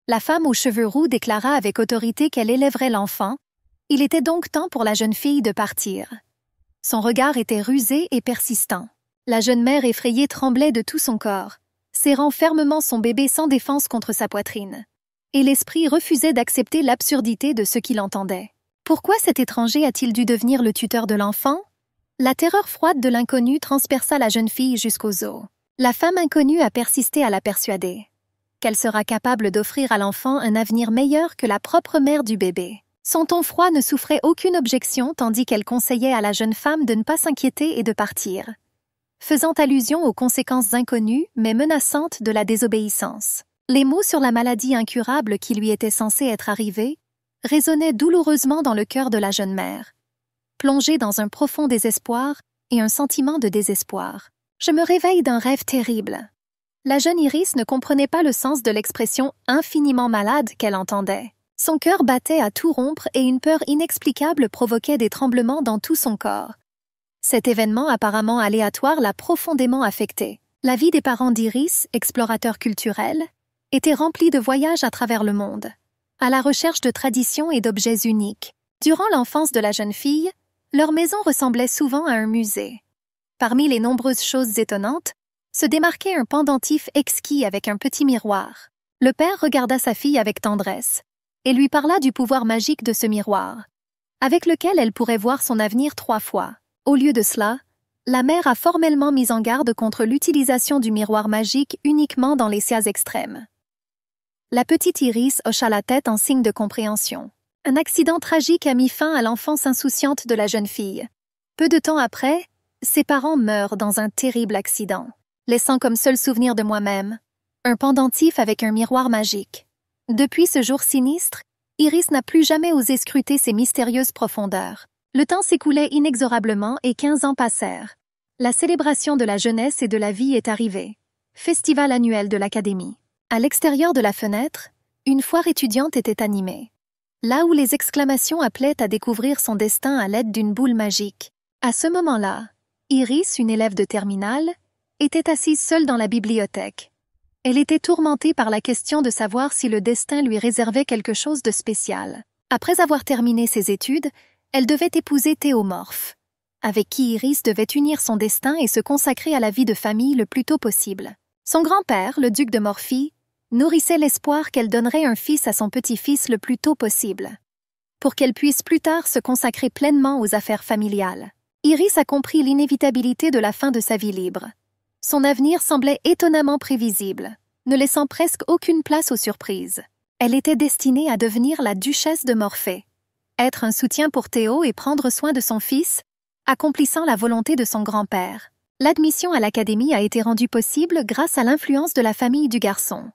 La femme aux cheveux roux déclara avec autorité qu'elle élèverait l'enfant. Il était donc temps pour la jeune fille de partir. Son regard était rusé et persistant. La jeune mère effrayée tremblait de tout son corps, serrant fermement son bébé sans défense contre sa poitrine. Et l'esprit refusait d'accepter l'absurdité de ce qu'il entendait. Pourquoi cet étranger a-t-il dû devenir le tuteur de l'enfant? La terreur froide de l'inconnu transperça la jeune fille jusqu'aux os. La femme inconnue a persisté à la persuader qu'elle sera capable d'offrir à l'enfant un avenir meilleur que la propre mère du bébé. Son ton froid ne souffrait aucune objection tandis qu'elle conseillait à la jeune femme de ne pas s'inquiéter et de partir, faisant allusion aux conséquences inconnues mais menaçantes de la désobéissance. Les mots sur la maladie incurable qui lui était censée être arrivée résonnaient douloureusement dans le cœur de la jeune mère, plongée dans un profond désespoir et un sentiment de désespoir. « Je me réveille d'un rêve terrible. » La jeune Iris ne comprenait pas le sens de l'expression « infiniment malade » qu'elle entendait. Son cœur battait à tout rompre et une peur inexplicable provoquait des tremblements dans tout son corps. Cet événement apparemment aléatoire l'a profondément affectée. La vie des parents d'Iris, explorateurs culturels, était remplie de voyages à travers le monde, à la recherche de traditions et d'objets uniques. Durant l'enfance de la jeune fille, leur maison ressemblait souvent à un musée. Parmi les nombreuses choses étonnantes, se démarquait un pendentif exquis avec un petit miroir. Le père regarda sa fille avec tendresse et lui parla du pouvoir magique de ce miroir, avec lequel elle pourrait voir son avenir 3 fois. Au lieu de cela, la mère a formellement mis en garde contre l'utilisation du miroir magique uniquement dans les cas extrêmes. La petite Iris hocha la tête en signe de compréhension. Un accident tragique a mis fin à l'enfance insouciante de la jeune fille. Peu de temps après, ses parents meurent dans un terrible accident, laissant comme seul souvenir de moi-même un pendentif avec un miroir magique. Depuis ce jour sinistre, Iris n'a plus jamais osé scruter ces mystérieuses profondeurs. Le temps s'écoulait inexorablement et 15 ans passèrent. La célébration de la jeunesse et de la vie est arrivée. Festival annuel de l'Académie. À l'extérieur de la fenêtre, une foire étudiante était animée. Là où les exclamations appelaient à découvrir son destin à l'aide d'une boule magique. À ce moment-là, Iris, une élève de terminale, était assise seule dans la bibliothèque. Elle était tourmentée par la question de savoir si le destin lui réservait quelque chose de spécial. Après avoir terminé ses études, elle devait épouser Théomorphe, avec qui Iris devait unir son destin et se consacrer à la vie de famille le plus tôt possible. Son grand-père, le duc de Morphie, nourrissait l'espoir qu'elle donnerait un fils à son petit-fils le plus tôt possible, pour qu'elle puisse plus tard se consacrer pleinement aux affaires familiales. Iris a compris l'inévitabilité de la fin de sa vie libre. Son avenir semblait étonnamment prévisible, ne laissant presque aucune place aux surprises. Elle était destinée à devenir la duchesse de Morphée, être un soutien pour Théo et prendre soin de son fils, accomplissant la volonté de son grand-père. L'admission à l'académie a été rendue possible grâce à l'influence de la famille du garçon.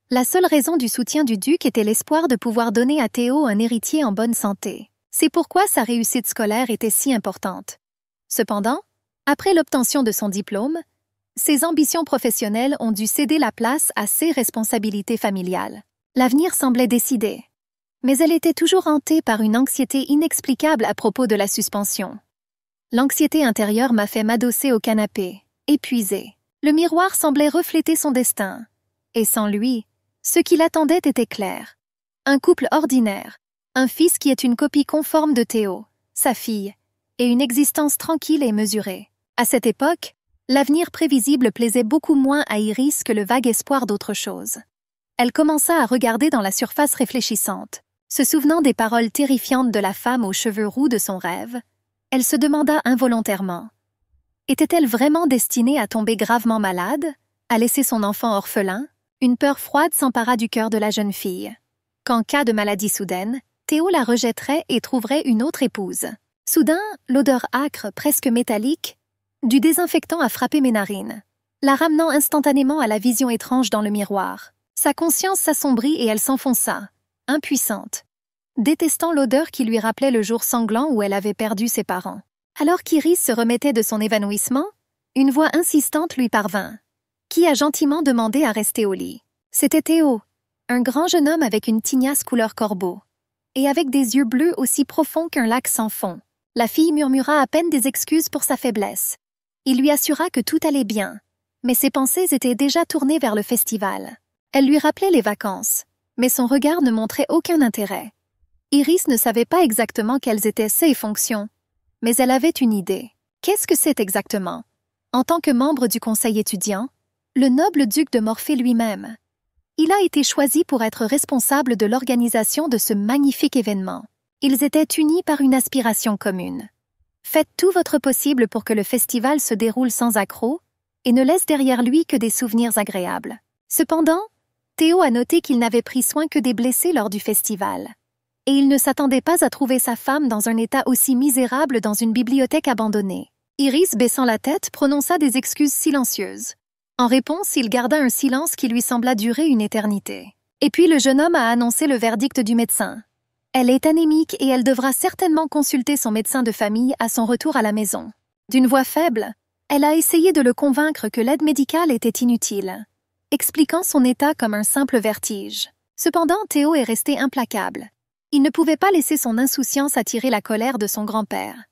La seule raison du soutien du duc était l'espoir de pouvoir donner à Théo un héritier en bonne santé. C'est pourquoi sa réussite scolaire était si importante. Cependant, après l'obtention de son diplôme, ses ambitions professionnelles ont dû céder la place à ses responsabilités familiales. L'avenir semblait décidé, mais elle était toujours hantée par une anxiété inexplicable à propos de la suspension. L'anxiété intérieure m'a fait m'adosser au canapé, épuisée. Le miroir semblait refléter son destin, et sans lui, ce qui l'attendait était clair. Un couple ordinaire, un fils qui est une copie conforme de Théo, sa fille, et une existence tranquille et mesurée. À cette époque, l'avenir prévisible plaisait beaucoup moins à Iris que le vague espoir d'autre chose. Elle commença à regarder dans la surface réfléchissante. Se souvenant des paroles terrifiantes de la femme aux cheveux roux de son rêve, elle se demanda involontairement. Était-elle vraiment destinée à tomber gravement malade, à laisser son enfant orphelin? Une peur froide s'empara du cœur de la jeune fille. Qu'en cas de maladie soudaine, Théo la rejetterait et trouverait une autre épouse. Soudain, l'odeur âcre, presque métallique, du désinfectant a frappé mes narines, la ramenant instantanément à la vision étrange dans le miroir. Sa conscience s'assombrit et elle s'enfonça, impuissante, détestant l'odeur qui lui rappelait le jour sanglant où elle avait perdu ses parents. Alors qu'Iris se remettait de son évanouissement, une voix insistante lui parvint, qui a gentiment demandé à rester au lit. C'était Théo, un grand jeune homme avec une tignasse couleur corbeau, et avec des yeux bleus aussi profonds qu'un lac sans fond. La fille murmura à peine des excuses pour sa faiblesse. Il lui assura que tout allait bien, mais ses pensées étaient déjà tournées vers le festival. Elle lui rappelait les vacances, mais son regard ne montrait aucun intérêt. Iris ne savait pas exactement quelles étaient ses fonctions, mais elle avait une idée. Qu'est-ce que c'est exactement? En tant que membre du conseil étudiant, le noble duc de Morphée lui-même. Il a été choisi pour être responsable de l'organisation de ce magnifique événement. Ils étaient unis par une aspiration commune. Faites tout votre possible pour que le festival se déroule sans accroc et ne laisse derrière lui que des souvenirs agréables. Cependant, Théo a noté qu'il n'avait pris soin que des blessés lors du festival. Et il ne s'attendait pas à trouver sa femme dans un état aussi misérable dans une bibliothèque abandonnée. Iris, baissant la tête, prononça des excuses silencieuses. En réponse, il garda un silence qui lui sembla durer une éternité. Et puis le jeune homme a annoncé le verdict du médecin. Elle est anémique et elle devra certainement consulter son médecin de famille à son retour à la maison. D'une voix faible, elle a essayé de le convaincre que l'aide médicale était inutile, expliquant son état comme un simple vertige. Cependant, Théo est resté implacable. Il ne pouvait pas laisser son insouciance attirer la colère de son grand-père.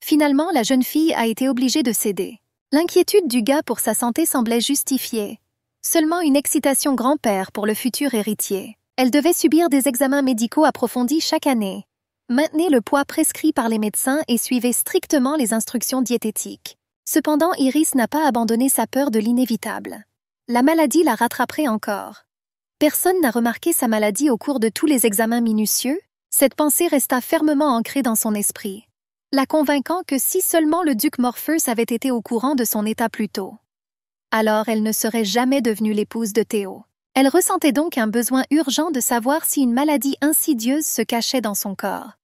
Finalement, la jeune fille a été obligée de céder. L'inquiétude du gars pour sa santé semblait justifiée. Seulement une excitation grand-père pour le futur héritier. Elle devait subir des examens médicaux approfondis chaque année. Maintenez le poids prescrit par les médecins et suivez strictement les instructions diététiques. Cependant, Iris n'a pas abandonné sa peur de l'inévitable. La maladie la rattraperait encore. Personne n'a remarqué sa maladie au cours de tous les examens minutieux. Cette pensée resta fermement ancrée dans son esprit, la convainquant que si seulement le duc Morpheus avait été au courant de son état plus tôt, alors elle ne serait jamais devenue l'épouse de Théo. Elle ressentait donc un besoin urgent de savoir si une maladie insidieuse se cachait dans son corps.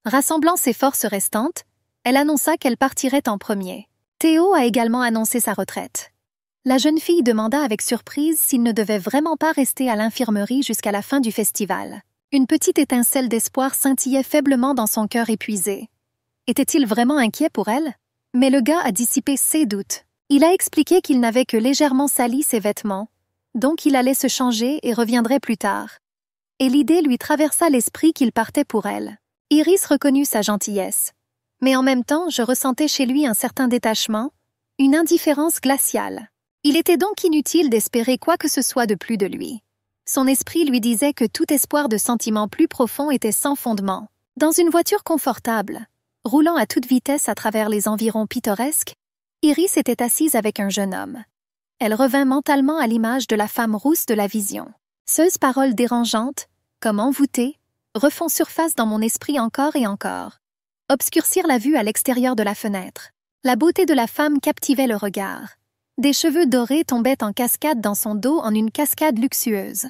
Rassemblant ses forces restantes, elle annonça qu'elle partirait en premier. Théo a également annoncé sa retraite. La jeune fille demanda avec surprise s'il ne devait vraiment pas rester à l'infirmerie jusqu'à la fin du festival. Une petite étincelle d'espoir scintillait faiblement dans son cœur épuisé. Était-il vraiment inquiet pour elle? Mais le gars a dissipé ses doutes. Il a expliqué qu'il n'avait que légèrement sali ses vêtements, donc il allait se changer et reviendrait plus tard. Et l'idée lui traversa l'esprit qu'il partait pour elle. Iris reconnut sa gentillesse. Mais en même temps, je ressentais chez lui un certain détachement, une indifférence glaciale. Il était donc inutile d'espérer quoi que ce soit de plus de lui. Son esprit lui disait que tout espoir de sentiment plus profond était sans fondement. Dans une voiture confortable, roulant à toute vitesse à travers les environs pittoresques, Iris était assise avec un jeune homme. Elle revint mentalement à l'image de la femme rousse de la vision. Ces paroles dérangeantes, comme envoûtées, refont surface dans mon esprit encore et encore. Obscurcir la vue à l'extérieur de la fenêtre. La beauté de la femme captivait le regard. Des cheveux dorés tombaient en cascade dans son dos en une cascade luxueuse.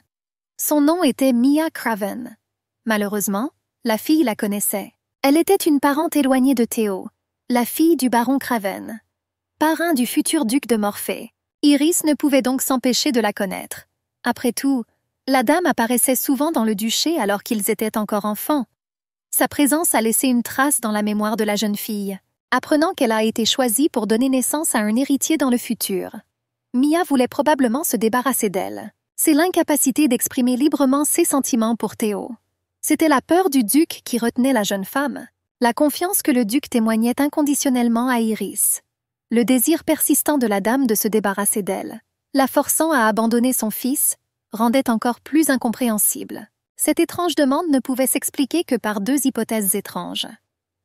Son nom était Mia Craven. Malheureusement, la fille la connaissait. Elle était une parente éloignée de Théo, la fille du baron Craven, parrain du futur duc de Morphée. Iris ne pouvait donc s'empêcher de la connaître. Après tout, la dame apparaissait souvent dans le duché alors qu'ils étaient encore enfants. Sa présence a laissé une trace dans la mémoire de la jeune fille, apprenant qu'elle a été choisie pour donner naissance à un héritier dans le futur. Mia voulait probablement se débarrasser d'elle. C'est l'incapacité d'exprimer librement ses sentiments pour Théo. C'était la peur du duc qui retenait la jeune femme, la confiance que le duc témoignait inconditionnellement à Iris, le désir persistant de la dame de se débarrasser d'elle, la forçant à abandonner son fils, rendait encore plus incompréhensible. Cette étrange demande ne pouvait s'expliquer que par deux hypothèses étranges.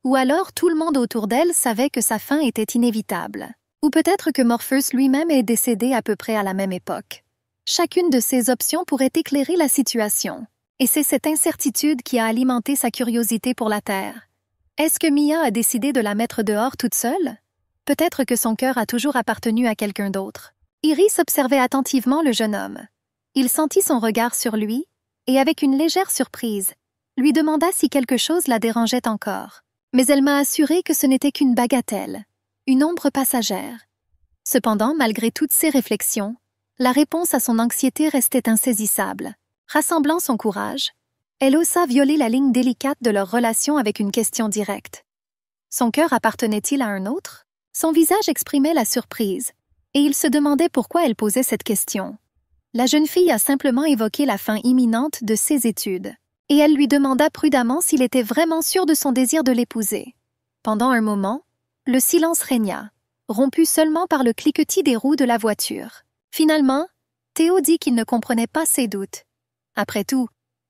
Ou alors tout le monde autour d'elle savait que sa fin était inévitable. Ou peut-être que Morpheus lui-même est décédé à peu près à la même époque. Chacune de ces options pourrait éclairer la situation. Et c'est cette incertitude qui a alimenté sa curiosité pour la Terre. Est-ce que Mia a décidé de la mettre dehors toute seule? Peut-être que son cœur a toujours appartenu à quelqu'un d'autre. Iris observait attentivement le jeune homme. Il sentit son regard sur lui, et avec une légère surprise, lui demanda si quelque chose la dérangeait encore. Mais elle m'a assuré que ce n'était qu'une bagatelle, une ombre passagère. Cependant, malgré toutes ces réflexions, la réponse à son anxiété restait insaisissable. Rassemblant son courage, elle osa violer la ligne délicate de leur relation avec une question directe. Son cœur appartenait-il à un autre? Son visage exprimait la surprise, et il se demandait pourquoi elle posait cette question. La jeune fille a simplement évoqué la fin imminente de ses études, et elle lui demanda prudemment s'il était vraiment sûr de son désir de l'épouser. Pendant un moment, le silence régna, rompu seulement par le cliquetis des roues de la voiture. Finalement, Théo dit qu'il ne comprenait pas ses doutes. Après tout,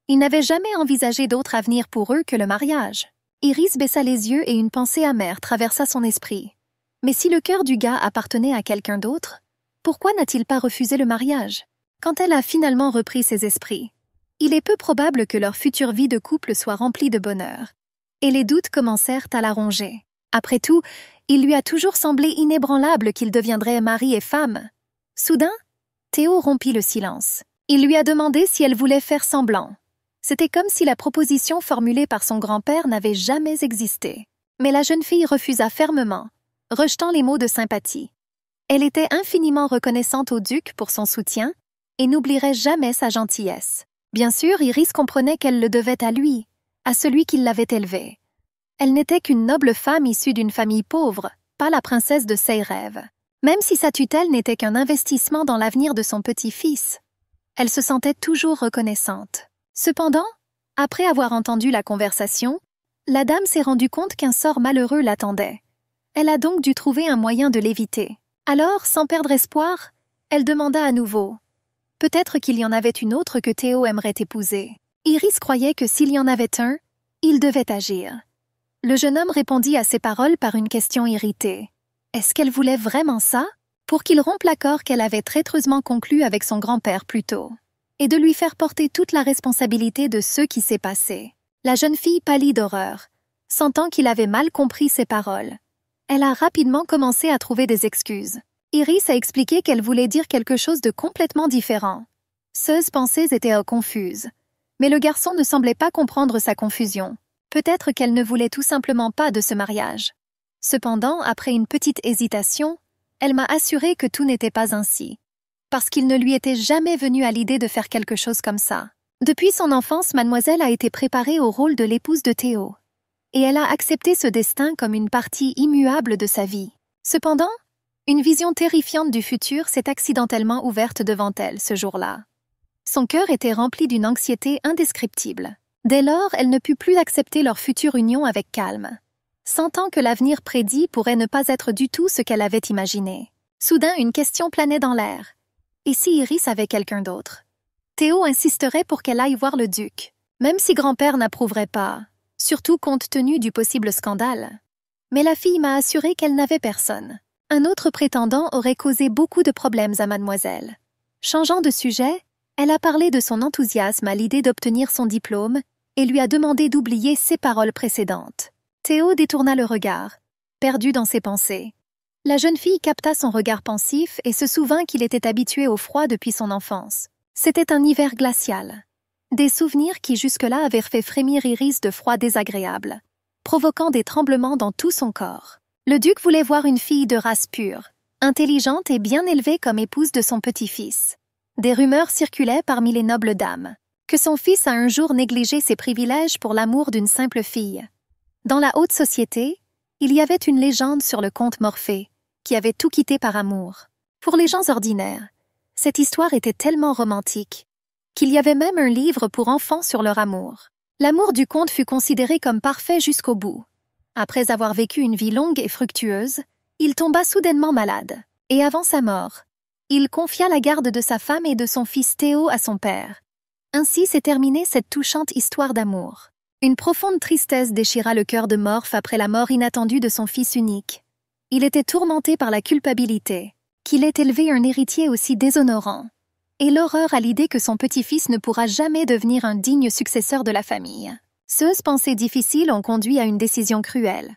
il n'avait jamais envisagé d'autre avenir pour eux que le mariage. Iris baissa les yeux et une pensée amère traversa son esprit. Mais si le cœur du gars appartenait à quelqu'un d'autre, pourquoi n'a-t-il pas refusé le mariage? Quand elle a finalement repris ses esprits, il est peu probable que leur future vie de couple soit remplie de bonheur. Et les doutes commencèrent à la ronger. Après tout, il lui a toujours semblé inébranlable qu'ils deviendraient mari et femme. Soudain, Théo rompit le silence. Il lui a demandé si elle voulait faire semblant. C'était comme si la proposition formulée par son grand-père n'avait jamais existé. Mais la jeune fille refusa fermement, rejetant les mots de sympathie. Elle était infiniment reconnaissante au duc pour son soutien et n'oublierait jamais sa gentillesse. Bien sûr, Iris comprenait qu'elle le devait à lui, à celui qui l'avait élevée. Elle n'était qu'une noble femme issue d'une famille pauvre, pas la princesse de ses rêves. Même si sa tutelle n'était qu'un investissement dans l'avenir de son petit-fils, elle se sentait toujours reconnaissante. Cependant, après avoir entendu la conversation, la dame s'est rendue compte qu'un sort malheureux l'attendait. Elle a donc dû trouver un moyen de l'éviter. Alors, sans perdre espoir, elle demanda à nouveau. Peut-être qu'il y en avait une autre que Théo aimerait épouser. Iris croyait que s'il y en avait un, il devait agir. Le jeune homme répondit à ces paroles par une question irritée. Est-ce qu'elle voulait vraiment ça? Pour qu'il rompe l'accord qu'elle avait traîtreusement conclu avec son grand-père plus tôt, et de lui faire porter toute la responsabilité de ce qui s'est passé. La jeune fille pâlit d'horreur, sentant qu'il avait mal compris ses paroles. Elle a rapidement commencé à trouver des excuses. Iris a expliqué qu'elle voulait dire quelque chose de complètement différent. Ses pensées étaient confuses, mais le garçon ne semblait pas comprendre sa confusion. Peut-être qu'elle ne voulait tout simplement pas de ce mariage. Cependant, après une petite hésitation, elle m'a assuré que tout n'était pas ainsi, parce qu'il ne lui était jamais venu à l'idée de faire quelque chose comme ça. Depuis son enfance, mademoiselle a été préparée au rôle de l'épouse de Théo, et elle a accepté ce destin comme une partie immuable de sa vie. Cependant, une vision terrifiante du futur s'est accidentellement ouverte devant elle ce jour-là. Son cœur était rempli d'une anxiété indescriptible. Dès lors, elle ne put plus accepter leur future union avec calme, sentant que l'avenir prédit pourrait ne pas être du tout ce qu'elle avait imaginé. Soudain, une question planait dans l'air. Et si Iris avait quelqu'un d'autre? Théo insisterait pour qu'elle aille voir le duc, même si grand-père n'approuverait pas, surtout compte tenu du possible scandale. Mais la fille m'a assuré qu'elle n'avait personne. Un autre prétendant aurait causé beaucoup de problèmes à mademoiselle. Changeant de sujet, elle a parlé de son enthousiasme à l'idée d'obtenir son diplôme et lui a demandé d'oublier ses paroles précédentes. Théo détourna le regard, perdu dans ses pensées. La jeune fille capta son regard pensif et se souvint qu'il était habitué au froid depuis son enfance. C'était un hiver glacial. Des souvenirs qui jusque-là avaient fait frémir Iris de froid désagréable, provoquant des tremblements dans tout son corps. Le duc voulait voir une fille de race pure, intelligente et bien élevée comme épouse de son petit-fils. Des rumeurs circulaient parmi les nobles dames, que son fils a un jour négligé ses privilèges pour l'amour d'une simple fille. Dans la haute société, il y avait une légende sur le comte Morphée, qui avait tout quitté par amour. Pour les gens ordinaires, cette histoire était tellement romantique qu'il y avait même un livre pour enfants sur leur amour. L'amour du comte fut considéré comme parfait jusqu'au bout. Après avoir vécu une vie longue et fructueuse, il tomba soudainement malade, et avant sa mort, il confia la garde de sa femme et de son fils Théo à son père. Ainsi s'est terminée cette touchante histoire d'amour. Une profonde tristesse déchira le cœur de Morphe après la mort inattendue de son fils unique. Il était tourmenté par la culpabilité, qu'il ait élevé un héritier aussi déshonorant, et l'horreur à l'idée que son petit-fils ne pourra jamais devenir un digne successeur de la famille. Ces pensées difficiles ont conduit à une décision cruelle.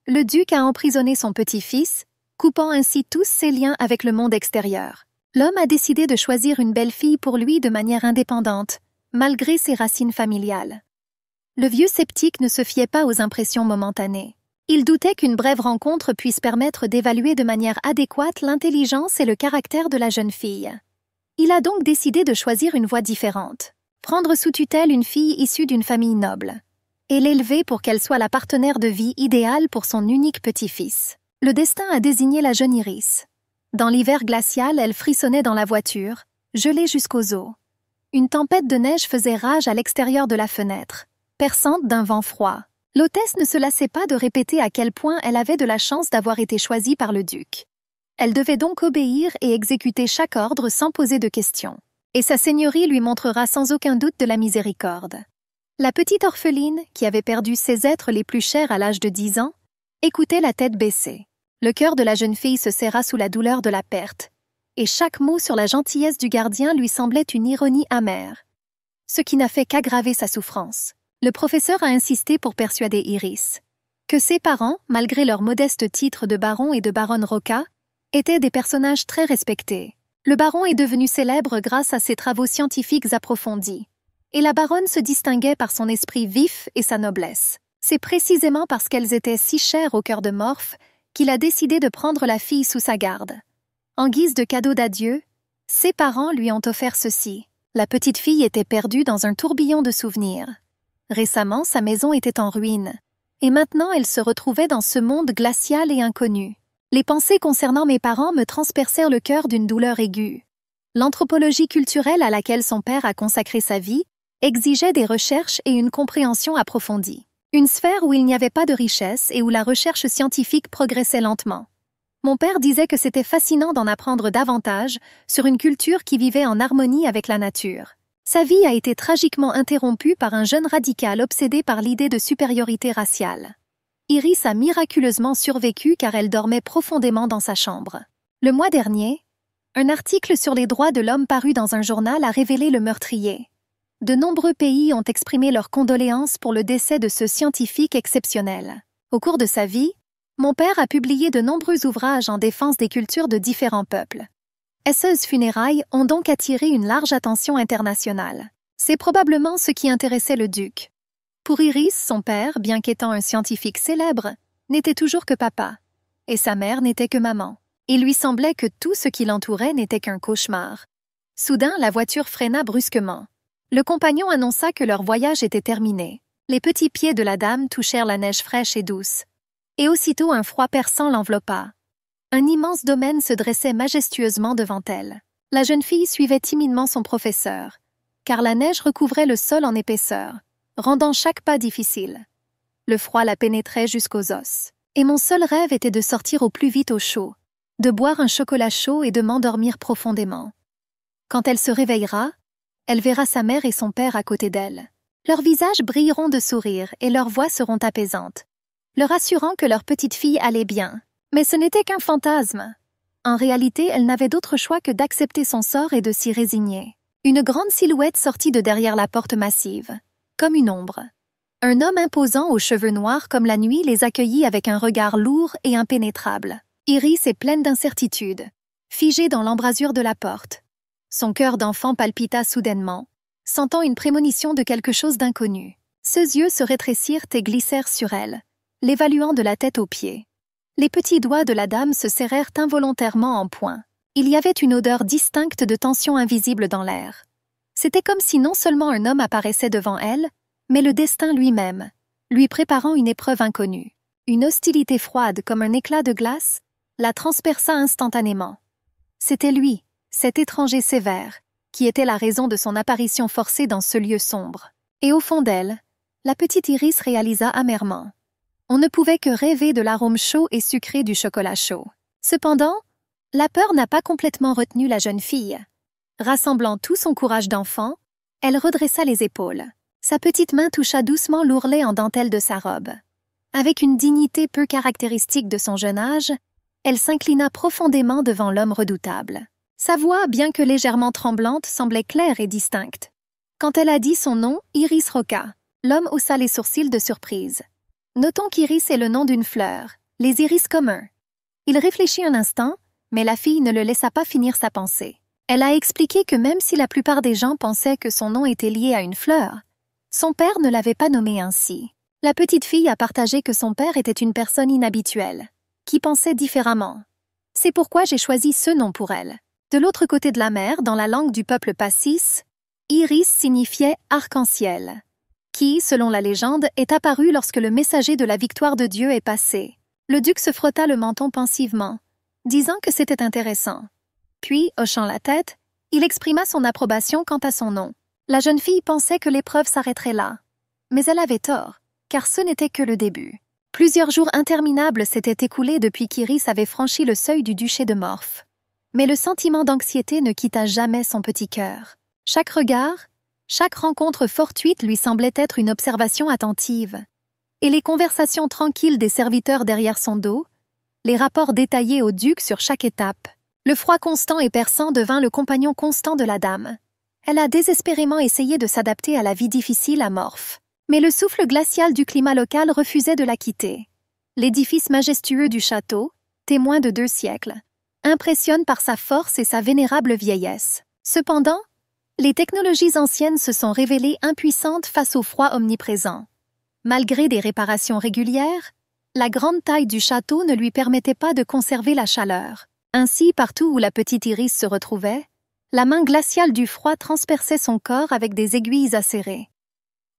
Le duc a emprisonné son petit-fils, coupant ainsi tous ses liens avec le monde extérieur. L'homme a décidé de choisir une belle fille pour lui de manière indépendante, malgré ses racines familiales. Le vieux sceptique ne se fiait pas aux impressions momentanées. Il doutait qu'une brève rencontre puisse permettre d'évaluer de manière adéquate l'intelligence et le caractère de la jeune fille. Il a donc décidé de choisir une voie différente, prendre sous tutelle une fille issue d'une famille noble, et l'élever pour qu'elle soit la partenaire de vie idéale pour son unique petit-fils. Le destin a désigné la jeune Iris. Dans l'hiver glacial, elle frissonnait dans la voiture, gelée jusqu'aux os. Une tempête de neige faisait rage à l'extérieur de la fenêtre, perçante d'un vent froid. L'hôtesse ne se lassait pas de répéter à quel point elle avait de la chance d'avoir été choisie par le duc. Elle devait donc obéir et exécuter chaque ordre sans poser de questions. et sa seigneurie lui montrera sans aucun doute de la miséricorde. La petite orpheline, qui avait perdu ses êtres les plus chers à l'âge de 10 ans, écoutait la tête baissée. Le cœur de la jeune fille se serra sous la douleur de la perte, et chaque mot sur la gentillesse du gardien lui semblait une ironie amère, ce qui n'a fait qu'aggraver sa souffrance. Le professeur a insisté pour persuader Iris que ses parents, malgré leur modeste titre de baron et de baronne Roca, étaient des personnages très respectés. Le baron est devenu célèbre grâce à ses travaux scientifiques approfondis, et la baronne se distinguait par son esprit vif et sa noblesse. C'est précisément parce qu'elles étaient si chères au cœur de Morph qu'il a décidé de prendre la fille sous sa garde. En guise de cadeau d'adieu, ses parents lui ont offert ceci. La petite fille était perdue dans un tourbillon de souvenirs. Récemment, sa maison était en ruine, et maintenant elle se retrouvait dans ce monde glacial et inconnu. Les pensées concernant mes parents me transpercèrent le cœur d'une douleur aiguë. L'anthropologie culturelle à laquelle son père a consacré sa vie exigeait des recherches et une compréhension approfondie. Une sphère où il n'y avait pas de richesse et où la recherche scientifique progressait lentement. Mon père disait que c'était fascinant d'en apprendre davantage sur une culture qui vivait en harmonie avec la nature. Sa vie a été tragiquement interrompue par un jeune radical obsédé par l'idée de supériorité raciale. Iris a miraculeusement survécu car elle dormait profondément dans sa chambre. Le mois dernier, un article sur les droits de l'homme paru dans un journal a révélé le meurtrier. De nombreux pays ont exprimé leurs condoléances pour le décès de ce scientifique exceptionnel. Au cours de sa vie, mon père a publié de nombreux ouvrages en défense des cultures de différents peuples. Ces funérailles ont donc attiré une large attention internationale. C'est probablement ce qui intéressait le duc. Pour Iris, son père, bien qu'étant un scientifique célèbre, n'était toujours que papa, et sa mère n'était que maman. Il lui semblait que tout ce qui l'entourait n'était qu'un cauchemar. Soudain, la voiture freina brusquement. Le compagnon annonça que leur voyage était terminé. Les petits pieds de la dame touchèrent la neige fraîche et douce. Et aussitôt un froid perçant l'enveloppa. Un immense domaine se dressait majestueusement devant elle. La jeune fille suivait timidement son professeur, car la neige recouvrait le sol en épaisseur, rendant chaque pas difficile. Le froid la pénétrait jusqu'aux os. Et mon seul rêve était de sortir au plus vite au chaud, de boire un chocolat chaud et de m'endormir profondément. Quand elle se réveillera, elle verra sa mère et son père à côté d'elle. Leurs visages brilleront de sourire et leurs voix seront apaisantes, leur assurant que leur petite fille allait bien. Mais ce n'était qu'un fantasme. En réalité, elle n'avait d'autre choix que d'accepter son sort et de s'y résigner. Une grande silhouette sortit de derrière la porte massive, comme une ombre. Un homme imposant aux cheveux noirs comme la nuit les accueillit avec un regard lourd et impénétrable. Iris est pleine d'incertitude, figée dans l'embrasure de la porte. Son cœur d'enfant palpita soudainement, sentant une prémonition de quelque chose d'inconnu. Ses yeux se rétrécirent et glissèrent sur elle, l'évaluant de la tête aux pieds. Les petits doigts de la dame se serrèrent involontairement en poing. Il y avait une odeur distincte de tension invisible dans l'air. C'était comme si non seulement un homme apparaissait devant elle, mais le destin lui-même, lui préparant une épreuve inconnue. Une hostilité froide comme un éclat de glace la transperça instantanément. C'était lui, cet étranger sévère, qui était la raison de son apparition forcée dans ce lieu sombre. Et au fond d'elle, la petite Iris réalisa amèrement. On ne pouvait que rêver de l'arôme chaud et sucré du chocolat chaud. Cependant, la peur n'a pas complètement retenu la jeune fille. Rassemblant tout son courage d'enfant, elle redressa les épaules. Sa petite main toucha doucement l'ourlet en dentelle de sa robe. Avec une dignité peu caractéristique de son jeune âge, elle s'inclina profondément devant l'homme redoutable. Sa voix, bien que légèrement tremblante, semblait claire et distincte. Quand elle a dit son nom, Iris Roca, l'homme haussa les sourcils de surprise. Notons qu'Iris est le nom d'une fleur, les iris communs. Il réfléchit un instant, mais la fille ne le laissa pas finir sa pensée. Elle a expliqué que même si la plupart des gens pensaient que son nom était lié à une fleur, son père ne l'avait pas nommé ainsi. La petite fille a partagé que son père était une personne inhabituelle, qui pensait différemment. C'est pourquoi j'ai choisi ce nom pour elle. De l'autre côté de la mer, dans la langue du peuple Passis, Iris signifiait arc-en-ciel, qui, selon la légende, est apparu lorsque le messager de la victoire de Dieu est passé. Le duc se frotta le menton pensivement, disant que c'était intéressant. Puis, hochant la tête, il exprima son approbation quant à son nom. La jeune fille pensait que l'épreuve s'arrêterait là. Mais elle avait tort, car ce n'était que le début. Plusieurs jours interminables s'étaient écoulés depuis qu'Iris avait franchi le seuil du duché de Morph. Mais le sentiment d'anxiété ne quitta jamais son petit cœur. Chaque regard, chaque rencontre fortuite lui semblait être une observation attentive. Et les conversations tranquilles des serviteurs derrière son dos, les rapports détaillés au duc sur chaque étape. Le froid constant et perçant devint le compagnon constant de la dame. Elle a désespérément essayé de s'adapter à la vie difficile à Morph. Mais le souffle glacial du climat local refusait de la quitter. L'édifice majestueux du château, témoin de 2 siècles, impressionne par sa force et sa vénérable vieillesse. Cependant, les technologies anciennes se sont révélées impuissantes face au froid omniprésent. Malgré des réparations régulières, la grande taille du château ne lui permettait pas de conserver la chaleur. Ainsi, partout où la petite Iris se retrouvait, la main glaciale du froid transperçait son corps avec des aiguilles acérées,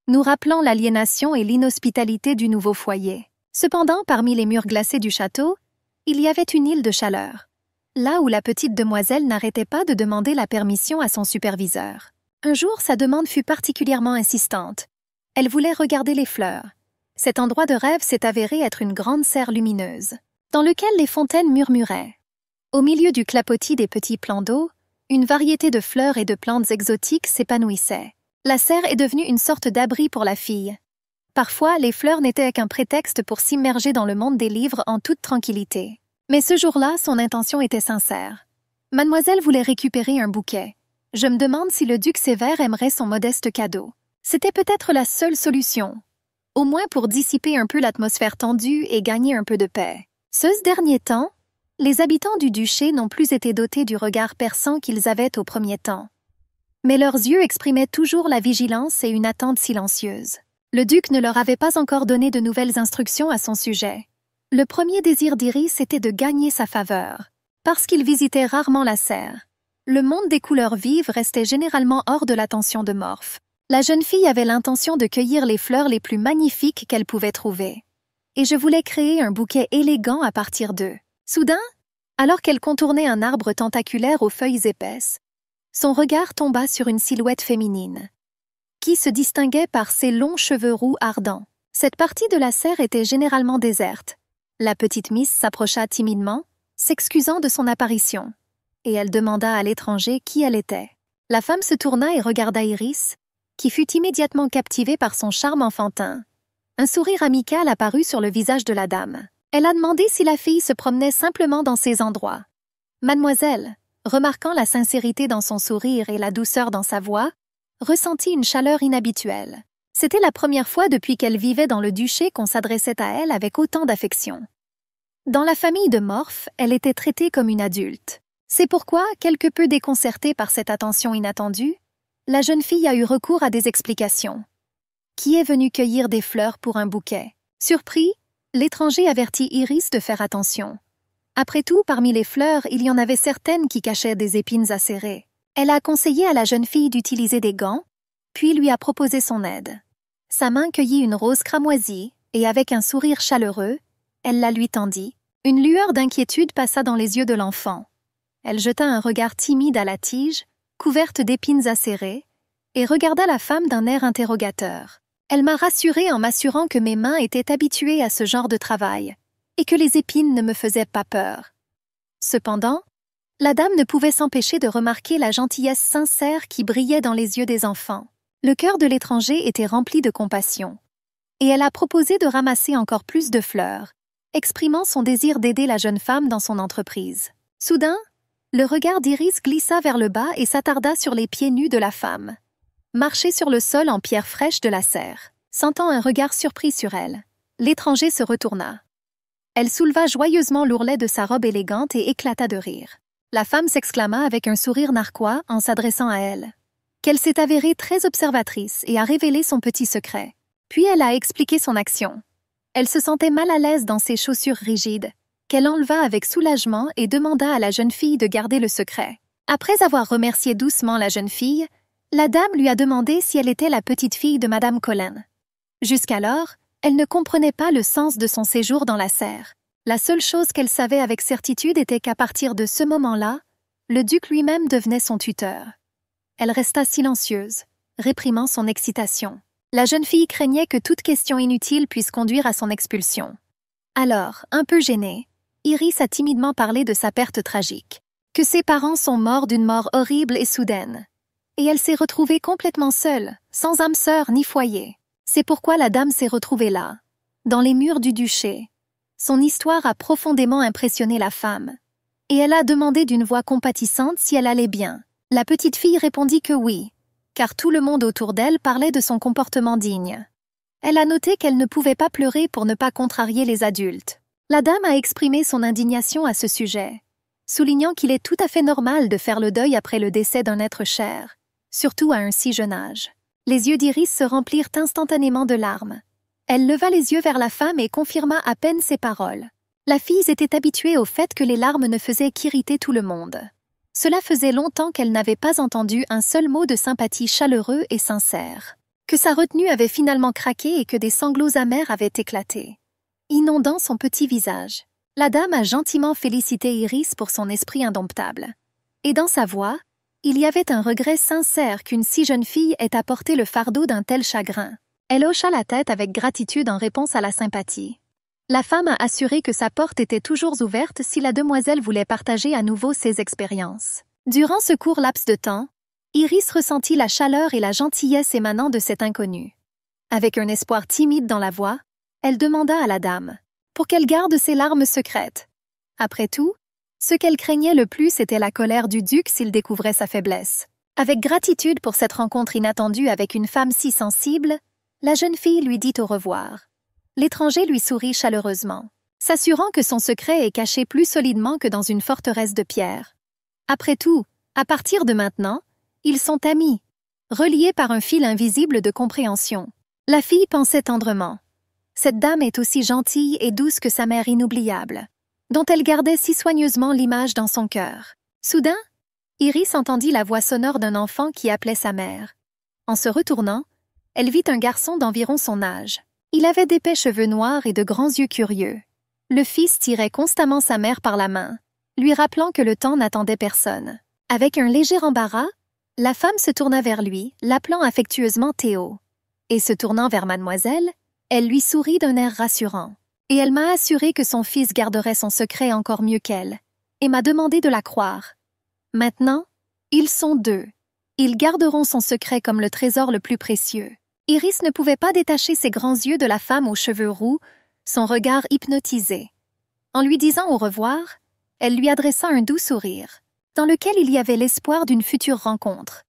nous rappelant l'aliénation et l'inhospitalité du nouveau foyer. Cependant, parmi les murs glacés du château, il y avait une île de chaleur, là où la petite demoiselle n'arrêtait pas de demander la permission à son superviseur. Un jour, sa demande fut particulièrement insistante. Elle voulait regarder les fleurs. Cet endroit de rêve s'est avéré être une grande serre lumineuse, dans laquelle les fontaines murmuraient. Au milieu du clapotis des petits plans d'eau, une variété de fleurs et de plantes exotiques s'épanouissait. La serre est devenue une sorte d'abri pour la fille. Parfois, les fleurs n'étaient qu'un prétexte pour s'immerger dans le monde des livres en toute tranquillité. Mais ce jour-là, son intention était sincère. Mademoiselle voulait récupérer un bouquet. Je me demande si le duc sévère aimerait son modeste cadeau. C'était peut-être la seule solution, au moins pour dissiper un peu l'atmosphère tendue et gagner un peu de paix. Ce dernier temps, les habitants du duché n'ont plus été dotés du regard perçant qu'ils avaient au premier temps. Mais leurs yeux exprimaient toujours la vigilance et une attente silencieuse. Le duc ne leur avait pas encore donné de nouvelles instructions à son sujet. Le premier désir d'Iris était de gagner sa faveur. Parce qu'il visitait rarement la serre, le monde des couleurs vives restait généralement hors de l'attention de Morph. La jeune fille avait l'intention de cueillir les fleurs les plus magnifiques qu'elle pouvait trouver. Et je voulais créer un bouquet élégant à partir d'eux. Soudain, alors qu'elle contournait un arbre tentaculaire aux feuilles épaisses, son regard tomba sur une silhouette féminine, qui se distinguait par ses longs cheveux roux ardents. Cette partie de la serre était généralement déserte. La petite Miss s'approcha timidement, s'excusant de son apparition, et elle demanda à l'étranger qui elle était. La femme se tourna et regarda Iris, qui fut immédiatement captivée par son charme enfantin. Un sourire amical apparut sur le visage de la dame. Elle a demandé si la fille se promenait simplement dans ces endroits. Mademoiselle, remarquant la sincérité dans son sourire et la douceur dans sa voix, ressentit une chaleur inhabituelle. C'était la première fois depuis qu'elle vivait dans le duché qu'on s'adressait à elle avec autant d'affection. Dans la famille de Morph, elle était traitée comme une adulte. C'est pourquoi, quelque peu déconcertée par cette attention inattendue, la jeune fille a eu recours à des explications. Qui est venu cueillir des fleurs pour un bouquet? Surpris, l'étranger avertit Iris de faire attention. Après tout, parmi les fleurs, il y en avait certaines qui cachaient des épines acérées. Elle a conseillé à la jeune fille d'utiliser des gants, puis lui a proposé son aide. Sa main cueillit une rose cramoisie, et avec un sourire chaleureux, elle la lui tendit. Une lueur d'inquiétude passa dans les yeux de l'enfant. Elle jeta un regard timide à la tige, couverte d'épines acérées, et regarda la femme d'un air interrogateur. Elle m'a rassurée en m'assurant que mes mains étaient habituées à ce genre de travail, et que les épines ne me faisaient pas peur. Cependant, la dame ne pouvait s'empêcher de remarquer la gentillesse sincère qui brillait dans les yeux des enfants. Le cœur de l'étranger était rempli de compassion, et elle a proposé de ramasser encore plus de fleurs, exprimant son désir d'aider la jeune femme dans son entreprise. Soudain, le regard d'Iris glissa vers le bas et s'attarda sur les pieds nus de la femme, marchée sur le sol en pierre fraîche de la serre. Sentant un regard surpris sur elle, l'étranger se retourna. Elle souleva joyeusement l'ourlet de sa robe élégante et éclata de rire. La femme s'exclama avec un sourire narquois en s'adressant à elle, qu'elle s'est avérée très observatrice et a révélé son petit secret. Puis elle a expliqué son action. Elle se sentait mal à l'aise dans ses chaussures rigides, qu'elle enleva avec soulagement et demanda à la jeune fille de garder le secret. Après avoir remercié doucement la jeune fille, la dame lui a demandé si elle était la petite fille de Madame Colin. Jusqu'alors, elle ne comprenait pas le sens de son séjour dans la serre. La seule chose qu'elle savait avec certitude était qu'à partir de ce moment-là, le duc lui-même devenait son tuteur. Elle resta silencieuse, réprimant son excitation. La jeune fille craignait que toute question inutile puisse conduire à son expulsion. Alors, un peu gênée, Iris a timidement parlé de sa perte tragique, que ses parents sont morts d'une mort horrible et soudaine, et elle s'est retrouvée complètement seule, sans âme sœur ni foyer. C'est pourquoi la dame s'est retrouvée là, dans les murs du duché. Son histoire a profondément impressionné la femme, et elle a demandé d'une voix compatissante si elle allait bien. La petite fille répondit que oui, car tout le monde autour d'elle parlait de son comportement digne. Elle a noté qu'elle ne pouvait pas pleurer pour ne pas contrarier les adultes. La dame a exprimé son indignation à ce sujet, soulignant qu'il est tout à fait normal de faire le deuil après le décès d'un être cher, surtout à un si jeune âge. Les yeux d'Iris se remplirent instantanément de larmes. Elle leva les yeux vers la femme et confirma à peine ses paroles. La fille était habituée au fait que les larmes ne faisaient qu'irriter tout le monde. Cela faisait longtemps qu'elle n'avait pas entendu un seul mot de sympathie chaleureux et sincère, que sa retenue avait finalement craqué et que des sanglots amers avaient éclaté, inondant son petit visage. La dame a gentiment félicité Iris pour son esprit indomptable. Et dans sa voix, il y avait un regret sincère qu'une si jeune fille ait à porter le fardeau d'un tel chagrin. Elle hocha la tête avec gratitude en réponse à la sympathie. La femme a assuré que sa porte était toujours ouverte si la demoiselle voulait partager à nouveau ses expériences. Durant ce court laps de temps, Iris ressentit la chaleur et la gentillesse émanant de cet inconnu. Avec un espoir timide dans la voix, elle demanda à la dame pour qu'elle garde ses larmes secrètes. Après tout, ce qu'elle craignait le plus était la colère du duc s'il découvrait sa faiblesse. Avec gratitude pour cette rencontre inattendue avec une femme si sensible, la jeune fille lui dit au revoir. L'étranger lui sourit chaleureusement, s'assurant que son secret est caché plus solidement que dans une forteresse de pierre. Après tout, à partir de maintenant, ils sont amis, reliés par un fil invisible de compréhension. La fille pensait tendrement. Cette dame est aussi gentille et douce que sa mère inoubliable, dont elle gardait si soigneusement l'image dans son cœur. Soudain, Iris entendit la voix sonore d'un enfant qui appelait sa mère. En se retournant, elle vit un garçon d'environ son âge. Il avait d'épais cheveux noirs et de grands yeux curieux. Le fils tirait constamment sa mère par la main, lui rappelant que le temps n'attendait personne. Avec un léger embarras, la femme se tourna vers lui, l'appelant affectueusement Théo. Et se tournant vers mademoiselle, elle lui sourit d'un air rassurant. Et elle m'a assuré que son fils garderait son secret encore mieux qu'elle, et m'a demandé de la croire. Maintenant, ils sont deux. Ils garderont son secret comme le trésor le plus précieux. Iris ne pouvait pas détacher ses grands yeux de la femme aux cheveux roux, son regard hypnotisé. En lui disant au revoir, elle lui adressa un doux sourire, dans lequel il y avait l'espoir d'une future rencontre.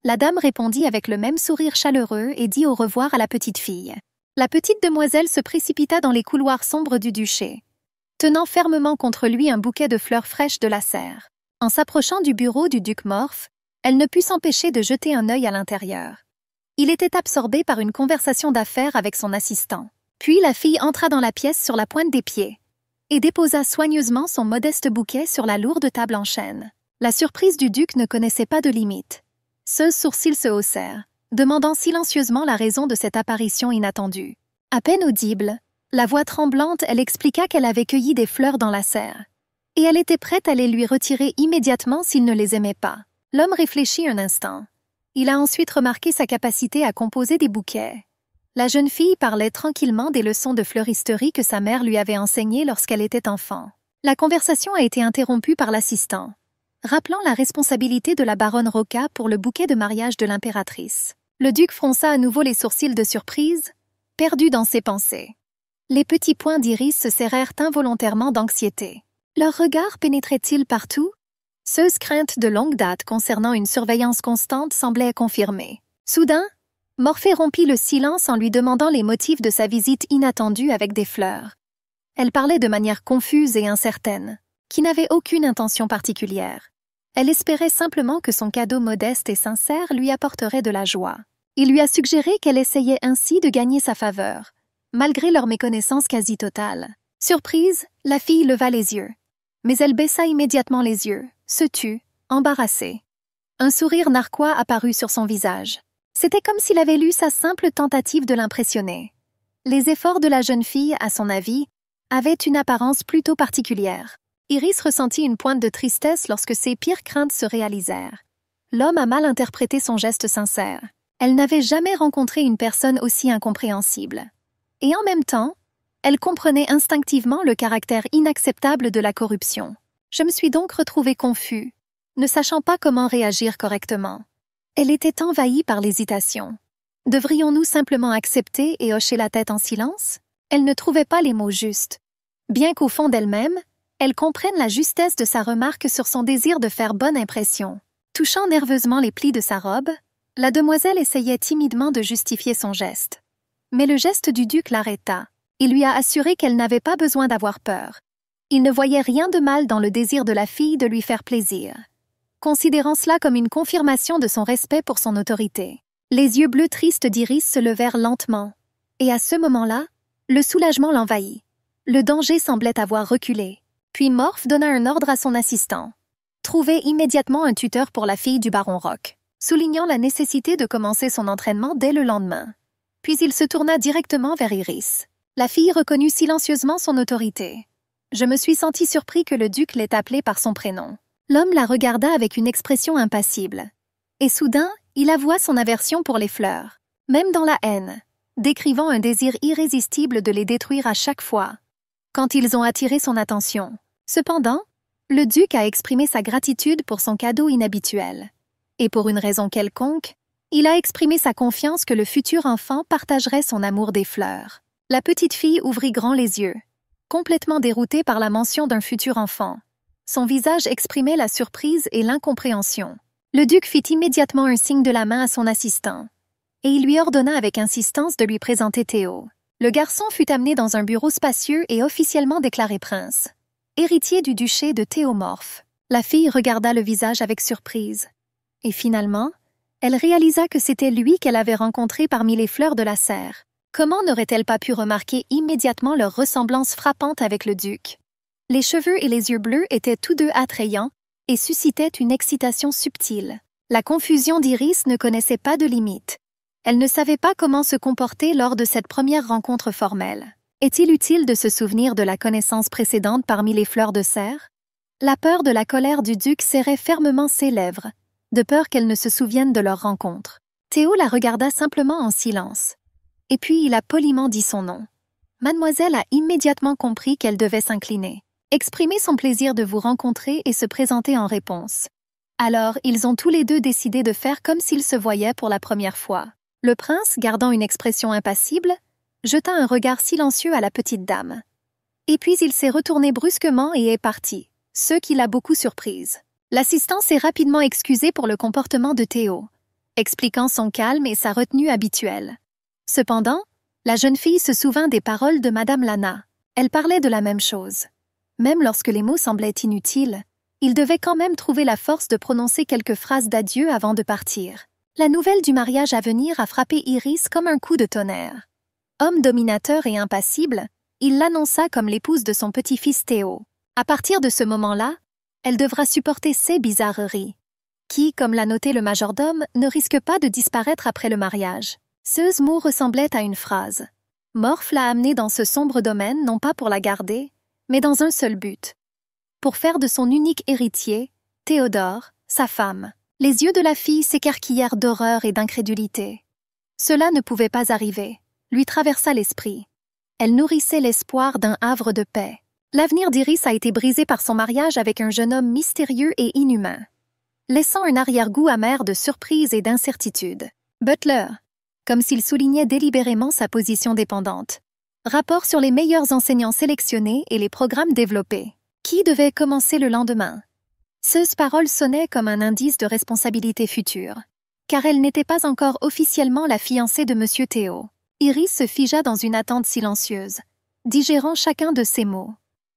La dame répondit avec le même sourire chaleureux et dit au revoir à la petite fille. La petite demoiselle se précipita dans les couloirs sombres du duché, tenant fermement contre lui un bouquet de fleurs fraîches de la serre. En s'approchant du bureau du duc Morph, elle ne put s'empêcher de jeter un œil à l'intérieur. Il était absorbé par une conversation d'affaires avec son assistant. Puis la fille entra dans la pièce sur la pointe des pieds et déposa soigneusement son modeste bouquet sur la lourde table en chêne. La surprise du duc ne connaissait pas de limite. Ses sourcils se haussèrent, demandant silencieusement la raison de cette apparition inattendue. À peine audible, la voix tremblante, elle expliqua qu'elle avait cueilli des fleurs dans la serre, et elle était prête à les lui retirer immédiatement s'il ne les aimait pas. L'homme réfléchit un instant. Il a ensuite remarqué sa capacité à composer des bouquets. La jeune fille parlait tranquillement des leçons de fleuristerie que sa mère lui avait enseignées lorsqu'elle était enfant. La conversation a été interrompue par l'assistant, rappelant la responsabilité de la baronne Roca pour le bouquet de mariage de l'impératrice. Le duc fronça à nouveau les sourcils de surprise, perdu dans ses pensées. Les petits poings d'Iris se serrèrent involontairement d'anxiété. Leur regard pénétrait-il partout? Ces craintes de longue date concernant une surveillance constante semblaient confirmées. Soudain, Morphée rompit le silence en lui demandant les motifs de sa visite inattendue avec des fleurs. Elle parlait de manière confuse et incertaine, qui n'avait aucune intention particulière. Elle espérait simplement que son cadeau modeste et sincère lui apporterait de la joie. Il lui a suggéré qu'elle essayait ainsi de gagner sa faveur, malgré leur méconnaissance quasi totale. Surprise, la fille leva les yeux. Mais elle baissa immédiatement les yeux, se tut, embarrassée. Un sourire narquois apparut sur son visage. C'était comme s'il avait lu sa simple tentative de l'impressionner. Les efforts de la jeune fille, à son avis, avaient une apparence plutôt particulière. Iris ressentit une pointe de tristesse lorsque ses pires craintes se réalisèrent. L'homme a mal interprété son geste sincère. Elle n'avait jamais rencontré une personne aussi incompréhensible. Et en même temps, elle comprenait instinctivement le caractère inacceptable de la corruption. Je me suis donc retrouvée confus, ne sachant pas comment réagir correctement. Elle était envahie par l'hésitation. Devrions-nous simplement accepter et hocher la tête en silence? Elle ne trouvait pas les mots justes. Bien qu'au fond d'elle-même, elle comprenne la justesse de sa remarque sur son désir de faire bonne impression. Touchant nerveusement les plis de sa robe, la demoiselle essayait timidement de justifier son geste. Mais le geste du duc l'arrêta. Il lui a assuré qu'elle n'avait pas besoin d'avoir peur. Il ne voyait rien de mal dans le désir de la fille de lui faire plaisir, considérant cela comme une confirmation de son respect pour son autorité. Les yeux bleus tristes d'Iris se levèrent lentement, et à ce moment-là, le soulagement l'envahit. Le danger semblait avoir reculé. Puis Morph donna un ordre à son assistant. Trouvez immédiatement un tuteur pour la fille du baron Rock, soulignant la nécessité de commencer son entraînement dès le lendemain. Puis il se tourna directement vers Iris. La fille reconnut silencieusement son autorité. Je me suis senti surpris que le duc l'ait appelée par son prénom. L'homme la regarda avec une expression impassible. Et soudain, il avoua son aversion pour les fleurs, même dans la haine, décrivant un désir irrésistible de les détruire à chaque fois, quand ils ont attiré son attention. Cependant, le duc a exprimé sa gratitude pour son cadeau inhabituel. Et pour une raison quelconque, il a exprimé sa confiance que le futur enfant partagerait son amour des fleurs. La petite fille ouvrit grand les yeux, complètement déroutée par la mention d'un futur enfant. Son visage exprimait la surprise et l'incompréhension. Le duc fit immédiatement un signe de la main à son assistant, et il lui ordonna avec insistance de lui présenter Théo. Le garçon fut amené dans un bureau spacieux et officiellement déclaré prince, héritier du duché de Théomorphe. La fille regarda le visage avec surprise, et finalement, elle réalisa que c'était lui qu'elle avait rencontré parmi les fleurs de la serre. Comment n'aurait-elle pas pu remarquer immédiatement leur ressemblance frappante avec le duc? Les cheveux et les yeux bleus étaient tous deux attrayants et suscitaient une excitation subtile. La confusion d'Iris ne connaissait pas de limite. Elle ne savait pas comment se comporter lors de cette première rencontre formelle. Est-il utile de se souvenir de la connaissance précédente parmi les fleurs de serre? La peur de la colère du duc serrait fermement ses lèvres, de peur qu'elle ne se souvienne de leur rencontre. Théo la regarda simplement en silence. Et puis il a poliment dit son nom. Mademoiselle a immédiatement compris qu'elle devait s'incliner, exprimer son plaisir de vous rencontrer et se présenter en réponse. Alors, ils ont tous les deux décidé de faire comme s'ils se voyaient pour la première fois. Le prince, gardant une expression impassible, jeta un regard silencieux à la petite dame. Et puis il s'est retourné brusquement et est parti, ce qui l'a beaucoup surprise. L'assistant s'est rapidement excusé pour le comportement de Théo, expliquant son calme et sa retenue habituelle. Cependant, la jeune fille se souvint des paroles de Madame Lana. Elle parlait de la même chose. Même lorsque les mots semblaient inutiles, il devait quand même trouver la force de prononcer quelques phrases d'adieu avant de partir. La nouvelle du mariage à venir a frappé Iris comme un coup de tonnerre. Homme dominateur et impassible, il l'annonça comme l'épouse de son petit-fils Théo. À partir de ce moment-là, elle devra supporter ces bizarreries, qui, comme l'a noté le majordome, ne risquent pas de disparaître après le mariage. Ce mot ressemblait à une phrase. Morph l'a amenée dans ce sombre domaine non pas pour la garder, mais dans un seul but. Pour faire de son unique héritier, Théodore, sa femme. Les yeux de la fille s'écarquillèrent d'horreur et d'incrédulité. Cela ne pouvait pas arriver, lui traversa l'esprit. Elle nourrissait l'espoir d'un havre de paix. L'avenir d'Iris a été brisé par son mariage avec un jeune homme mystérieux et inhumain, laissant un arrière-goût amer de surprise et d'incertitude. Butler, comme s'il soulignait délibérément sa position dépendante. Rapport sur les meilleurs enseignants sélectionnés et les programmes développés. Qui devait commencer le lendemain? Ces paroles sonnaient comme un indice de responsabilité future, car elle n'était pas encore officiellement la fiancée de M. Théo. Iris se figea dans une attente silencieuse, digérant chacun de ces mots.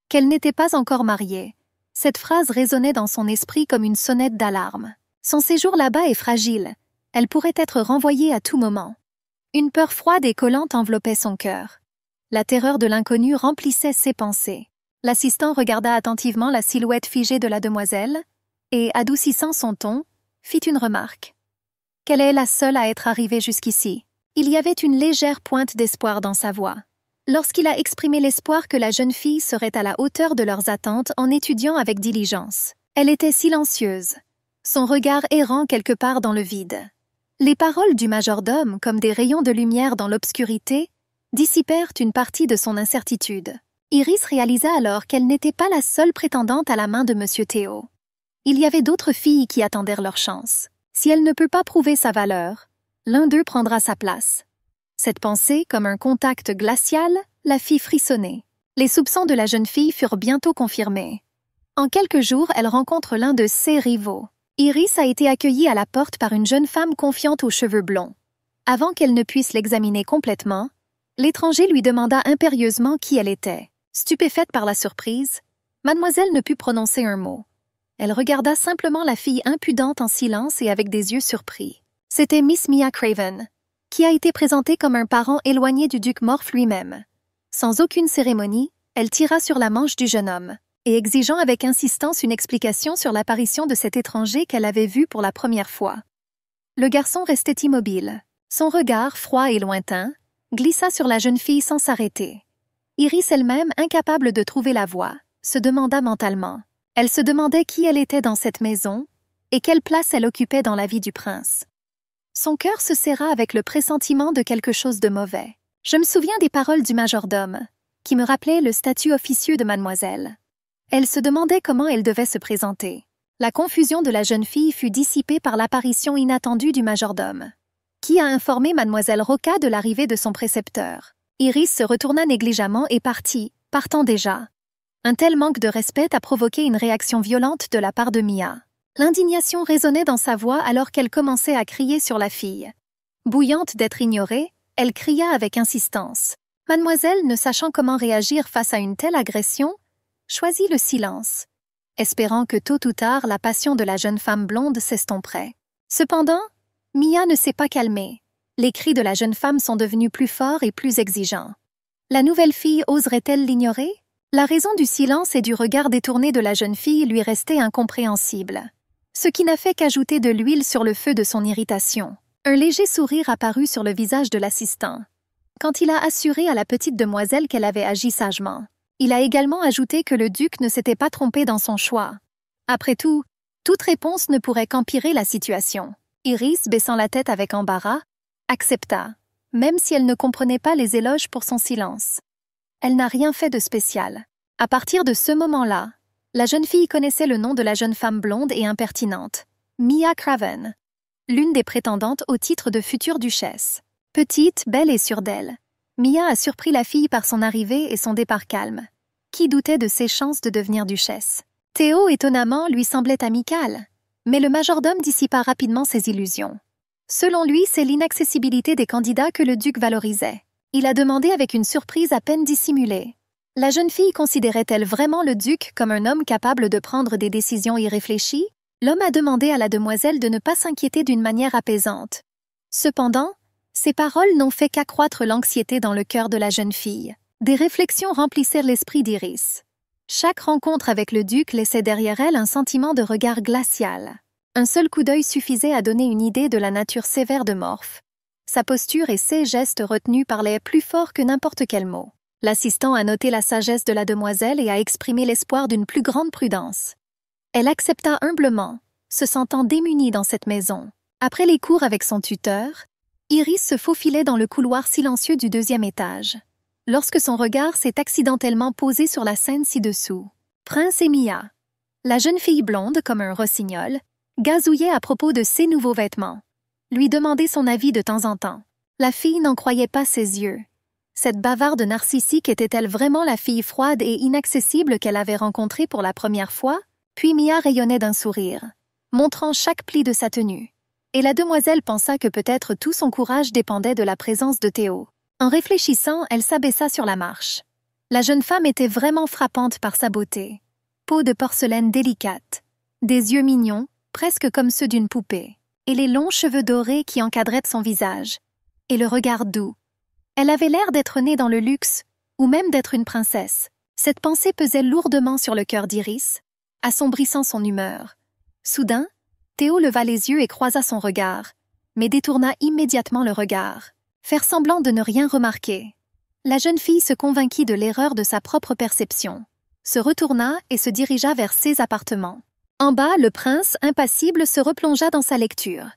Qu'elle n'était pas encore mariée. Cette phrase résonnait dans son esprit comme une sonnette d'alarme. Son séjour là-bas est fragile. Elle pourrait être renvoyée à tout moment. Une peur froide et collante enveloppait son cœur. La terreur de l'inconnu remplissait ses pensées. L'assistant regarda attentivement la silhouette figée de la demoiselle et, adoucissant son ton, fit une remarque. Qu'elle est la seule à être arrivée jusqu'ici. Il y avait une légère pointe d'espoir dans sa voix. Lorsqu'il a exprimé l'espoir que la jeune fille serait à la hauteur de leurs attentes en étudiant avec diligence. Elle était silencieuse, son regard errant quelque part dans le vide. Les paroles du majordome, comme des rayons de lumière dans l'obscurité, dissipèrent une partie de son incertitude. Iris réalisa alors qu'elle n'était pas la seule prétendante à la main de M. Théo. Il y avait d'autres filles qui attendaient leur chance. Si elle ne peut pas prouver sa valeur, l'un d'eux prendra sa place. Cette pensée, comme un contact glacial, la fit frissonner. Les soupçons de la jeune fille furent bientôt confirmés. En quelques jours, elle rencontre l'un de ses rivaux. Iris a été accueillie à la porte par une jeune femme confiante aux cheveux blonds. Avant qu'elle ne puisse l'examiner complètement, l'étranger lui demanda impérieusement qui elle était. Stupéfaite par la surprise, mademoiselle ne put prononcer un mot. Elle regarda simplement la fille impudente en silence et avec des yeux surpris. C'était Miss Mia Craven, qui a été présentée comme un parent éloigné du duc Morph lui-même. Sans aucune cérémonie, elle tira sur la manche du jeune homme, et exigeant avec insistance une explication sur l'apparition de cet étranger qu'elle avait vu pour la première fois. Le garçon restait immobile. Son regard, froid et lointain, glissa sur la jeune fille sans s'arrêter. Iris elle-même, incapable de trouver la voie, se demanda mentalement. Elle se demandait qui elle était dans cette maison et quelle place elle occupait dans la vie du prince. Son cœur se serra avec le pressentiment de quelque chose de mauvais. Je me souviens des paroles du majordome, qui me rappelaient le statut officieux de mademoiselle. Elle se demandait comment elle devait se présenter. La confusion de la jeune fille fut dissipée par l'apparition inattendue du majordome, qui a informé mademoiselle Roca de l'arrivée de son précepteur. Iris se retourna négligemment et partit, partant déjà. Un tel manque de respect a provoqué une réaction violente de la part de Mia. L'indignation résonnait dans sa voix alors qu'elle commençait à crier sur la fille. Bouillante d'être ignorée, elle cria avec insistance. Mademoiselle, ne sachant comment réagir face à une telle agression, choisit le silence, espérant que tôt ou tard la passion de la jeune femme blonde s'estomperait. Cependant, Mia ne s'est pas calmée. Les cris de la jeune femme sont devenus plus forts et plus exigeants. La nouvelle fille oserait-elle l'ignorer? La raison du silence et du regard détourné de la jeune fille lui restait incompréhensible, ce qui n'a fait qu'ajouter de l'huile sur le feu de son irritation. Un léger sourire apparut sur le visage de l'assistant, quand il a assuré à la petite demoiselle qu'elle avait agi sagement. Il a également ajouté que le duc ne s'était pas trompé dans son choix. Après tout, toute réponse ne pourrait qu'empirer la situation. Iris, baissant la tête avec embarras, accepta, même si elle ne comprenait pas les éloges pour son silence. Elle n'a rien fait de spécial. À partir de ce moment-là, la jeune fille connaissait le nom de la jeune femme blonde et impertinente, Mia Craven, l'une des prétendantes au titre de future duchesse. Petite, belle et sûre d'elle, Mia a surpris la fille par son arrivée et son départ calme. Qui doutait de ses chances de devenir duchesse? Théo, étonnamment, lui semblait amical, mais le majordome dissipa rapidement ses illusions. Selon lui, c'est l'inaccessibilité des candidats que le duc valorisait. Il a demandé avec une surprise à peine dissimulée. La jeune fille considérait-elle vraiment le duc comme un homme capable de prendre des décisions irréfléchies? L'homme a demandé à la demoiselle de ne pas s'inquiéter d'une manière apaisante. Cependant, ces paroles n'ont fait qu'accroître l'anxiété dans le cœur de la jeune fille. Des réflexions remplissèrent l'esprit d'Iris. Chaque rencontre avec le duc laissait derrière elle un sentiment de regard glacial. Un seul coup d'œil suffisait à donner une idée de la nature sévère de Morph. Sa posture et ses gestes retenus parlaient plus fort que n'importe quel mot. L'assistant a noté la sagesse de la demoiselle et a exprimé l'espoir d'une plus grande prudence. Elle accepta humblement, se sentant démunie dans cette maison. Après les cours avec son tuteur, Iris se faufilait dans le couloir silencieux du 2e étage, lorsque son regard s'est accidentellement posé sur la scène ci-dessous. Prince et Mia, la jeune fille blonde comme un rossignol, gazouillait à propos de ses nouveaux vêtements. Lui demandait son avis de temps en temps. La fille n'en croyait pas ses yeux. Cette bavarde narcissique était-elle vraiment la fille froide et inaccessible qu'elle avait rencontrée pour la première fois? Puis Mia rayonnait d'un sourire, montrant chaque pli de sa tenue. Et la demoiselle pensa que peut-être tout son courage dépendait de la présence de Théo. En réfléchissant, elle s'abaissa sur la marche. La jeune femme était vraiment frappante par sa beauté. Peau de porcelaine délicate, des yeux mignons, presque comme ceux d'une poupée, et les longs cheveux dorés qui encadraient son visage, et le regard doux. Elle avait l'air d'être née dans le luxe, ou même d'être une princesse. Cette pensée pesait lourdement sur le cœur d'Iris, assombrissant son humeur. Soudain, Théo leva les yeux et croisa son regard, mais détourna immédiatement le regard, faire semblant de ne rien remarquer. La jeune fille se convainquit de l'erreur de sa propre perception, se retourna et se dirigea vers ses appartements. En bas, le prince, impassible, se replongea dans sa lecture,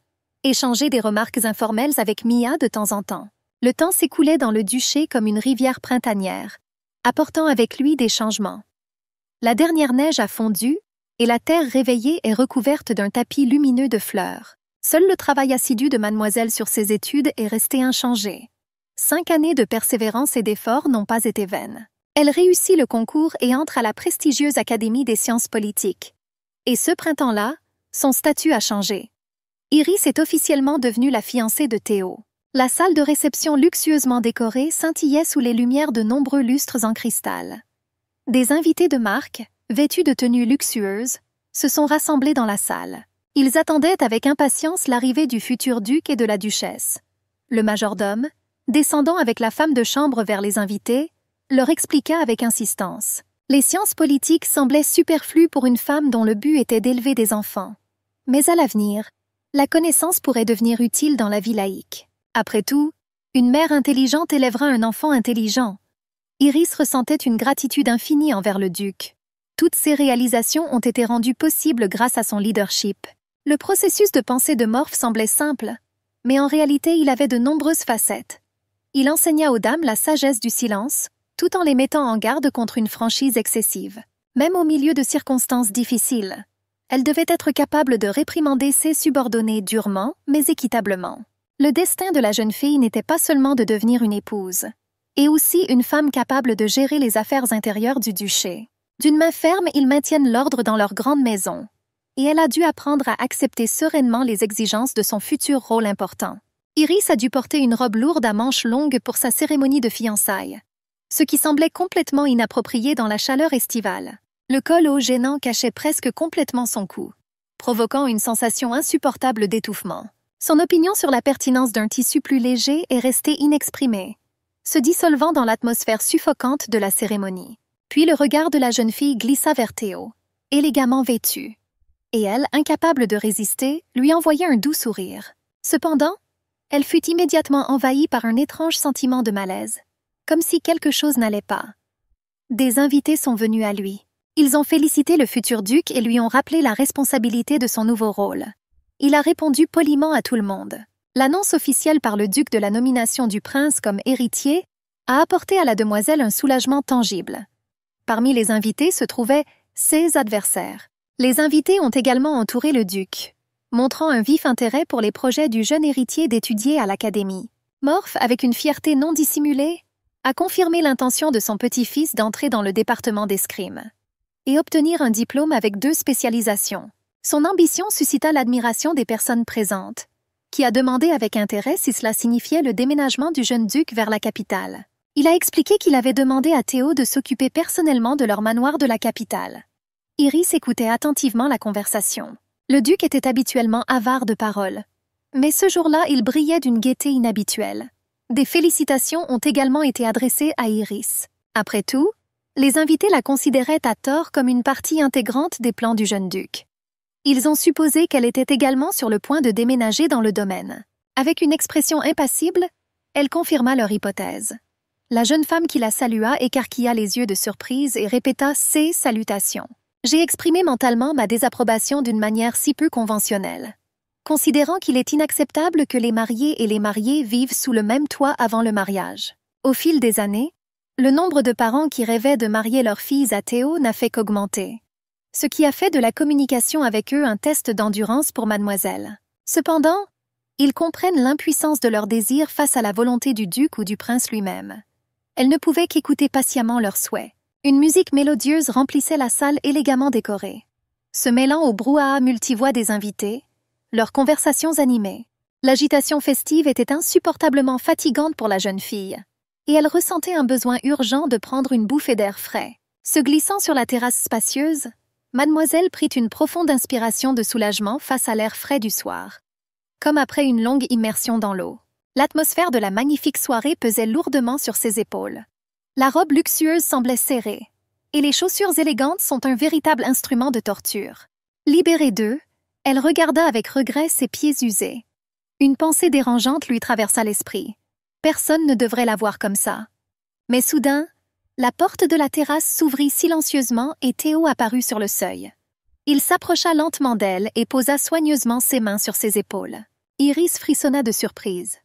échangeait des remarques informelles avec Mia de temps en temps. Le temps s'écoulait dans le duché comme une rivière printanière, apportant avec lui des changements. La dernière neige a fondu, et la terre réveillée est recouverte d'un tapis lumineux de fleurs. Seul le travail assidu de mademoiselle sur ses études est resté inchangé. 5 années de persévérance et d'efforts n'ont pas été vaines. Elle réussit le concours et entre à la prestigieuse Académie des sciences politiques. Et ce printemps-là, son statut a changé. Iris est officiellement devenue la fiancée de Théo. La salle de réception luxueusement décorée scintillait sous les lumières de nombreux lustres en cristal. Des invités de marque, vêtus de tenues luxueuses, se sont rassemblés dans la salle. Ils attendaient avec impatience l'arrivée du futur duc et de la duchesse. Le majordome, descendant avec la femme de chambre vers les invités, leur expliqua avec insistance. Les sciences politiques semblaient superflues pour une femme dont le but était d'élever des enfants. Mais à l'avenir, la connaissance pourrait devenir utile dans la vie laïque. Après tout, une mère intelligente élèvera un enfant intelligent. Iris ressentait une gratitude infinie envers le duc. Toutes ces réalisations ont été rendues possibles grâce à son leadership. Le processus de pensée de Morph semblait simple, mais en réalité il avait de nombreuses facettes. Il enseigna aux dames la sagesse du silence, tout en les mettant en garde contre une franchise excessive. Même au milieu de circonstances difficiles, elle devait être capable de réprimander ses subordonnés durement, mais équitablement. Le destin de la jeune fille n'était pas seulement de devenir une épouse, et aussi une femme capable de gérer les affaires intérieures du duché. D'une main ferme, ils maintiennent l'ordre dans leur grande maison, et elle a dû apprendre à accepter sereinement les exigences de son futur rôle important. Iris a dû porter une robe lourde à manches longues pour sa cérémonie de fiançailles, ce qui semblait complètement inapproprié dans la chaleur estivale. Le col haut gênant cachait presque complètement son cou, provoquant une sensation insupportable d'étouffement. Son opinion sur la pertinence d'un tissu plus léger est restée inexprimée, se dissolvant dans l'atmosphère suffocante de la cérémonie. Puis le regard de la jeune fille glissa vers Théo, élégamment vêtue. Et elle, incapable de résister, lui envoya un doux sourire. Cependant, elle fut immédiatement envahie par un étrange sentiment de malaise, comme si quelque chose n'allait pas. Des invités sont venus à lui. Ils ont félicité le futur duc et lui ont rappelé la responsabilité de son nouveau rôle. Il a répondu poliment à tout le monde. L'annonce officielle par le duc de la nomination du prince comme héritier a apporté à la demoiselle un soulagement tangible. Parmi les invités se trouvaient ses adversaires. Les invités ont également entouré le duc, montrant un vif intérêt pour les projets du jeune héritier d'étudier à l'Académie. Morph, avec une fierté non dissimulée, a confirmé l'intention de son petit-fils d'entrer dans le département d'escrime et obtenir un diplôme avec 2 spécialisations. Son ambition suscita l'admiration des personnes présentes, qui a demandé avec intérêt si cela signifiait le déménagement du jeune duc vers la capitale. Il a expliqué qu'il avait demandé à Théo de s'occuper personnellement de leur manoir de la capitale. Iris écoutait attentivement la conversation. Le duc était habituellement avare de paroles, mais ce jour-là, il brillait d'une gaieté inhabituelle. Des félicitations ont également été adressées à Iris. Après tout, les invités la considéraient à tort comme une partie intégrante des plans du jeune duc. Ils ont supposé qu'elle était également sur le point de déménager dans le domaine. Avec une expression impassible, elle confirma leur hypothèse. La jeune femme qui la salua écarquilla les yeux de surprise et répéta ses salutations. J'ai exprimé mentalement ma désapprobation d'une manière si peu conventionnelle, considérant qu'il est inacceptable que les mariés et les mariées vivent sous le même toit avant le mariage. Au fil des années, le nombre de parents qui rêvaient de marier leurs filles à Théo n'a fait qu'augmenter, ce qui a fait de la communication avec eux un test d'endurance pour mademoiselle. Cependant, ils comprennent l'impuissance de leur désir face à la volonté du duc ou du prince lui-même. Elle ne pouvait qu'écouter patiemment leurs souhaits. Une musique mélodieuse remplissait la salle élégamment décorée. Se mêlant au brouhaha multivoix des invités, leurs conversations animées, l'agitation festive était insupportablement fatigante pour la jeune fille, et elle ressentait un besoin urgent de prendre une bouffée d'air frais. Se glissant sur la terrasse spacieuse, mademoiselle prit une profonde inspiration de soulagement face à l'air frais du soir, comme après une longue immersion dans l'eau. L'atmosphère de la magnifique soirée pesait lourdement sur ses épaules. La robe luxueuse semblait serrée, et les chaussures élégantes sont un véritable instrument de torture. Libérée d'eux, elle regarda avec regret ses pieds usés. Une pensée dérangeante lui traversa l'esprit. Personne ne devrait la voir comme ça. Mais soudain, la porte de la terrasse s'ouvrit silencieusement et Théo apparut sur le seuil. Il s'approcha lentement d'elle et posa soigneusement ses mains sur ses épaules. Iris frissonna de surprise.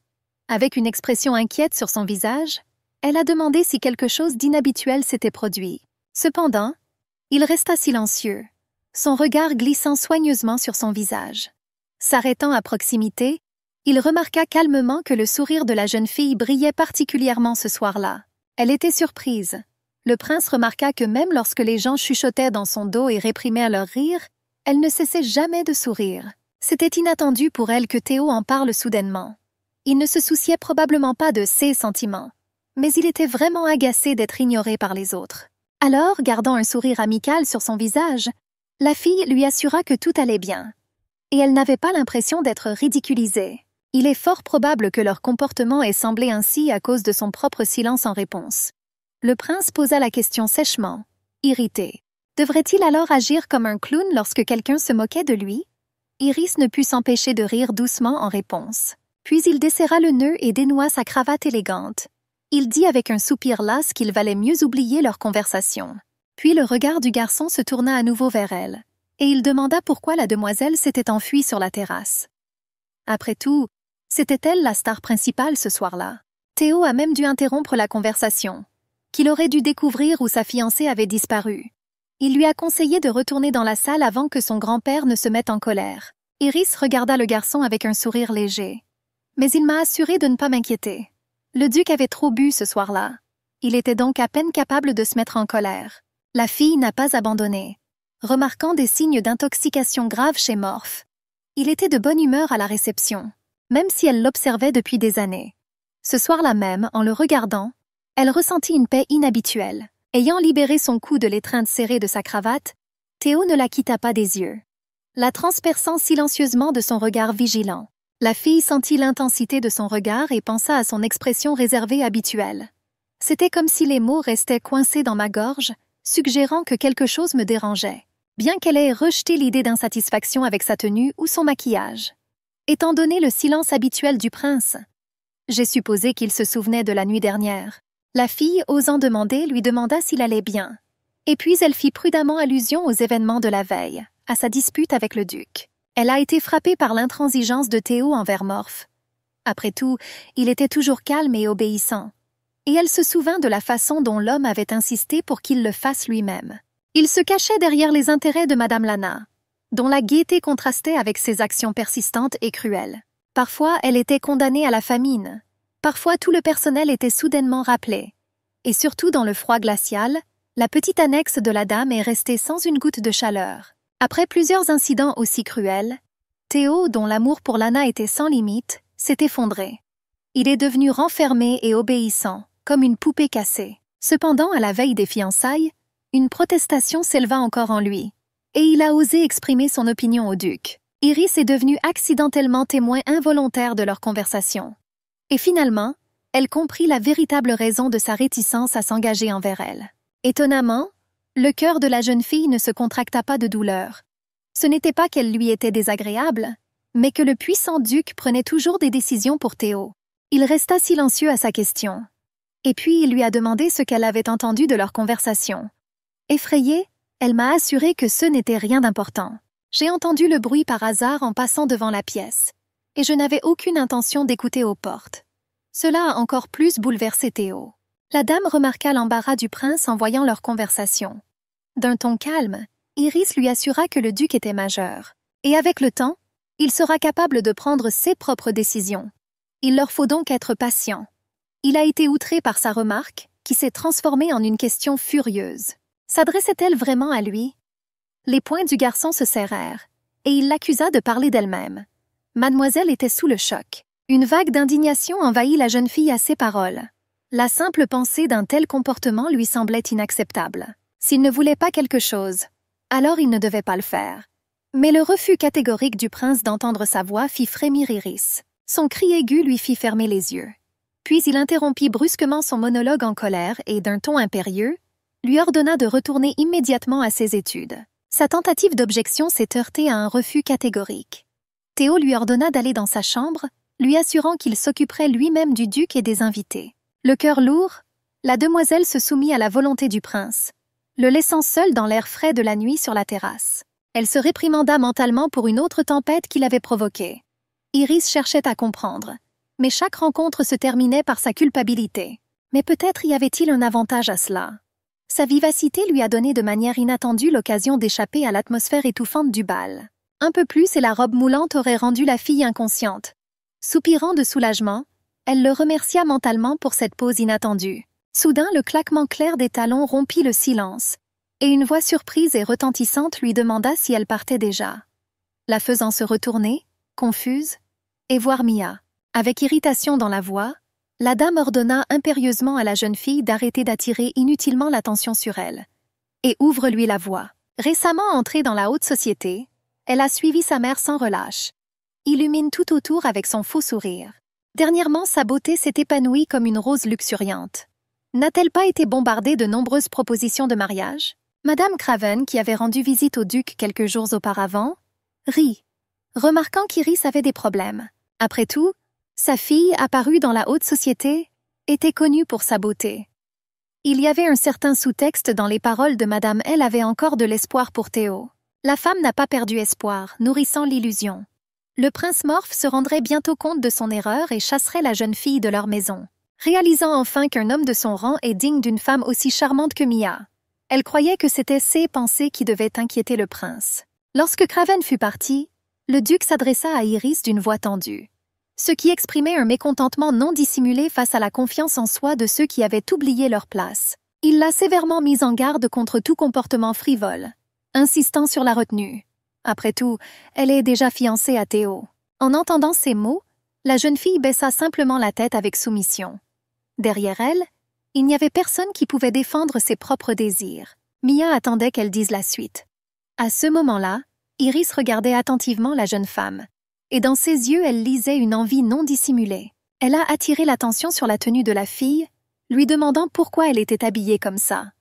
Avec une expression inquiète sur son visage, elle a demandé si quelque chose d'inhabituel s'était produit. Cependant, il resta silencieux, son regard glissant soigneusement sur son visage. S'arrêtant à proximité, il remarqua calmement que le sourire de la jeune fille brillait particulièrement ce soir-là. Elle était surprise. Le prince remarqua que même lorsque les gens chuchotaient dans son dos et réprimaient leur rire, elle ne cessait jamais de sourire. C'était inattendu pour elle que Théo en parle soudainement. Il ne se souciait probablement pas de ses sentiments, mais il était vraiment agacé d'être ignoré par les autres. Alors, gardant un sourire amical sur son visage, la fille lui assura que tout allait bien. Et elle n'avait pas l'impression d'être ridiculisée. Il est fort probable que leur comportement ait semblé ainsi à cause de son propre silence en réponse. Le prince posa la question sèchement, irrité. Devrait-il alors agir comme un clown lorsque quelqu'un se moquait de lui? Iris ne put s'empêcher de rire doucement en réponse. Puis il desserra le nœud et dénoua sa cravate élégante. Il dit avec un soupir las qu'il valait mieux oublier leur conversation. Puis le regard du garçon se tourna à nouveau vers elle, et il demanda pourquoi la demoiselle s'était enfuie sur la terrasse. Après tout, c'était elle la star principale ce soir-là. Théo a même dû interrompre la conversation, qu'il aurait dû découvrir où sa fiancée avait disparu. Il lui a conseillé de retourner dans la salle avant que son grand-père ne se mette en colère. Iris regarda le garçon avec un sourire léger. Mais il m'a assuré de ne pas m'inquiéter. Le duc avait trop bu ce soir-là. Il était donc à peine capable de se mettre en colère. La fille n'a pas abandonné. Remarquant des signes d'intoxication grave chez Morph, il était de bonne humeur à la réception, même si elle l'observait depuis des années. Ce soir-là même, en le regardant, elle ressentit une paix inhabituelle. Ayant libéré son cou de l'étreinte serrée de sa cravate, Théo ne la quitta pas des yeux, la transperçant silencieusement de son regard vigilant. La fille sentit l'intensité de son regard et pensa à son expression réservée habituelle. C'était comme si les mots restaient coincés dans ma gorge, suggérant que quelque chose me dérangeait, bien qu'elle ait rejeté l'idée d'insatisfaction avec sa tenue ou son maquillage. Étant donné le silence habituel du prince, j'ai supposé qu'il se souvenait de la nuit dernière. La fille, osant demander, lui demanda s'il allait bien. Et puis elle fit prudemment allusion aux événements de la veille, à sa dispute avec le duc. Elle a été frappée par l'intransigeance de Théo envers Morph. Après tout, il était toujours calme et obéissant. Et elle se souvint de la façon dont l'homme avait insisté pour qu'il le fasse lui-même. Il se cachait derrière les intérêts de Madame Lana, dont la gaieté contrastait avec ses actions persistantes et cruelles. Parfois, elle était condamnée à la famine. Parfois, tout le personnel était soudainement rappelé. Et surtout dans le froid glacial, la petite annexe de la dame est restée sans une goutte de chaleur. Après plusieurs incidents aussi cruels, Théo, dont l'amour pour Lana était sans limite, s'est effondré. Il est devenu renfermé et obéissant, comme une poupée cassée. Cependant, à la veille des fiançailles, une protestation s'éleva encore en lui, et il a osé exprimer son opinion au duc. Iris est devenue accidentellement témoin involontaire de leur conversation. Et finalement, elle comprit la véritable raison de sa réticence à s'engager envers elle. Étonnamment, le cœur de la jeune fille ne se contracta pas de douleur. Ce n'était pas qu'elle lui était désagréable, mais que le puissant duc prenait toujours des décisions pour Théo. Il resta silencieux à sa question. Et puis il lui a demandé ce qu'elle avait entendu de leur conversation. Effrayée, elle m'a assuré que ce n'était rien d'important. J'ai entendu le bruit par hasard en passant devant la pièce, et je n'avais aucune intention d'écouter aux portes. Cela a encore plus bouleversé Théo. La dame remarqua l'embarras du prince en voyant leur conversation. D'un ton calme, Iris lui assura que le duc était majeur. Et avec le temps, il sera capable de prendre ses propres décisions. Il leur faut donc être patient. Il a été outré par sa remarque, qui s'est transformée en une question furieuse. S'adressait-elle vraiment à lui? Les poings du garçon se serrèrent, et il l'accusa de parler d'elle-même. Mademoiselle était sous le choc. Une vague d'indignation envahit la jeune fille à ces paroles. La simple pensée d'un tel comportement lui semblait inacceptable. S'il ne voulait pas quelque chose, alors il ne devait pas le faire. Mais le refus catégorique du prince d'entendre sa voix fit frémir Iris. Son cri aigu lui fit fermer les yeux. Puis il interrompit brusquement son monologue en colère et, d'un ton impérieux, lui ordonna de retourner immédiatement à ses études. Sa tentative d'objection s'est heurtée à un refus catégorique. Théo lui ordonna d'aller dans sa chambre, lui assurant qu'il s'occuperait lui-même du duc et des invités. Le cœur lourd, la demoiselle se soumit à la volonté du prince, le laissant seul dans l'air frais de la nuit sur la terrasse. Elle se réprimanda mentalement pour une autre tempête qu'il avait provoquée. Iris cherchait à comprendre, mais chaque rencontre se terminait par sa culpabilité. Mais peut-être y avait-il un avantage à cela. Sa vivacité lui a donné de manière inattendue l'occasion d'échapper à l'atmosphère étouffante du bal. Un peu plus et la robe moulante aurait rendu la fille inconsciente. Soupirant de soulagement, elle le remercia mentalement pour cette pause inattendue. Soudain, le claquement clair des talons rompit le silence, et une voix surprise et retentissante lui demanda si elle partait déjà. La faisant se retourner, confuse, et voir Mia. Avec irritation dans la voix, la dame ordonna impérieusement à la jeune fille d'arrêter d'attirer inutilement l'attention sur elle. Et ouvre-lui la voie. Récemment entrée dans la haute société, elle a suivi sa mère sans relâche. Illumine tout autour avec son faux sourire. Dernièrement, sa beauté s'est épanouie comme une rose luxuriante. N'a-t-elle pas été bombardée de nombreuses propositions de mariage? Madame Craven, qui avait rendu visite au duc quelques jours auparavant, rit, remarquant qu'Iris avait des problèmes. Après tout, sa fille, apparue dans la haute société, était connue pour sa beauté. Il y avait un certain sous-texte dans les paroles de Madame. Elle avait encore de l'espoir pour Théo. La femme n'a pas perdu espoir, nourrissant l'illusion. Le prince Morph se rendrait bientôt compte de son erreur et chasserait la jeune fille de leur maison. Réalisant enfin qu'un homme de son rang est digne d'une femme aussi charmante que Mia, elle croyait que c'était ses pensées qui devaient inquiéter le prince. Lorsque Craven fut parti, le duc s'adressa à Iris d'une voix tendue, ce qui exprimait un mécontentement non dissimulé face à la confiance en soi de ceux qui avaient oublié leur place. Il l'a sévèrement mise en garde contre tout comportement frivole, insistant sur la retenue. Après tout, elle est déjà fiancée à Théo. En entendant ces mots, la jeune fille baissa simplement la tête avec soumission. Derrière elle, il n'y avait personne qui pouvait défendre ses propres désirs. Mia attendait qu'elle dise la suite. À ce moment-là, Iris regardait attentivement la jeune femme, et dans ses yeux elle lisait une envie non dissimulée. Elle a attiré l'attention sur la tenue de la fille, lui demandant pourquoi elle était habillée comme ça.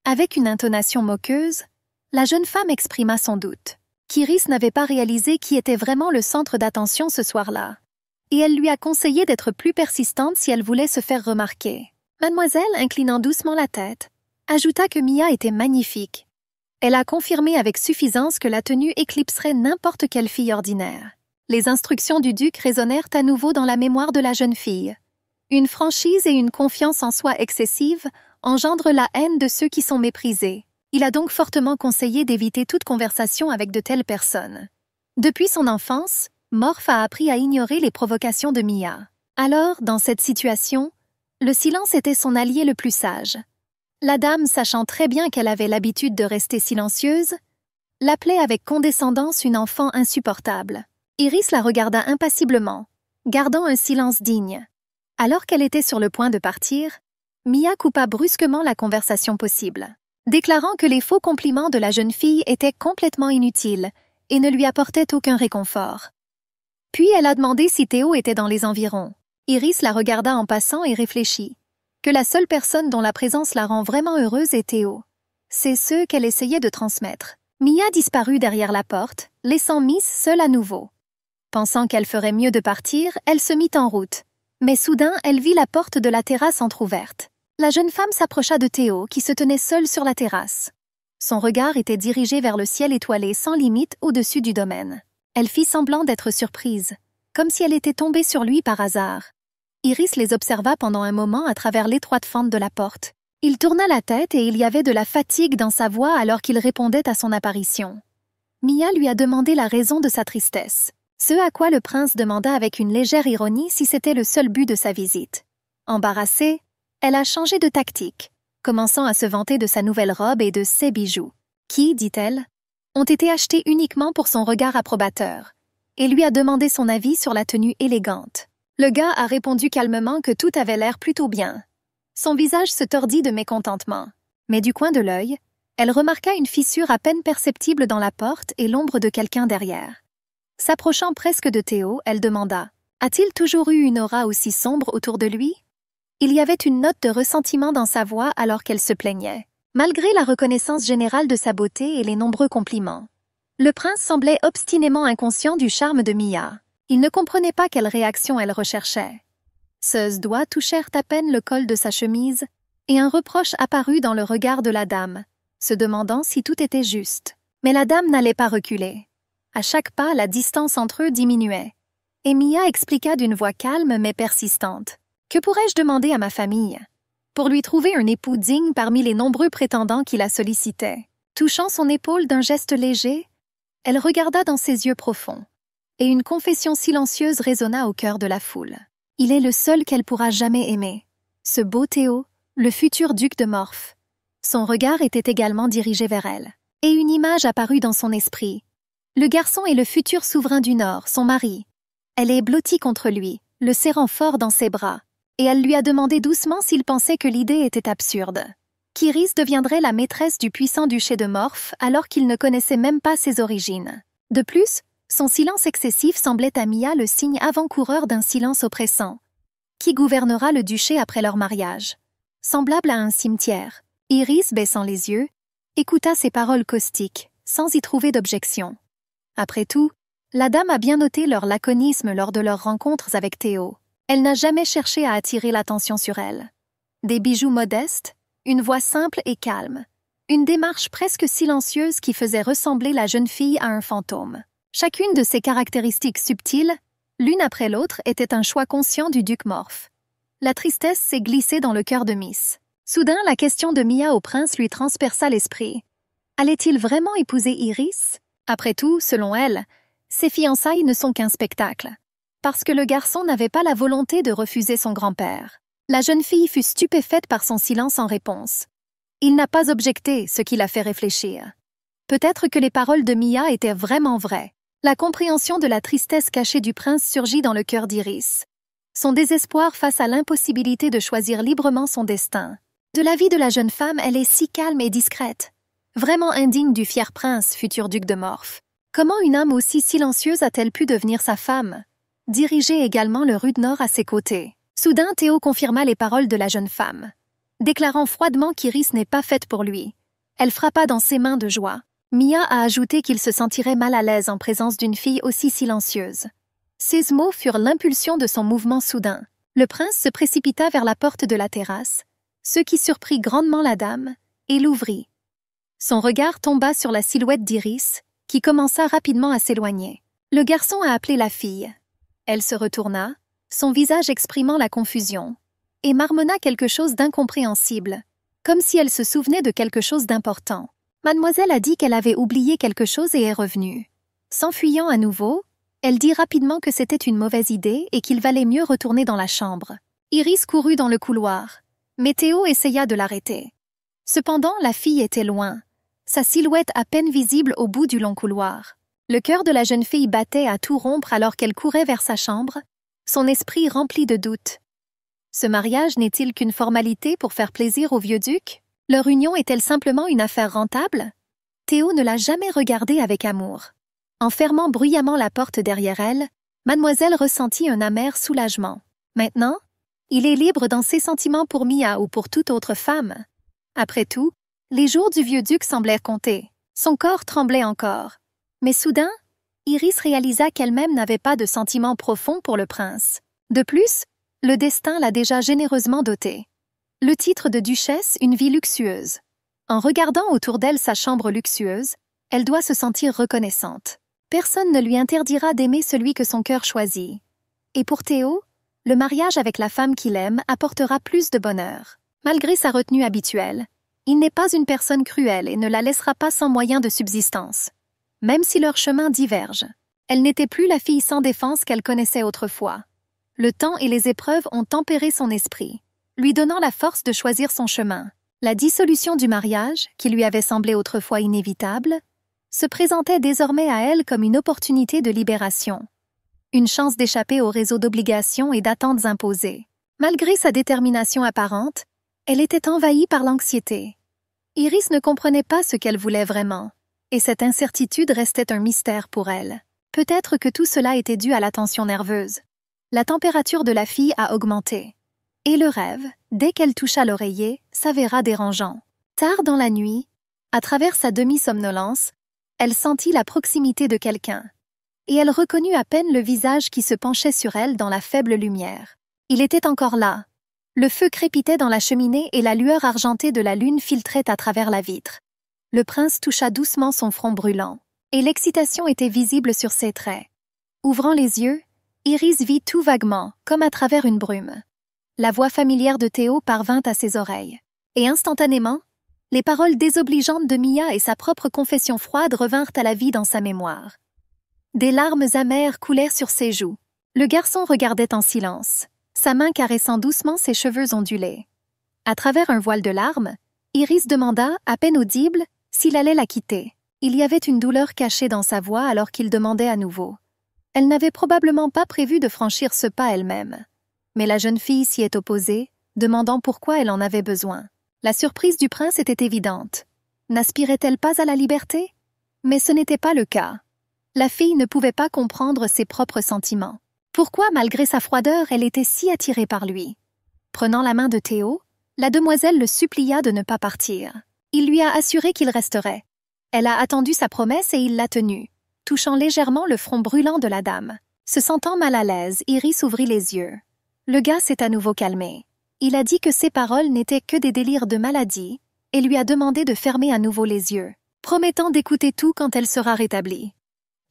Avec une intonation moqueuse, la jeune femme exprima son doute, qu'Iris n'avait pas réalisé qui était vraiment le centre d'attention ce soir-là, et elle lui a conseillé d'être plus persistante si elle voulait se faire remarquer. Mademoiselle, inclinant doucement la tête, ajouta que Mia était magnifique. Elle a confirmé avec suffisance que la tenue éclipserait n'importe quelle fille ordinaire. Les instructions du duc résonnèrent à nouveau dans la mémoire de la jeune fille. Une franchise et une confiance en soi excessive engendrent la haine de ceux qui sont méprisés. Il a donc fortement conseillé d'éviter toute conversation avec de telles personnes. Depuis son enfance, Morph a appris à ignorer les provocations de Mia. Alors, dans cette situation, le silence était son allié le plus sage. La dame, sachant très bien qu'elle avait l'habitude de rester silencieuse, l'appelait avec condescendance une enfant insupportable. Iris la regarda impassiblement, gardant un silence digne. Alors qu'elle était sur le point de partir, Mia coupa brusquement la conversation possible, déclarant que les faux compliments de la jeune fille étaient complètement inutiles et ne lui apportaient aucun réconfort. Puis elle a demandé si Théo était dans les environs. Iris la regarda en passant et réfléchit que la seule personne dont la présence la rend vraiment heureuse est Théo. C'est ce qu'elle essayait de transmettre. Mia disparut derrière la porte, laissant Miss seule à nouveau. Pensant qu'elle ferait mieux de partir, elle se mit en route. Mais soudain, elle vit la porte de la terrasse entr'ouverte. La jeune femme s'approcha de Théo, qui se tenait seul sur la terrasse. Son regard était dirigé vers le ciel étoilé sans limite au-dessus du domaine. Elle fit semblant d'être surprise, comme si elle était tombée sur lui par hasard. Iris les observa pendant un moment à travers l'étroite fente de la porte. Il tourna la tête et il y avait de la fatigue dans sa voix alors qu'il répondait à son apparition. Mia lui a demandé la raison de sa tristesse, ce à quoi le prince demanda avec une légère ironie si c'était le seul but de sa visite. Embarrassée, elle a changé de tactique, commençant à se vanter de sa nouvelle robe et de ses bijoux, qui, dit-elle, ont été achetés uniquement pour son regard approbateur, et lui a demandé son avis sur la tenue élégante. Le gars a répondu calmement que tout avait l'air plutôt bien. Son visage se tordit de mécontentement, mais du coin de l'œil, elle remarqua une fissure à peine perceptible dans la porte et l'ombre de quelqu'un derrière. S'approchant presque de Théo, elle demanda « A-t-il toujours eu une aura aussi sombre autour de lui ?» Il y avait une note de ressentiment dans sa voix alors qu'elle se plaignait, malgré la reconnaissance générale de sa beauté et les nombreux compliments. Le prince semblait obstinément inconscient du charme de Mia. Il ne comprenait pas quelle réaction elle recherchait. Ses doigts touchèrent à peine le col de sa chemise, et un reproche apparut dans le regard de la dame, se demandant si tout était juste. Mais la dame n'allait pas reculer. À chaque pas, la distance entre eux diminuait. Et Mia expliqua d'une voix calme mais persistante. « Que pourrais-je demander à ma famille pour lui trouver un époux digne parmi les nombreux prétendants qui la sollicitaient ?» Touchant son épaule d'un geste léger, Elle regarda dans ses yeux profonds, et une confession silencieuse résonna au cœur de la foule. Il est le seul qu'elle pourra jamais aimer. Ce beau Théo, le futur duc de Morph. Son regard était également dirigé vers elle, et une image apparut dans son esprit. Le garçon est le futur souverain du Nord, son mari. Elle est blottie contre lui, le serrant fort dans ses bras, et elle lui a demandé doucement s'il pensait que l'idée était absurde. qu'Iris deviendrait la maîtresse du puissant duché de Morph alors qu'il ne connaissait même pas ses origines. De plus, son silence excessif semblait à Mia le signe avant-coureur d'un silence oppressant. Qui gouvernera le duché après leur mariage? Semblable à un cimetière, Iris, baissant les yeux, écouta ces paroles caustiques, sans y trouver d'objection. Après tout, la dame a bien noté leur laconisme lors de leurs rencontres avec Théo. Elle n'a jamais cherché à attirer l'attention sur elle. Des bijoux modestes, une voix simple et calme, une démarche presque silencieuse qui faisait ressembler la jeune fille à un fantôme. Chacune de ces caractéristiques subtiles, l'une après l'autre, était un choix conscient du duc Morph. La tristesse s'est glissée dans le cœur de Miss. Soudain, la question de Mia au prince lui transperça l'esprit. Allait-il vraiment épouser Iris? Après tout, selon elle, ses fiançailles ne sont qu'un spectacle. Parce que le garçon n'avait pas la volonté de refuser son grand-père. La jeune fille fut stupéfaite par son silence en réponse. Il n'a pas objecté, ce qui l'a fait réfléchir. Peut-être que les paroles de Mia étaient vraiment vraies. La compréhension de la tristesse cachée du prince surgit dans le cœur d'Iris. Son désespoir face à l'impossibilité de choisir librement son destin. De la vie de la jeune femme, elle est si calme et discrète. Vraiment indigne du fier prince, futur duc de Morph. Comment une âme aussi silencieuse a-t-elle pu devenir sa femme? Diriger également le rude Nord à ses côtés. Soudain, Théo confirma les paroles de la jeune femme, déclarant froidement qu'Iris n'est pas faite pour lui. Elle frappa dans ses mains de joie. Mia a ajouté qu'il se sentirait mal à l'aise en présence d'une fille aussi silencieuse. Ces mots furent l'impulsion de son mouvement soudain. Le prince se précipita vers la porte de la terrasse, ce qui surprit grandement la dame, et l'ouvrit. Son regard tomba sur la silhouette d'Iris, qui commença rapidement à s'éloigner. Le garçon a appelé la fille. Elle se retourna, son visage exprimant la confusion, et marmonna quelque chose d'incompréhensible, comme si elle se souvenait de quelque chose d'important. Mademoiselle a dit qu'elle avait oublié quelque chose et est revenue. S'enfuyant à nouveau, elle dit rapidement que c'était une mauvaise idée et qu'il valait mieux retourner dans la chambre. Iris courut dans le couloir, mais Théo essaya de l'arrêter. Cependant, la fille était loin, sa silhouette à peine visible au bout du long couloir. Le cœur de la jeune fille battait à tout rompre alors qu'elle courait vers sa chambre, son esprit rempli de doutes. Ce mariage n'est-il qu'une formalité pour faire plaisir au vieux duc? Leur union est-elle simplement une affaire rentable? Théo ne l'a jamais regardée avec amour. En fermant bruyamment la porte derrière elle, mademoiselle ressentit un amer soulagement. Maintenant, il est libre dans ses sentiments pour Mia ou pour toute autre femme. Après tout, les jours du vieux duc semblèrent compter. Son corps tremblait encore. Mais soudain, Iris réalisa qu'elle-même n'avait pas de sentiments profonds pour le prince. De plus, le destin l'a déjà généreusement dotée. Le titre de duchesse, une vie luxueuse. En regardant autour d'elle sa chambre luxueuse, elle doit se sentir reconnaissante. Personne ne lui interdira d'aimer celui que son cœur choisit. Et pour Théo, le mariage avec la femme qu'il aime apportera plus de bonheur. Malgré sa retenue habituelle, il n'est pas une personne cruelle et ne la laissera pas sans moyen de subsistance. Même si leurs chemins divergent, elle n'était plus la fille sans défense qu'elle connaissait autrefois. Le temps et les épreuves ont tempéré son esprit, lui donnant la force de choisir son chemin. La dissolution du mariage, qui lui avait semblé autrefois inévitable, se présentait désormais à elle comme une opportunité de libération. Une chance d'échapper au réseau d'obligations et d'attentes imposées. Malgré sa détermination apparente, elle était envahie par l'anxiété. Iris ne comprenait pas ce qu'elle voulait vraiment, et cette incertitude restait un mystère pour elle. Peut-être que tout cela était dû à la tension nerveuse. La température de la fille a augmenté. Et le rêve, dès qu'elle toucha l'oreiller, s'avéra dérangeant. Tard dans la nuit, à travers sa demi-somnolence, elle sentit la proximité de quelqu'un. Et elle reconnut à peine le visage qui se penchait sur elle dans la faible lumière. Il était encore là. Le feu crépitait dans la cheminée et la lueur argentée de la lune filtrait à travers la vitre. Le prince toucha doucement son front brûlant, et l'excitation était visible sur ses traits. Ouvrant les yeux, Iris vit tout vaguement, comme à travers une brume. La voix familière de Théo parvint à ses oreilles, et instantanément, Les paroles désobligeantes de Mia et sa propre confession froide revinrent à la vie dans sa mémoire. Des larmes amères coulèrent sur ses joues. Le garçon regardait en silence, sa main caressant doucement ses cheveux ondulés. À travers un voile de larmes, Iris demanda, à peine audible, s'il allait la quitter. Il y avait une douleur cachée dans sa voix alors qu'il demandait à nouveau. Elle n'avait probablement pas prévu de franchir ce pas elle-même. Mais la jeune fille s'y est opposée, demandant pourquoi elle en avait besoin. La surprise du prince était évidente. N'aspirait-elle pas à la liberté? Mais ce n'était pas le cas. La fille ne pouvait pas comprendre ses propres sentiments. Pourquoi, malgré sa froideur, elle était si attirée par lui? Prenant la main de Théo, la demoiselle le supplia de ne pas partir. Il lui a assuré qu'il resterait. Elle a attendu sa promesse et il l'a tenue, touchant légèrement le front brûlant de la dame. Se sentant mal à l'aise, Iris ouvrit les yeux. Le gars s'est à nouveau calmé. Il a dit que ses paroles n'étaient que des délires de maladie et lui a demandé de fermer à nouveau les yeux, promettant d'écouter tout quand elle sera rétablie.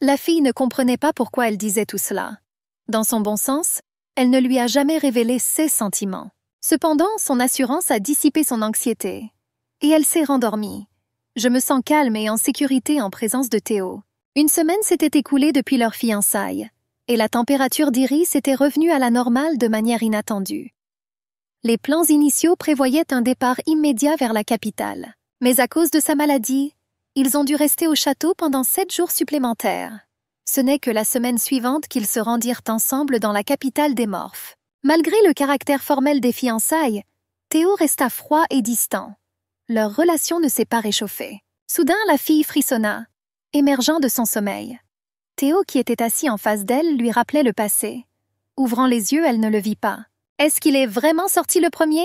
La fille ne comprenait pas pourquoi elle disait tout cela. Dans son bon sens, elle ne lui a jamais révélé ses sentiments. Cependant, son assurance a dissipé son anxiété. Et elle s'est rendormie. Je me sens calme et en sécurité en présence de Théo. Une semaine s'était écoulée depuis leur fiançailles, et la température d'Iris était revenue à la normale de manière inattendue. Les plans initiaux prévoyaient un départ immédiat vers la capitale. Mais à cause de sa maladie, ils ont dû rester au château pendant 7 jours supplémentaires. Ce n'est que la semaine suivante qu'ils se rendirent ensemble dans la capitale des Morphes. Malgré le caractère formel des fiançailles, Théo resta froid et distant. Leur relation ne s'est pas réchauffée. Soudain, la fille frissonna, émergeant de son sommeil. Théo, qui était assis en face d'elle, lui rappelait le passé. Ouvrant les yeux, elle ne le vit pas. Est-ce qu'il est vraiment sorti le premier?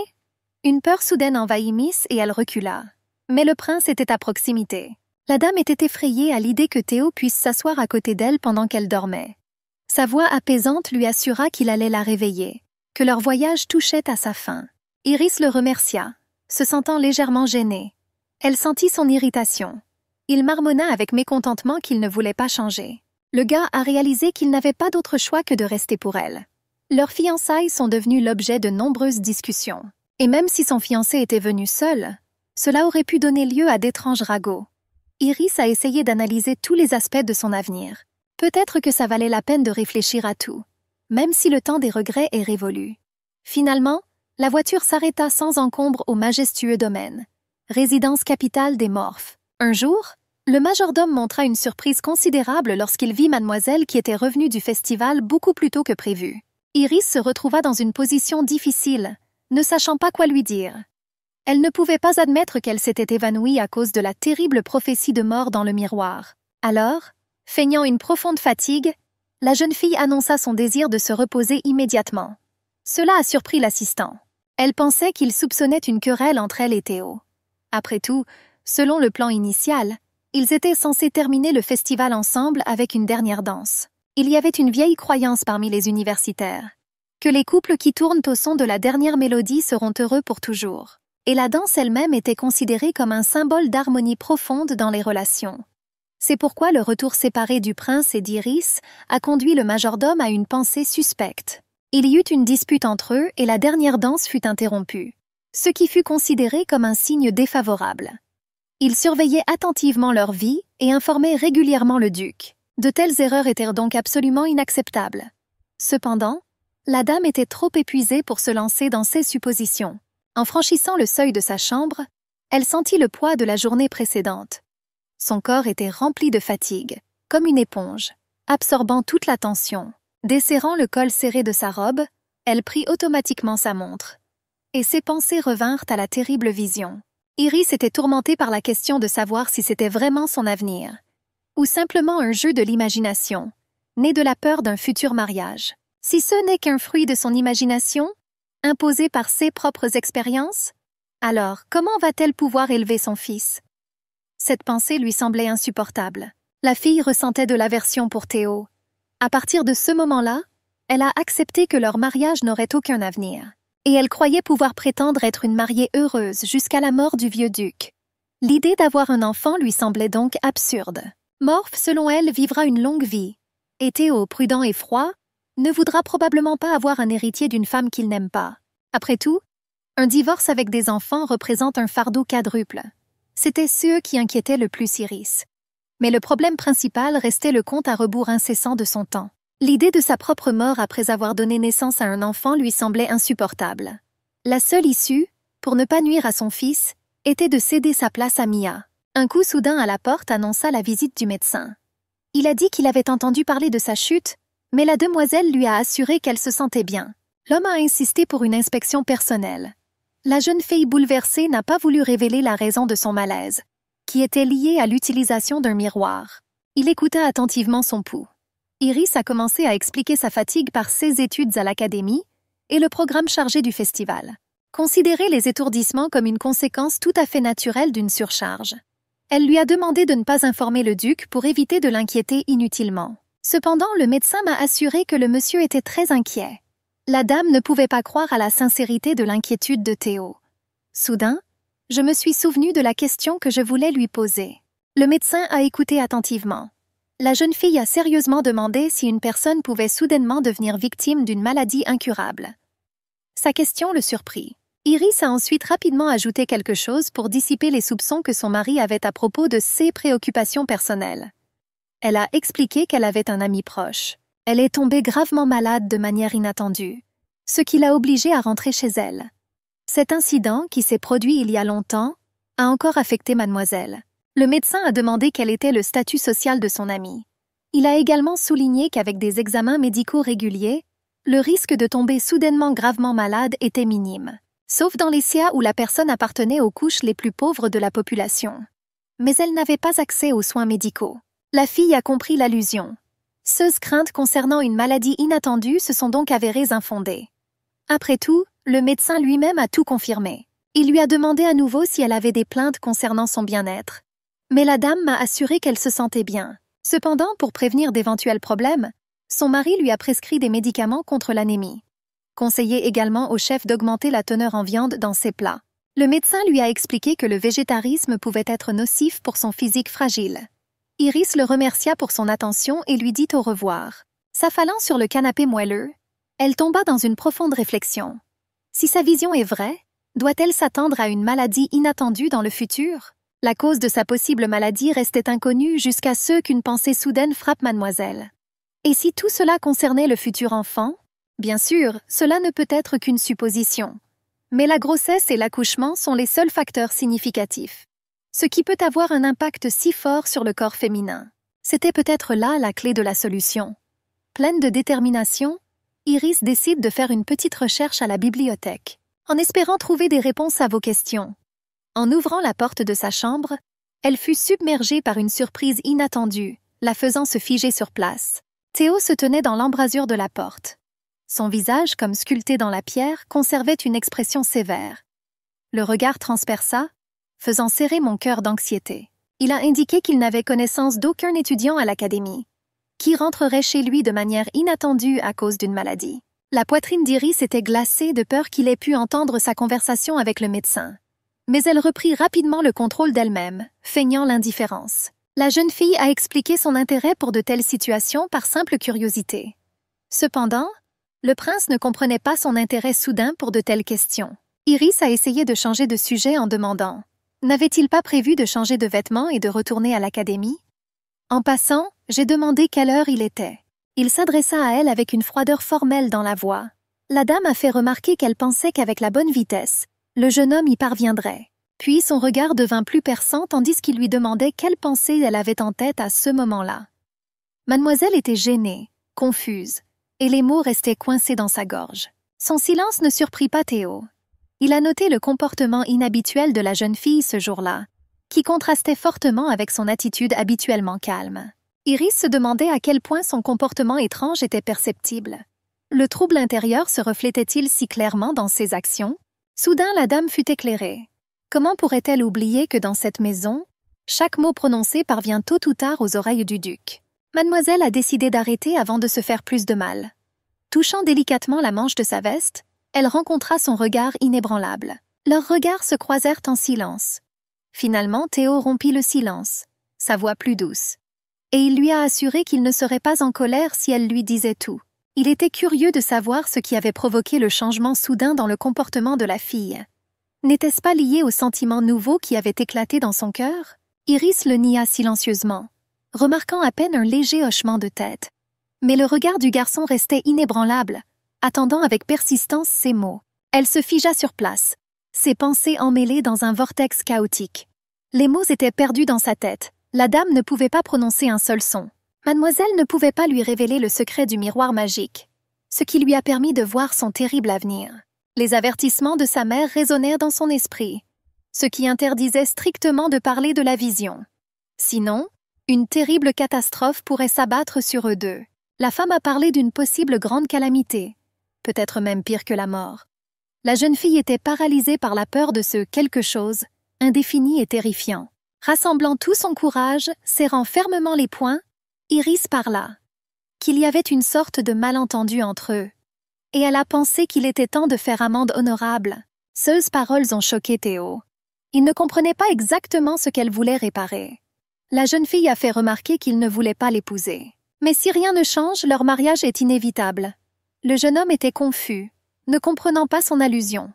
Une peur soudaine envahit Miss et elle recula. Mais le prince était à proximité. La dame était effrayée à l'idée que Théo puisse s'asseoir à côté d'elle pendant qu'elle dormait. Sa voix apaisante lui assura qu'il allait la réveiller, que leur voyage touchait à sa fin. Iris le remercia, se sentant légèrement gênée. Elle sentit son irritation. Il marmonna avec mécontentement qu'il ne voulait pas changer. Le gars a réalisé qu'il n'avait pas d'autre choix que de rester pour elle. Leurs fiançailles sont devenues l'objet de nombreuses discussions. Et même si son fiancé était venu seul, cela aurait pu donner lieu à d'étranges ragots. Iris a essayé d'analyser tous les aspects de son avenir. Peut-être que ça valait la peine de réfléchir à tout, même si le temps des regrets est révolu. Finalement, la voiture s'arrêta sans encombre au majestueux domaine, résidence capitale des Morphes. Un jour, le majordome montra une surprise considérable lorsqu'il vit mademoiselle qui était revenue du festival beaucoup plus tôt que prévu. Iris se retrouva dans une position difficile, ne sachant pas quoi lui dire. Elle ne pouvait pas admettre qu'elle s'était évanouie à cause de la terrible prophétie de mort dans le miroir. Alors, feignant une profonde fatigue, la jeune fille annonça son désir de se reposer immédiatement. Cela a surpris l'assistant. Elle pensait qu'il soupçonnait une querelle entre elle et Théo. Après tout, selon le plan initial, ils étaient censés terminer le festival ensemble avec une dernière danse. Il y avait une vieille croyance parmi les universitaires, que les couples qui tournent au son de la dernière mélodie seront heureux pour toujours. Et la danse elle-même était considérée comme un symbole d'harmonie profonde dans les relations. C'est pourquoi le retour séparé du prince et d'Iris a conduit le majordome à une pensée suspecte. Il y eut une dispute entre eux et la dernière danse fut interrompue, ce qui fut considéré comme un signe défavorable. Ils surveillaient attentivement leur vie et informaient régulièrement le duc. De telles erreurs étaient donc absolument inacceptables. Cependant, la dame était trop épuisée pour se lancer dans ces suppositions. En franchissant le seuil de sa chambre, elle sentit le poids de la journée précédente. Son corps était rempli de fatigue, comme une éponge, absorbant toute la tension. Desserrant le col serré de sa robe, elle prit automatiquement sa montre. Et ses pensées revinrent à la terrible vision. Iris était tourmentée par la question de savoir si c'était vraiment son avenir, ou simplement un jeu de l'imagination, né de la peur d'un futur mariage. Si ce n'est qu'un fruit de son imagination, imposé par ses propres expériences, alors comment va-t-elle pouvoir élever son fils? Cette pensée lui semblait insupportable. La fille ressentait de l'aversion pour Théo. À partir de ce moment-là, elle a accepté que leur mariage n'aurait aucun avenir. Et elle croyait pouvoir prétendre être une mariée heureuse jusqu'à la mort du vieux duc. L'idée d'avoir un enfant lui semblait donc absurde. Morph, selon elle, vivra une longue vie. Et Théo, prudent et froid, ne voudra probablement pas avoir un héritier d'une femme qu'il n'aime pas. Après tout, un divorce avec des enfants représente un fardeau quadruple. C'était ce qui inquiétait le plus Iris. Mais le problème principal restait le compte à rebours incessant de son temps. L'idée de sa propre mort après avoir donné naissance à un enfant lui semblait insupportable. La seule issue, pour ne pas nuire à son fils, était de céder sa place à Mia. Un coup soudain à la porte annonça la visite du médecin. Il a dit qu'il avait entendu parler de sa chute, mais la demoiselle lui a assuré qu'elle se sentait bien. L'homme a insisté pour une inspection personnelle. La jeune fille bouleversée n'a pas voulu révéler la raison de son malaise, qui était liée à l'utilisation d'un miroir. Il écouta attentivement son pouls. Iris a commencé à expliquer sa fatigue par ses études à l'académie et le programme chargé du festival. Considérer les étourdissements comme une conséquence tout à fait naturelle d'une surcharge. Elle lui a demandé de ne pas informer le duc pour éviter de l'inquiéter inutilement. Cependant, le médecin m'a assuré que le monsieur était très inquiet. La dame ne pouvait pas croire à la sincérité de l'inquiétude de Théo. Soudain, je me suis souvenu de la question que je voulais lui poser. Le médecin a écouté attentivement. La jeune fille a sérieusement demandé si une personne pouvait soudainement devenir victime d'une maladie incurable. Sa question le surprit. Iris a ensuite rapidement ajouté quelque chose pour dissiper les soupçons que son mari avait à propos de ses préoccupations personnelles. Elle a expliqué qu'elle avait un ami proche. Elle est tombée gravement malade de manière inattendue, ce qui l'a obligée à rentrer chez elle. Cet incident, qui s'est produit il y a longtemps, a encore affecté mademoiselle. Le médecin a demandé quel était le statut social de son amie. Il a également souligné qu'avec des examens médicaux réguliers, le risque de tomber soudainement gravement malade était minime, sauf dans les cas où la personne appartenait aux couches les plus pauvres de la population. Mais elle n'avait pas accès aux soins médicaux. La fille a compris l'allusion. Ces craintes concernant une maladie inattendue se sont donc avérées infondées. Après tout, le médecin lui-même a tout confirmé. Il lui a demandé à nouveau si elle avait des plaintes concernant son bien-être. Mais la dame m'a assuré qu'elle se sentait bien. Cependant, pour prévenir d'éventuels problèmes, son mari lui a prescrit des médicaments contre l'anémie. Conseillé également au chef d'augmenter la teneur en viande dans ses plats. Le médecin lui a expliqué que le végétarisme pouvait être nocif pour son physique fragile. Iris le remercia pour son attention et lui dit au revoir. S'affalant sur le canapé moelleux, elle tomba dans une profonde réflexion. Si sa vision est vraie, doit-elle s'attendre à une maladie inattendue dans le futur? La cause de sa possible maladie restait inconnue jusqu'à ce qu'une pensée soudaine frappe mademoiselle. Et si tout cela concernait le futur enfant? Bien sûr, cela ne peut être qu'une supposition. Mais la grossesse et l'accouchement sont les seuls facteurs significatifs. Ce qui peut avoir un impact si fort sur le corps féminin. C'était peut-être là la clé de la solution. Pleine de détermination, Iris décide de faire une petite recherche à la bibliothèque, en espérant trouver des réponses à vos questions. En ouvrant la porte de sa chambre, elle fut submergée par une surprise inattendue, la faisant se figer sur place. Théo se tenait dans l'embrasure de la porte. Son visage, comme sculpté dans la pierre, conservait une expression sévère. Le regard transperça, faisant serrer mon cœur d'anxiété. Il a indiqué qu'il n'avait connaissance d'aucun étudiant à l'académie, qui rentrerait chez lui de manière inattendue à cause d'une maladie. La poitrine d'Iris était glacée de peur qu'il ait pu entendre sa conversation avec le médecin. Mais elle reprit rapidement le contrôle d'elle-même, feignant l'indifférence. La jeune fille a expliqué son intérêt pour de telles situations par simple curiosité. Cependant, le prince ne comprenait pas son intérêt soudain pour de telles questions. Iris a essayé de changer de sujet en demandant « N'avait-il pas prévu de changer de vêtements et de retourner à l'académie ?» En passant, j'ai demandé quelle heure il était. Il s'adressa à elle avec une froideur formelle dans la voix. La dame a fait remarquer qu'elle pensait qu'avec la bonne vitesse, le jeune homme y parviendrait. Puis son regard devint plus perçant tandis qu'il lui demandait quelle pensée elle avait en tête à ce moment-là. Mademoiselle était gênée, confuse, et les mots restaient coincés dans sa gorge. Son silence ne surprit pas Théo. Il a noté le comportement inhabituel de la jeune fille ce jour-là, qui contrastait fortement avec son attitude habituellement calme. Iris se demandait à quel point son comportement étrange était perceptible. Le trouble intérieur se reflétait-il si clairement dans ses actions? Soudain, la dame fut éclairée. Comment pourrait-elle oublier que dans cette maison, chaque mot prononcé parvient tôt ou tard aux oreilles du duc? Mademoiselle a décidé d'arrêter avant de se faire plus de mal. Touchant délicatement la manche de sa veste, elle rencontra son regard inébranlable. Leurs regards se croisèrent en silence. Finalement, Théo rompit le silence, sa voix plus douce. Et il lui a assuré qu'il ne serait pas en colère si elle lui disait tout. Il était curieux de savoir ce qui avait provoqué le changement soudain dans le comportement de la fille. N'était-ce pas lié au sentiment nouveau qui avait éclaté dans son cœur? Iris le nia silencieusement, remarquant à peine un léger hochement de tête. Mais le regard du garçon restait inébranlable, attendant avec persistance ses mots. Elle se figea sur place, ses pensées emmêlées dans un vortex chaotique. Les mots étaient perdus dans sa tête. La dame ne pouvait pas prononcer un seul son. Mademoiselle ne pouvait pas lui révéler le secret du miroir magique, ce qui lui a permis de voir son terrible avenir. Les avertissements de sa mère résonnèrent dans son esprit, ce qui interdisait strictement de parler de la vision. Sinon, une terrible catastrophe pourrait s'abattre sur eux deux. La femme a parlé d'une possible grande calamité, peut-être même pire que la mort. La jeune fille était paralysée par la peur de ce quelque chose, indéfini et terrifiant. Rassemblant tout son courage, serrant fermement les poings, Iris parla. Qu'il y avait une sorte de malentendu entre eux. Et elle a pensé qu'il était temps de faire amende honorable. Seules paroles ont choqué Théo. Il ne comprenait pas exactement ce qu'elle voulait réparer. La jeune fille a fait remarquer qu'il ne voulait pas l'épouser. Mais si rien ne change, leur mariage est inévitable. Le jeune homme était confus, ne comprenant pas son allusion.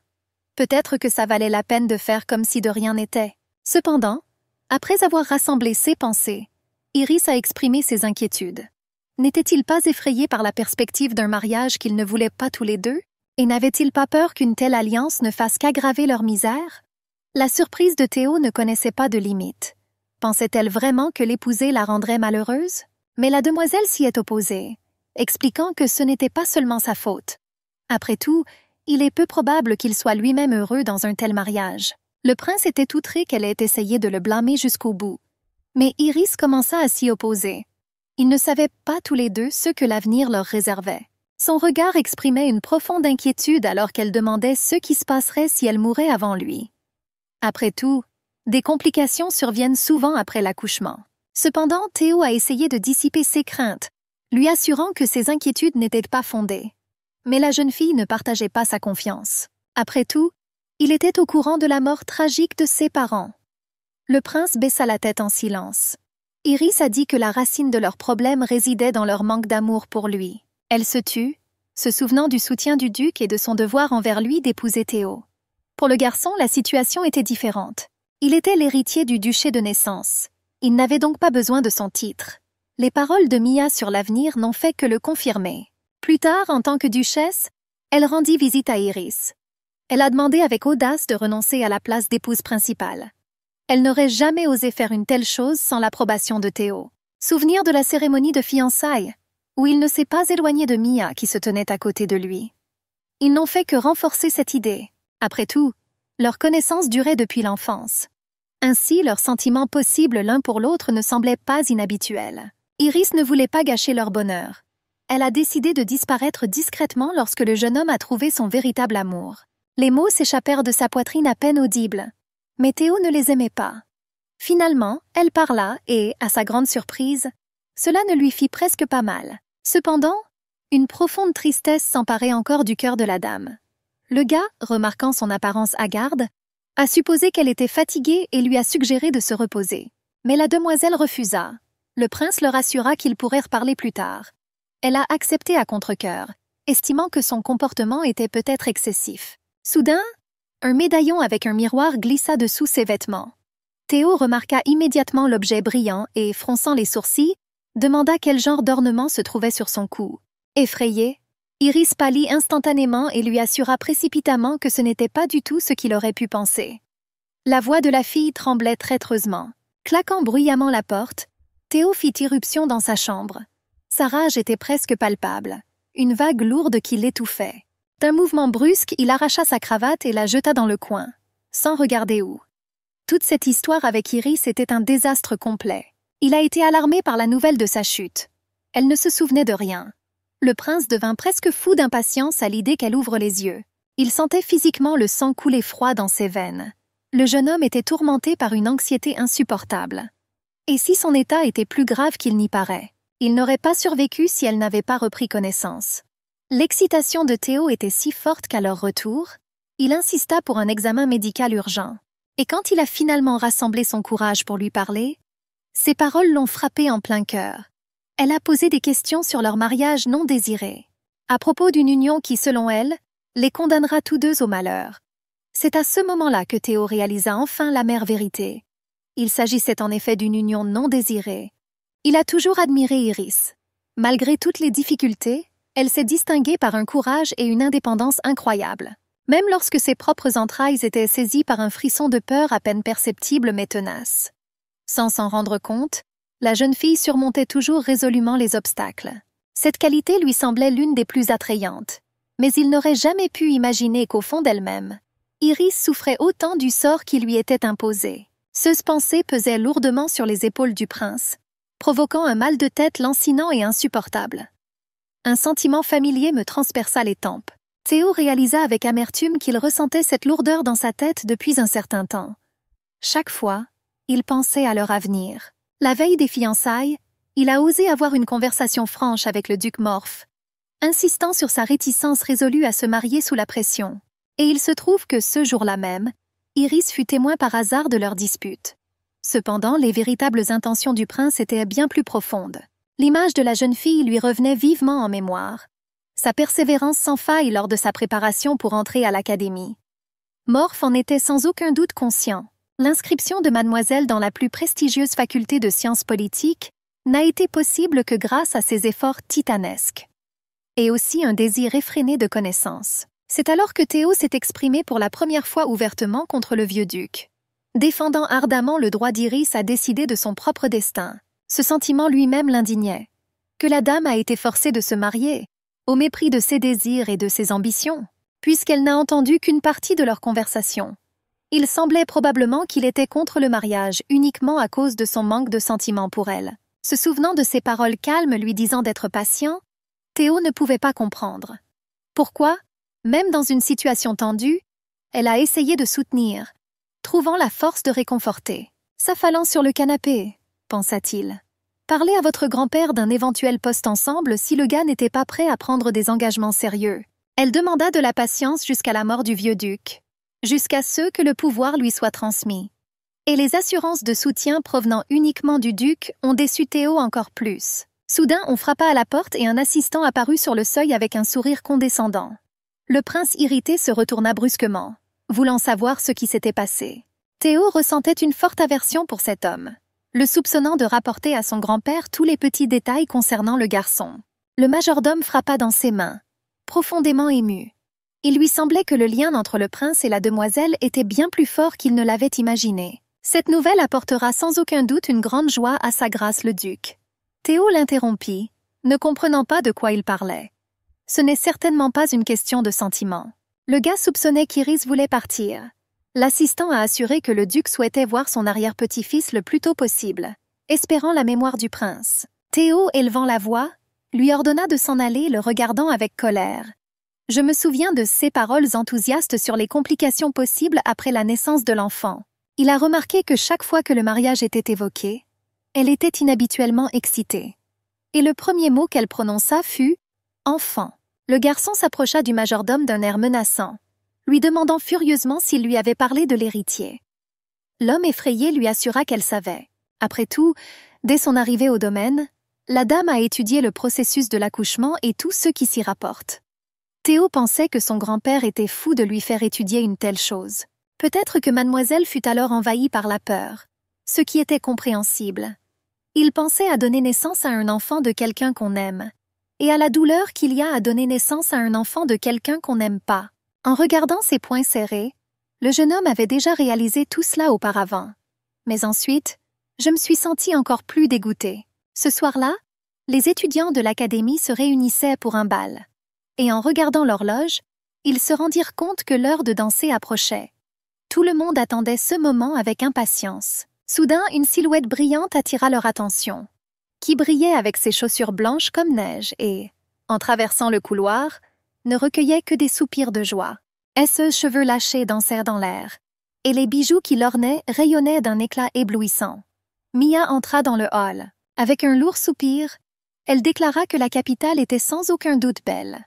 Peut-être que ça valait la peine de faire comme si de rien n'était. Cependant, après avoir rassemblé ses pensées, Iris a exprimé ses inquiétudes. N'était-il pas effrayé par la perspective d'un mariage qu'ils ne voulaient pas tous les deux? Et n'avait-il pas peur qu'une telle alliance ne fasse qu'aggraver leur misère? La surprise de Théo ne connaissait pas de limite. Pensait-elle vraiment que l'épouser la rendrait malheureuse? Mais la demoiselle s'y est opposée, expliquant que ce n'était pas seulement sa faute. Après tout, il est peu probable qu'il soit lui-même heureux dans un tel mariage. Le prince était outré qu'elle ait essayé de le blâmer jusqu'au bout. Mais Iris commença à s'y opposer. Ils ne savaient pas tous les deux ce que l'avenir leur réservait. Son regard exprimait une profonde inquiétude alors qu'elle demandait ce qui se passerait si elle mourait avant lui. Après tout, des complications surviennent souvent après l'accouchement. Cependant, Théo a essayé de dissiper ses craintes, lui assurant que ses inquiétudes n'étaient pas fondées. Mais la jeune fille ne partageait pas sa confiance. Après tout, il était au courant de la mort tragique de ses parents. Le prince baissa la tête en silence. Iris a dit que la racine de leurs problèmes résidait dans leur manque d'amour pour lui. Elle se tut, se souvenant du soutien du duc et de son devoir envers lui d'épouser Théo. Pour le garçon, la situation était différente. Il était l'héritier du duché de naissance. Il n'avait donc pas besoin de son titre. Les paroles de Mia sur l'avenir n'ont fait que le confirmer. Plus tard, en tant que duchesse, elle rendit visite à Iris. Elle a demandé avec audace de renoncer à la place d'épouse principale. Elle n'aurait jamais osé faire une telle chose sans l'approbation de Théo. Souvenir de la cérémonie de fiançailles, où il ne s'est pas éloigné de Mia qui se tenait à côté de lui. Ils n'ont fait que renforcer cette idée. Après tout, leur connaissance durait depuis l'enfance. Ainsi, leurs sentiments possibles l'un pour l'autre ne semblaient pas inhabituels. Iris ne voulait pas gâcher leur bonheur. Elle a décidé de disparaître discrètement lorsque le jeune homme a trouvé son véritable amour. Les mots s'échappèrent de sa poitrine à peine audibles. Mais Théo ne les aimait pas. Finalement, elle parla et, à sa grande surprise, cela ne lui fit presque pas mal. Cependant, une profonde tristesse s'emparait encore du cœur de la dame. Le gars, remarquant son apparence hagarde, a supposé qu'elle était fatiguée et lui a suggéré de se reposer. Mais la demoiselle refusa. Le prince leur assura qu'ils pourraient reparler plus tard. Elle a accepté à contre-cœur, estimant que son comportement était peut-être excessif. Soudain, un médaillon avec un miroir glissa dessous ses vêtements. Théo remarqua immédiatement l'objet brillant et, fronçant les sourcils, demanda quel genre d'ornement se trouvait sur son cou. Effrayée, Iris pâlit instantanément et lui assura précipitamment que ce n'était pas du tout ce qu'il aurait pu penser. La voix de la fille tremblait traîtreusement. Claquant bruyamment la porte, Théo fit irruption dans sa chambre. Sa rage était presque palpable, une vague lourde qui l'étouffait. D'un mouvement brusque, il arracha sa cravate et la jeta dans le coin, sans regarder où. Toute cette histoire avec Iris était un désastre complet. Il a été alarmé par la nouvelle de sa chute. Elle ne se souvenait de rien. Le prince devint presque fou d'impatience à l'idée qu'elle ouvre les yeux. Il sentait physiquement le sang couler froid dans ses veines. Le jeune homme était tourmenté par une anxiété insupportable. Et si son état était plus grave qu'il n'y paraît, il n'aurait pas survécu si elle n'avait pas repris connaissance. L'excitation de Théo était si forte qu'à leur retour, il insista pour un examen médical urgent. Et quand il a finalement rassemblé son courage pour lui parler, ses paroles l'ont frappé en plein cœur. Elle a posé des questions sur leur mariage non désiré, à propos d'une union qui, selon elle, les condamnera tous deux au malheur. C'est à ce moment-là que Théo réalisa enfin l'amère vérité. Il s'agissait en effet d'une union non désirée. Il a toujours admiré Iris. Malgré toutes les difficultés, elle s'est distinguée par un courage et une indépendance incroyables. Même lorsque ses propres entrailles étaient saisies par un frisson de peur à peine perceptible mais tenace. Sans s'en rendre compte, la jeune fille surmontait toujours résolument les obstacles. Cette qualité lui semblait l'une des plus attrayantes. Mais il n'aurait jamais pu imaginer qu'au fond d'elle-même, Iris souffrait autant du sort qui lui était imposé. Cette pensée pesait lourdement sur les épaules du prince, provoquant un mal de tête lancinant et insupportable. Un sentiment familier me transperça les tempes. Théo réalisa avec amertume qu'il ressentait cette lourdeur dans sa tête depuis un certain temps. Chaque fois, il pensait à leur avenir. La veille des fiançailles, il a osé avoir une conversation franche avec le duc Morph, insistant sur sa réticence résolue à se marier sous la pression. Et il se trouve que ce jour-là même, Iris fut témoin par hasard de leur dispute. Cependant, les véritables intentions du prince étaient bien plus profondes. L'image de la jeune fille lui revenait vivement en mémoire. Sa persévérance sans faille lors de sa préparation pour entrer à l'académie. Morph en était sans aucun doute conscient. L'inscription de mademoiselle dans la plus prestigieuse faculté de sciences politiques n'a été possible que grâce à ses efforts titanesques. Et aussi un désir effréné de connaissance. C'est alors que Théo s'est exprimé pour la première fois ouvertement contre le vieux duc. Défendant ardemment le droit d'Iris à décider de son propre destin, ce sentiment lui-même l'indignait. Que la dame a été forcée de se marier, au mépris de ses désirs et de ses ambitions, puisqu'elle n'a entendu qu'une partie de leur conversation. Il semblait probablement qu'il était contre le mariage uniquement à cause de son manque de sentiment pour elle. Se souvenant de ses paroles calmes lui disant d'être patient, Théo ne pouvait pas comprendre. Pourquoi, même dans une situation tendue, elle a essayé de soutenir, trouvant la force de réconforter. S'affalant sur le canapé, pensa-t-il. Parlez à votre grand-père d'un éventuel poste ensemble si le gars n'était pas prêt à prendre des engagements sérieux. Elle demanda de la patience jusqu'à la mort du vieux duc, jusqu'à ce que le pouvoir lui soit transmis. Et les assurances de soutien provenant uniquement du duc ont déçu Théo encore plus. Soudain, on frappa à la porte et un assistant apparut sur le seuil avec un sourire condescendant. Le prince irrité se retourna brusquement, voulant savoir ce qui s'était passé. Théo ressentait une forte aversion pour cet homme, le soupçonnant de rapporter à son grand-père tous les petits détails concernant le garçon. Le majordome frappa dans ses mains, profondément ému. Il lui semblait que le lien entre le prince et la demoiselle était bien plus fort qu'il ne l'avait imaginé. Cette nouvelle apportera sans aucun doute une grande joie à sa grâce le duc. Théo l'interrompit, ne comprenant pas de quoi il parlait. Ce n'est certainement pas une question de sentiment. Le gars soupçonnait qu'Iris voulait partir. L'assistant a assuré que le duc souhaitait voir son arrière-petit-fils le plus tôt possible, espérant la mémoire du prince. Théo, élevant la voix, lui ordonna de s'en aller, le regardant avec colère. Je me souviens de ses paroles enthousiastes sur les complications possibles après la naissance de l'enfant. Il a remarqué que chaque fois que le mariage était évoqué, elle était inhabituellement excitée. Et le premier mot qu'elle prononça fut « enfant ». Le garçon s'approcha du majordome d'un air menaçant, lui demandant furieusement s'il lui avait parlé de l'héritier. L'homme effrayé lui assura qu'elle savait. Après tout, dès son arrivée au domaine, la dame a étudié le processus de l'accouchement et tout ce qui s'y rapporte. Théo pensait que son grand-père était fou de lui faire étudier une telle chose. Peut-être que mademoiselle fut alors envahie par la peur, ce qui était compréhensible. Il pensait à donner naissance à un enfant de quelqu'un qu'on aime, et à la douleur qu'il y a à donner naissance à un enfant de quelqu'un qu'on n'aime pas. En regardant ses poings serrés, le jeune homme avait déjà réalisé tout cela auparavant. Mais ensuite, je me suis sentie encore plus dégoûtée. Ce soir-là, les étudiants de l'académie se réunissaient pour un bal. Et en regardant l'horloge, ils se rendirent compte que l'heure de danser approchait. Tout le monde attendait ce moment avec impatience. Soudain, une silhouette brillante attira leur attention, qui brillait avec ses chaussures blanches comme neige et, en traversant le couloir, ne recueillait que des soupirs de joie. Ses cheveux lâchés dansèrent dans l'air, et les bijoux qui l'ornaient rayonnaient d'un éclat éblouissant. Mia entra dans le hall. Avec un lourd soupir, elle déclara que la capitale était sans aucun doute belle.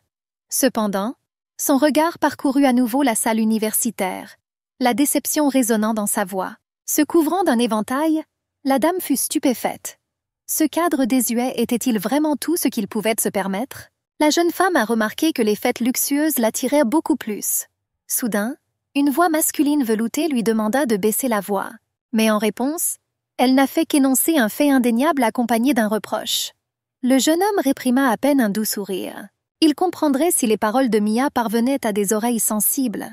Cependant, son regard parcourut à nouveau la salle universitaire, la déception résonnant dans sa voix. Se couvrant d'un éventail, la dame fut stupéfaite. Ce cadre désuet était-il vraiment tout ce qu'il pouvait se permettre? La jeune femme a remarqué que les fêtes luxueuses l'attiraient beaucoup plus. Soudain, Une voix masculine veloutée lui demanda de baisser la voix. Mais en réponse, elle n'a fait qu'énoncer un fait indéniable accompagné d'un reproche. Le jeune homme réprima à peine un doux sourire. Il comprendrait si les paroles de Mia parvenaient à des oreilles sensibles.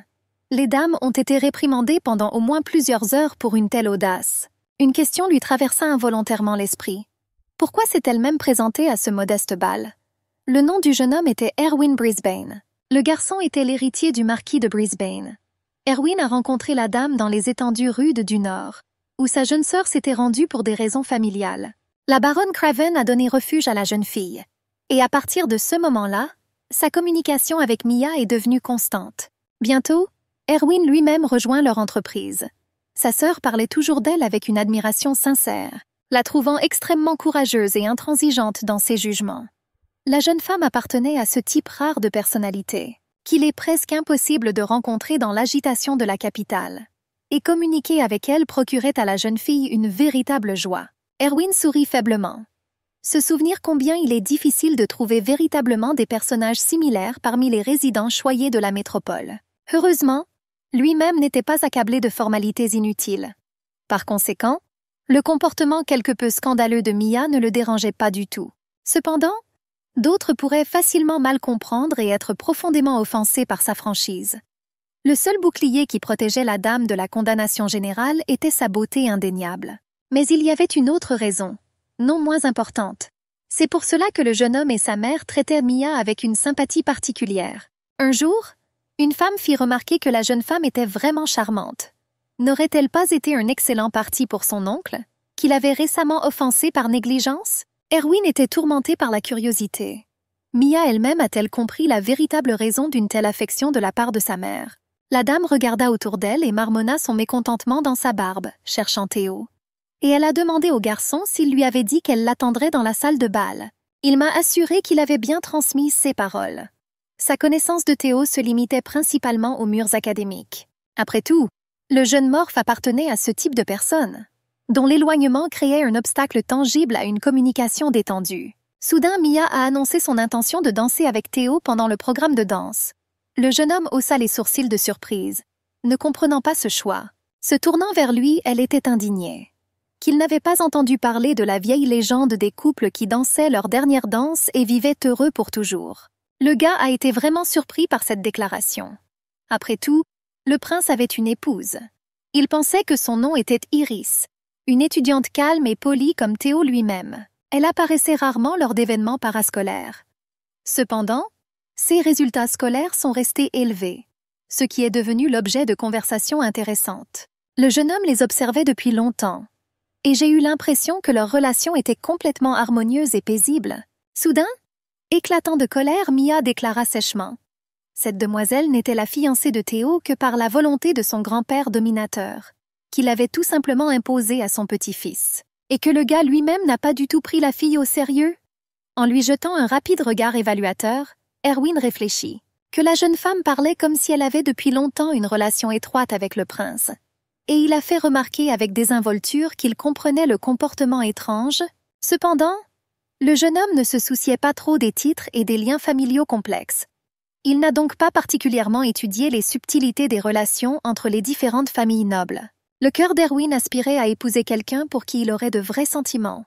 Les dames ont été réprimandées pendant au moins plusieurs heures pour une telle audace. Une question lui traversa involontairement l'esprit. Pourquoi s'est-elle même présentée à ce modeste bal? Le nom du jeune homme était Erwin Brisbane. Le garçon était l'héritier du marquis de Brisbane. Erwin a rencontré la dame dans les étendues rudes du Nord, où sa jeune sœur s'était rendue pour des raisons familiales. La baronne Craven a donné refuge à la jeune fille. Et à partir de ce moment-là, sa communication avec Mia est devenue constante. Bientôt, Erwin lui-même rejoint leur entreprise. Sa sœur parlait toujours d'elle avec une admiration sincère, la trouvant extrêmement courageuse et intransigeante dans ses jugements. La jeune femme appartenait à ce type rare de personnalité, qu'il est presque impossible de rencontrer dans l'agitation de la capitale. Et communiquer avec elle procurait à la jeune fille une véritable joie. Erwin sourit faiblement. Se souvenir combien il est difficile de trouver véritablement des personnages similaires parmi les résidents choyés de la métropole. Heureusement, lui-même n'était pas accablé de formalités inutiles. Par conséquent, le comportement quelque peu scandaleux de Mia ne le dérangeait pas du tout. Cependant, d'autres pourraient facilement mal comprendre et être profondément offensés par sa franchise. Le seul bouclier qui protégeait la dame de la condamnation générale était sa beauté indéniable. Mais il y avait une autre raison, non moins importante. C'est pour cela que le jeune homme et sa mère traitaient Mia avec une sympathie particulière. Un jour, une femme fit remarquer que la jeune femme était vraiment charmante. N'aurait-elle pas été un excellent parti pour son oncle, qu'il avait récemment offensé par négligence? Erwin était tourmenté par la curiosité. Mia elle-même a-t-elle compris la véritable raison d'une telle affection de la part de sa mère? La dame regarda autour d'elle et marmonna son mécontentement dans sa barbe, cherchant Théo. Et elle a demandé au garçon s'il lui avait dit qu'elle l'attendrait dans la salle de bal. Il m'a assuré qu'il avait bien transmis ses paroles. Sa connaissance de Théo se limitait principalement aux murs académiques. Après tout, le jeune morphe appartenait à ce type de personne, dont l'éloignement créait un obstacle tangible à une communication détendue. Soudain, Mia a annoncé son intention de danser avec Théo pendant le programme de danse. Le jeune homme haussa les sourcils de surprise, ne comprenant pas ce choix. Se tournant vers lui, elle était indignée. Qu'il n'avait pas entendu parler de la vieille légende des couples qui dansaient leur dernière danse et vivaient heureux pour toujours. Le gars a été vraiment surpris par cette déclaration. Après tout, le prince avait une épouse. Il pensait que son nom était Iris, une étudiante calme et polie comme Théo lui-même. Elle apparaissait rarement lors d'événements parascolaires. Cependant, ses résultats scolaires sont restés élevés, ce qui est devenu l'objet de conversations intéressantes. Le jeune homme les observait depuis longtemps, et j'ai eu l'impression que leur relation était complètement harmonieuse et paisible. Soudain, éclatant de colère, Mia déclara sèchement. Cette demoiselle n'était la fiancée de Théo que par la volonté de son grand-père dominateur, qui l'avait tout simplement imposée à son petit-fils, et que le gars lui-même n'a pas du tout pris la fille au sérieux. En lui jetant un rapide regard évaluateur, Erwin réfléchit, que la jeune femme parlait comme si elle avait depuis longtemps une relation étroite avec le prince. Et il a fait remarquer avec désinvolture qu'il comprenait le comportement étrange. Cependant, le jeune homme ne se souciait pas trop des titres et des liens familiaux complexes. Il n'a donc pas particulièrement étudié les subtilités des relations entre les différentes familles nobles. Le cœur d'Erwin aspirait à épouser quelqu'un pour qui il aurait de vrais sentiments.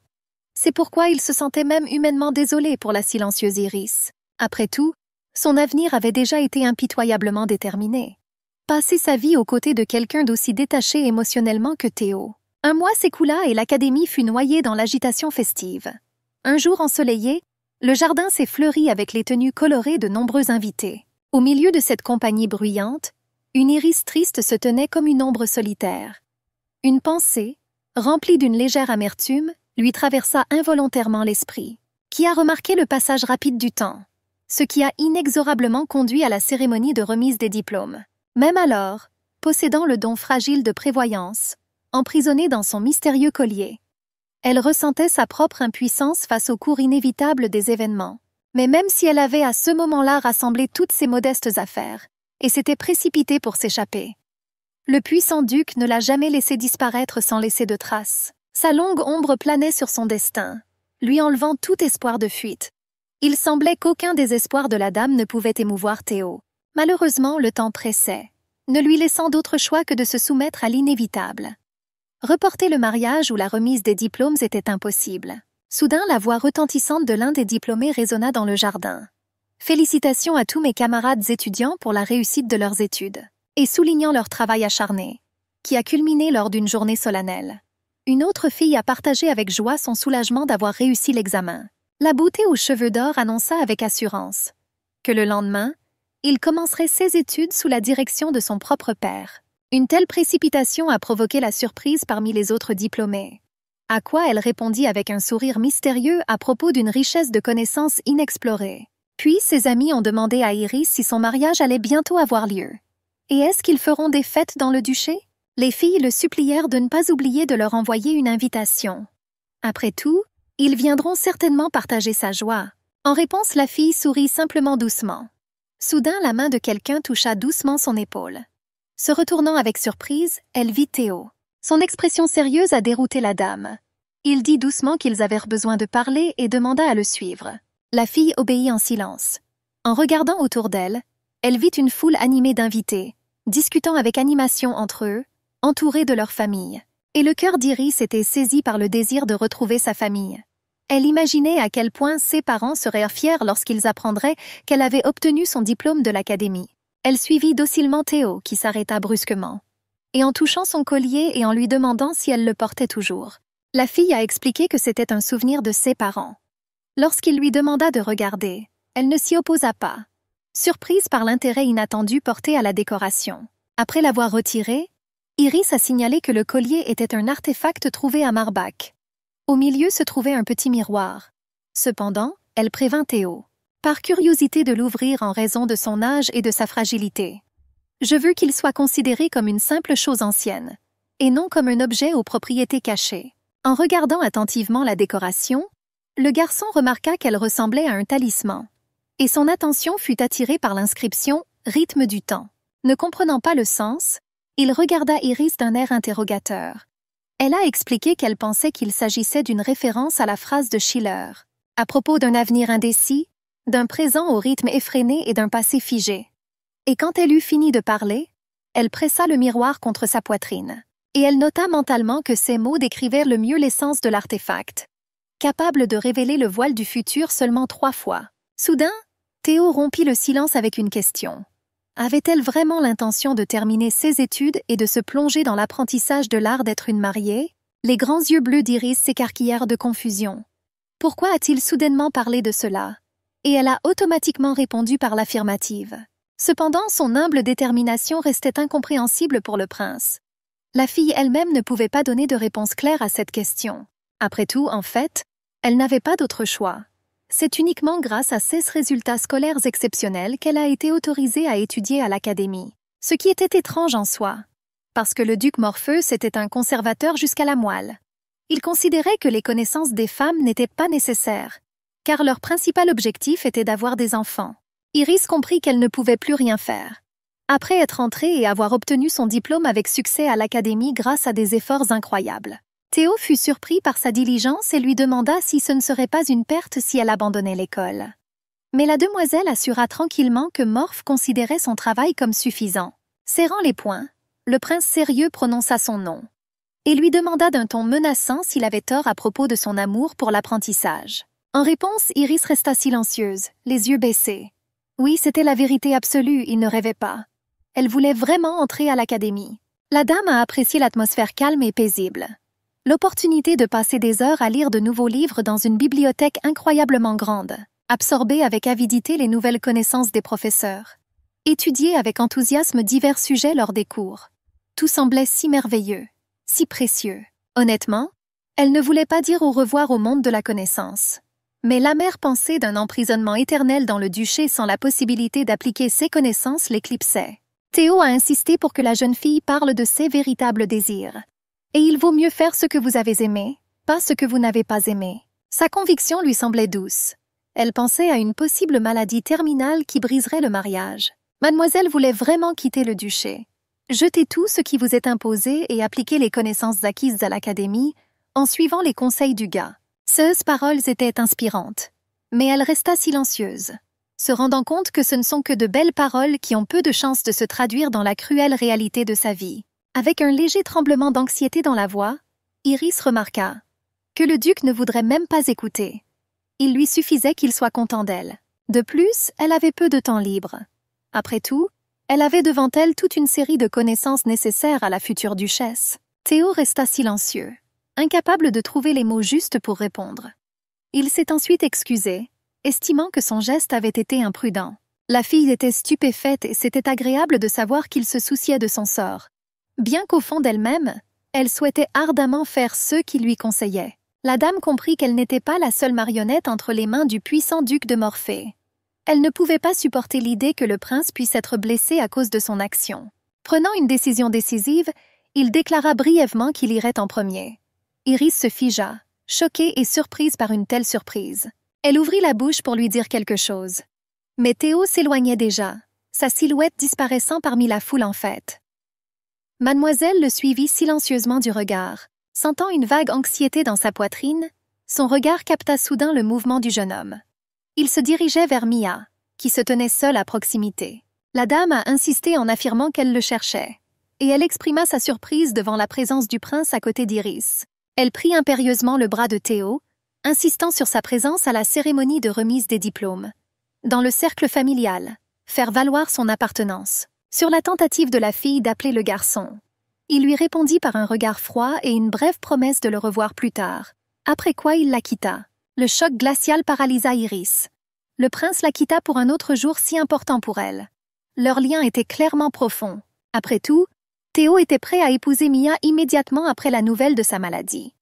C'est pourquoi il se sentait même humainement désolé pour la silencieuse Iris. Après tout, son avenir avait déjà été impitoyablement déterminé. Passer sa vie aux côtés de quelqu'un d'aussi détaché émotionnellement que Théo. Un mois s'écoula et l'académie fut noyée dans l'agitation festive. Un jour ensoleillé, le jardin s'est fleuri avec les tenues colorées de nombreux invités. Au milieu de cette compagnie bruyante, une Iris triste se tenait comme une ombre solitaire. Une pensée, remplie d'une légère amertume, lui traversa involontairement l'esprit. Qui a remarqué le passage rapide du temps, ce qui a inexorablement conduit à la cérémonie de remise des diplômes. Même alors, possédant le don fragile de prévoyance, emprisonnée dans son mystérieux collier, elle ressentait sa propre impuissance face au cours inévitable des événements. Mais même si elle avait à ce moment-là rassemblé toutes ses modestes affaires, et s'était précipitée pour s'échapper, le puissant duc ne l'a jamais laissé disparaître sans laisser de traces. Sa longue ombre planait sur son destin, lui enlevant tout espoir de fuite. Il semblait qu'aucun désespoir de la dame ne pouvait émouvoir Théo. Malheureusement, le temps pressait, ne lui laissant d'autre choix que de se soumettre à l'inévitable. Reporter le mariage ou la remise des diplômes était impossible. Soudain, la voix retentissante de l'un des diplômés résonna dans le jardin. « Félicitations à tous mes camarades étudiants pour la réussite de leurs études. » Et soulignant leur travail acharné, qui a culminé lors d'une journée solennelle. Une autre fille a partagé avec joie son soulagement d'avoir réussi l'examen. La beauté aux cheveux d'or annonça avec assurance que le lendemain, il commencerait ses études sous la direction de son propre père. Une telle précipitation a provoqué la surprise parmi les autres diplômés. À quoi elle répondit avec un sourire mystérieux à propos d'une richesse de connaissances inexplorées. Puis ses amis ont demandé à Iris si son mariage allait bientôt avoir lieu. Et est-ce qu'ils feront des fêtes dans le duché? Les filles le supplièrent de ne pas oublier de leur envoyer une invitation. Après tout, ils viendront certainement partager sa joie. En réponse, la fille sourit simplement doucement. Soudain, la main de quelqu'un toucha doucement son épaule. Se retournant avec surprise, elle vit Théo. Son expression sérieuse a dérouté la dame. Il dit doucement qu'ils avaient besoin de parler et demanda à le suivre. La fille obéit en silence. En regardant autour d'elle, elle vit une foule animée d'invités, discutant avec animation entre eux, entourés de leur famille. Et le cœur d'Iris était saisi par le désir de retrouver sa famille. Elle imaginait à quel point ses parents seraient fiers lorsqu'ils apprendraient qu'elle avait obtenu son diplôme de l'académie. Elle suivit docilement Théo, qui s'arrêta brusquement. Et en touchant son collier et en lui demandant si elle le portait toujours, la fille a expliqué que c'était un souvenir de ses parents. Lorsqu'il lui demanda de regarder, elle ne s'y opposa pas, surprise par l'intérêt inattendu porté à la décoration. Après l'avoir retiré, Iris a signalé que le collier était un artefact trouvé à Marbach. Au milieu se trouvait un petit miroir. Cependant, elle prévint Théo, par curiosité de l'ouvrir en raison de son âge et de sa fragilité. « Je veux qu'il soit considéré comme une simple chose ancienne, et non comme un objet aux propriétés cachées. » En regardant attentivement la décoration, le garçon remarqua qu'elle ressemblait à un talisman, et son attention fut attirée par l'inscription « Rythme du temps ». Ne comprenant pas le sens, il regarda Iris d'un air interrogateur. Elle a expliqué qu'elle pensait qu'il s'agissait d'une référence à la phrase de Schiller, à propos d'un avenir indécis, d'un présent au rythme effréné et d'un passé figé. Et quand elle eut fini de parler, elle pressa le miroir contre sa poitrine, et elle nota mentalement que ces mots décrivaient le mieux l'essence de l'artefact, capable de révéler le voile du futur seulement 3 fois. Soudain, Théo rompit le silence avec une question. Avait-elle vraiment l'intention de terminer ses études et de se plonger dans l'apprentissage de l'art d'être une mariée? Les grands yeux bleus d'Iris s'écarquillèrent de confusion. Pourquoi a-t-il soudainement parlé de cela? Et elle a automatiquement répondu par l'affirmative. Cependant, son humble détermination restait incompréhensible pour le prince. La fille elle-même ne pouvait pas donner de réponse claire à cette question. Après tout, en fait, elle n'avait pas d'autre choix. C'est uniquement grâce à ses résultats scolaires exceptionnels qu'elle a été autorisée à étudier à l'académie. Ce qui était étrange en soi, parce que le duc Morpheus était un conservateur jusqu'à la moelle. Il considérait que les connaissances des femmes n'étaient pas nécessaires, car leur principal objectif était d'avoir des enfants. Iris comprit qu'elle ne pouvait plus rien faire. Après être entrée et avoir obtenu son diplôme avec succès à l'académie grâce à des efforts incroyables, Théo fut surpris par sa diligence et lui demanda si ce ne serait pas une perte si elle abandonnait l'école. Mais la demoiselle assura tranquillement que Morphe considérait son travail comme suffisant. Serrant les poings, le prince sérieux prononça son nom et lui demanda d'un ton menaçant s'il avait tort à propos de son amour pour l'apprentissage. En réponse, Iris resta silencieuse, les yeux baissés. Oui, c'était la vérité absolue, il ne rêvait pas. Elle voulait vraiment entrer à l'académie. La dame a apprécié l'atmosphère calme et paisible. L'opportunité de passer des heures à lire de nouveaux livres dans une bibliothèque incroyablement grande, absorber avec avidité les nouvelles connaissances des professeurs, étudier avec enthousiasme divers sujets lors des cours. Tout semblait si merveilleux, si précieux. Honnêtement, elle ne voulait pas dire au revoir au monde de la connaissance. Mais l'amère pensée d'un emprisonnement éternel dans le duché sans la possibilité d'appliquer ses connaissances l'éclipsait. Théo a insisté pour que la jeune fille parle de ses véritables désirs. Et il vaut mieux faire ce que vous avez aimé, pas ce que vous n'avez pas aimé. Sa conviction lui semblait douce. Elle pensait à une possible maladie terminale qui briserait le mariage. Mademoiselle voulait vraiment quitter le duché. Jetez tout ce qui vous est imposé et appliquez les connaissances acquises à l'académie en suivant les conseils du gars. Ces paroles étaient inspirantes, mais elle resta silencieuse. se rendant compte que ce ne sont que de belles paroles qui ont peu de chances de se traduire dans la cruelle réalité de sa vie. Avec un léger tremblement d'anxiété dans la voix, Iris remarqua que le duc ne voudrait même pas écouter. Il lui suffisait qu'il soit content d'elle. De plus, elle avait peu de temps libre. Après tout, elle avait devant elle toute une série de connaissances nécessaires à la future duchesse. Théo resta silencieux, incapable de trouver les mots justes pour répondre. Il s'est ensuite excusé, estimant que son geste avait été imprudent. La fille était stupéfaite et c'était agréable de savoir qu'il se souciait de son sort. Bien qu'au fond d'elle-même, elle souhaitait ardemment faire ce qu'il lui conseillait. La dame comprit qu'elle n'était pas la seule marionnette entre les mains du puissant duc de Morphée. Elle ne pouvait pas supporter l'idée que le prince puisse être blessé à cause de son action. Prenant une décision décisive, il déclara brièvement qu'il irait en premier. Iris se figea, choquée et surprise par une telle surprise. Elle ouvrit la bouche pour lui dire quelque chose. Mais Théo s'éloignait déjà, sa silhouette disparaissant parmi la foule en fête. Mademoiselle le suivit silencieusement du regard. Sentant une vague anxiété dans sa poitrine, son regard capta soudain le mouvement du jeune homme. Il se dirigeait vers Mia, qui se tenait seule à proximité. La dame a insisté en affirmant qu'elle le cherchait, et elle exprima sa surprise devant la présence du prince à côté d'Iris. Elle prit impérieusement le bras de Théo, insistant sur sa présence à la cérémonie de remise des diplômes. Dans le cercle familial, faire valoir son appartenance. Sur la tentative de la fille d'appeler le garçon, il lui répondit par un regard froid et une brève promesse de le revoir plus tard, après quoi il la quitta. Le choc glacial paralysa Iris. Le prince la quitta pour un autre jour si important pour elle. Leur lien était clairement profond. Après tout, Théo était prêt à épouser Mia immédiatement après la nouvelle de sa maladie.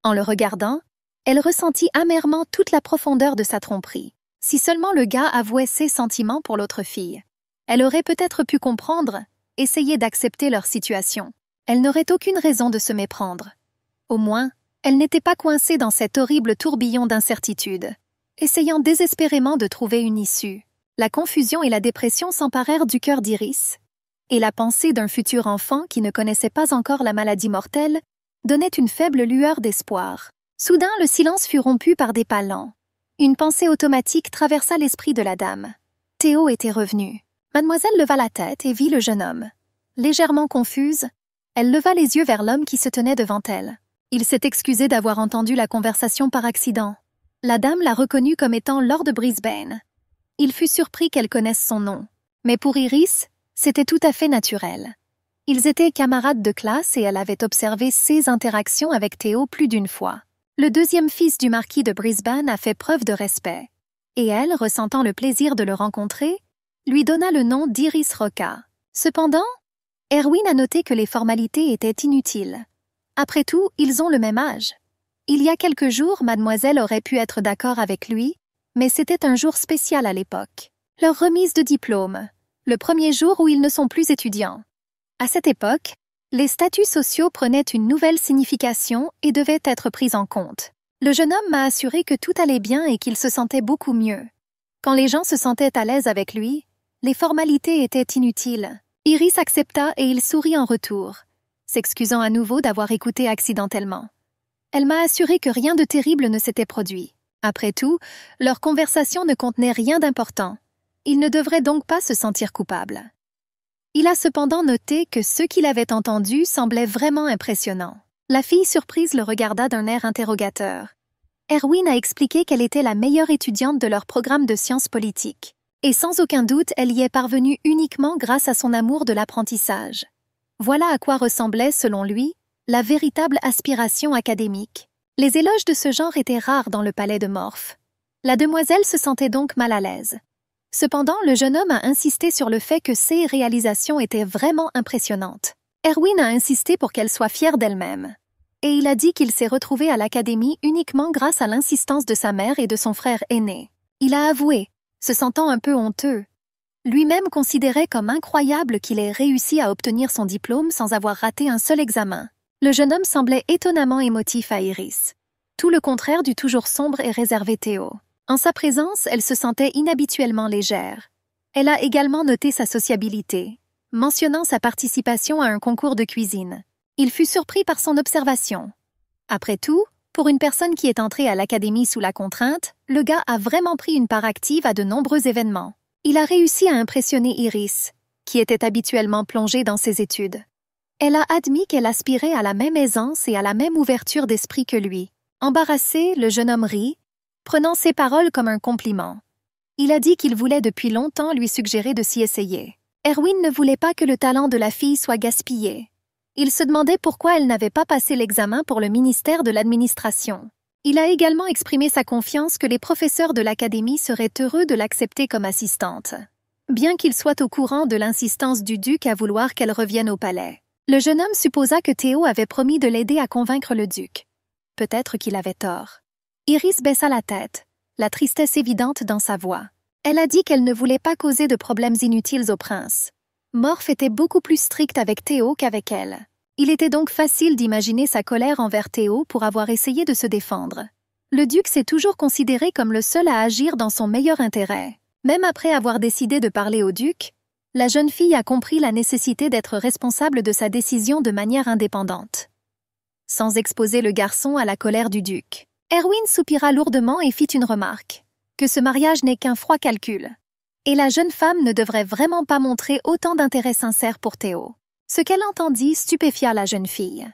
En le regardant, elle ressentit amèrement toute la profondeur de sa tromperie. Si seulement le gars avouait ses sentiments pour l'autre fille, elle aurait peut-être pu comprendre, essayer d'accepter leur situation. Elle n'aurait aucune raison de se méprendre. Au moins, elle n'était pas coincée dans cet horrible tourbillon d'incertitude, essayant désespérément de trouver une issue. La confusion et la dépression s'emparèrent du cœur d'Iris, et la pensée d'un futur enfant qui ne connaissait pas encore la maladie mortelle donnait une faible lueur d'espoir. Soudain, le silence fut rompu par des pas lents. Une pensée automatique traversa l'esprit de la dame. Théo était revenu. Mademoiselle leva la tête et vit le jeune homme. Légèrement confuse, elle leva les yeux vers l'homme qui se tenait devant elle. Il s'est excusé d'avoir entendu la conversation par accident. La dame l'a reconnu comme étant Lord Brisbane. Il fut surpris qu'elle connaisse son nom. Mais pour Iris, c'était tout à fait naturel. Ils étaient camarades de classe et elle avait observé ses interactions avec Théo plus d'une fois. Le deuxième fils du marquis de Brisbane a fait preuve de respect. Et elle, ressentant le plaisir de le rencontrer, lui donna le nom d'Iris Roca. Cependant, Erwin a noté que les formalités étaient inutiles. Après tout, ils ont le même âge. Il y a quelques jours, mademoiselle aurait pu être d'accord avec lui, mais c'était un jour spécial à l'époque. Leur remise de diplôme, le premier jour où ils ne sont plus étudiants. À cette époque, les statuts sociaux prenaient une nouvelle signification et devaient être pris en compte. Le jeune homme m'a assuré que tout allait bien et qu'il se sentait beaucoup mieux. Quand les gens se sentaient à l'aise avec lui, les formalités étaient inutiles. Iris accepta et il sourit en retour, s'excusant à nouveau d'avoir écouté accidentellement. Elle m'a assuré que rien de terrible ne s'était produit. Après tout, leur conversation ne contenait rien d'important. Il ne devrait donc pas se sentir coupable. Il a cependant noté que ce qu'il avait entendu semblait vraiment impressionnant. La fille surprise le regarda d'un air interrogateur. Erwin a expliqué qu'elle était la meilleure étudiante de leur programme de sciences politiques. Et sans aucun doute, elle y est parvenue uniquement grâce à son amour de l'apprentissage. Voilà à quoi ressemblait, selon lui, la véritable aspiration académique. Les éloges de ce genre étaient rares dans le palais de Morph. La demoiselle se sentait donc mal à l'aise. Cependant, le jeune homme a insisté sur le fait que ses réalisations étaient vraiment impressionnantes. Erwin a insisté pour qu'elle soit fière d'elle-même. Et il a dit qu'il s'est retrouvé à l'académie uniquement grâce à l'insistance de sa mère et de son frère aîné. Il a avoué, se sentant un peu honteux. Lui-même considérait comme incroyable qu'il ait réussi à obtenir son diplôme sans avoir raté un seul examen. Le jeune homme semblait étonnamment émotif à Iris. Tout le contraire du toujours sombre et réservé Théo. En sa présence, elle se sentait inhabituellement légère. Elle a également noté sa sociabilité, mentionnant sa participation à un concours de cuisine. Il fut surpris par son observation. Après tout, Pour une personne qui est entrée à l'académie sous la contrainte, le gars a vraiment pris une part active à de nombreux événements. Il a réussi à impressionner Iris, qui était habituellement plongée dans ses études. Elle a admis qu'elle aspirait à la même aisance et à la même ouverture d'esprit que lui. Embarrassé, le jeune homme rit, prenant ses paroles comme un compliment. Il a dit qu'il voulait depuis longtemps lui suggérer de s'y essayer. Erwin ne voulait pas que le talent de la fille soit gaspillé. Il se demandait pourquoi elle n'avait pas passé l'examen pour le ministère de l'administration. Il a également exprimé sa confiance que les professeurs de l'académie seraient heureux de l'accepter comme assistante, bien qu'il soit au courant de l'insistance du duc à vouloir qu'elle revienne au palais. Le jeune homme supposa que Théo avait promis de l'aider à convaincre le duc. Peut-être qu'il avait tort. Iris baissa la tête, la tristesse évidente dans sa voix. Elle a dit qu'elle ne voulait pas causer de problèmes inutiles au prince. Morph était beaucoup plus strict avec Théo qu'avec elle. Il était donc facile d'imaginer sa colère envers Théo pour avoir essayé de se défendre. Le duc s'est toujours considéré comme le seul à agir dans son meilleur intérêt. Même après avoir décidé de parler au duc, la jeune fille a compris la nécessité d'être responsable de sa décision de manière indépendante, sans exposer le garçon à la colère du duc. Erwin soupira lourdement et fit une remarque, que ce mariage n'est qu'un froid calcul. Et la jeune femme ne devrait vraiment pas montrer autant d'intérêt sincère pour Théo. Ce qu'elle entendit stupéfia la jeune fille.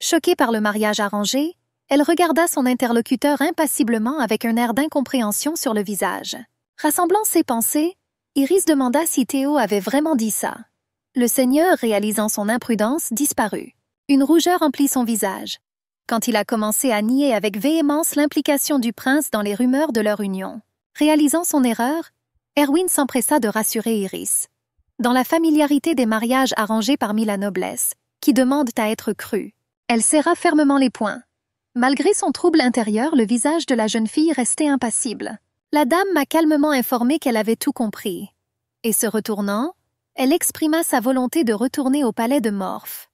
Choquée par le mariage arrangé, elle regarda son interlocuteur impassiblement avec un air d'incompréhension sur le visage. Rassemblant ses pensées, Iris demanda si Théo avait vraiment dit ça. Le seigneur, réalisant son imprudence, disparut. Une rougeur emplit son visage, quand il a commencé à nier avec véhémence l'implication du prince dans les rumeurs de leur union. Réalisant son erreur, Erwin s'empressa de rassurer Iris. Dans la familiarité des mariages arrangés parmi la noblesse, qui demandent à être crus, elle serra fermement les poings. Malgré son trouble intérieur, le visage de la jeune fille restait impassible. La dame m'a calmement informé qu'elle avait tout compris. Et se retournant, elle exprima sa volonté de retourner au palais de Morph.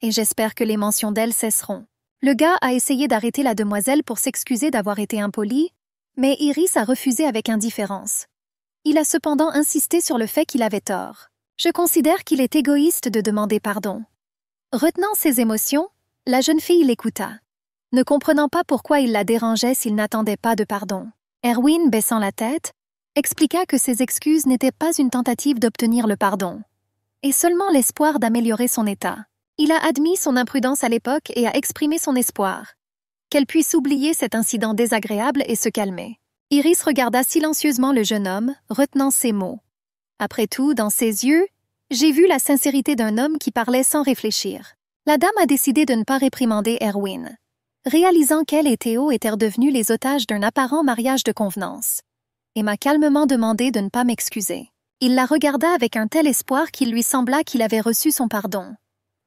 Et j'espère que les mentions d'elle cesseront. Le gars a essayé d'arrêter la demoiselle pour s'excuser d'avoir été impoli, mais Iris a refusé avec indifférence. Il a cependant insisté sur le fait qu'il avait tort. Je considère qu'il est égoïste de demander pardon. Retenant ses émotions, la jeune fille l'écouta, ne comprenant pas pourquoi il la dérangeait s'il n'attendait pas de pardon. Erwin, baissant la tête, expliqua que ses excuses n'étaient pas une tentative d'obtenir le pardon, et seulement l'espoir d'améliorer son état. Il a admis son imprudence à l'époque et a exprimé son espoir qu'elle puisse oublier cet incident désagréable et se calmer. Iris regarda silencieusement le jeune homme, retenant ses mots. Après tout, dans ses yeux, j'ai vu la sincérité d'un homme qui parlait sans réfléchir. La dame a décidé de ne pas réprimander Erwin, réalisant qu'elle et Théo étaient devenus les otages d'un apparent mariage de convenance, et m'a calmement demandé de ne pas m'excuser. Il la regarda avec un tel espoir qu'il lui sembla qu'il avait reçu son pardon.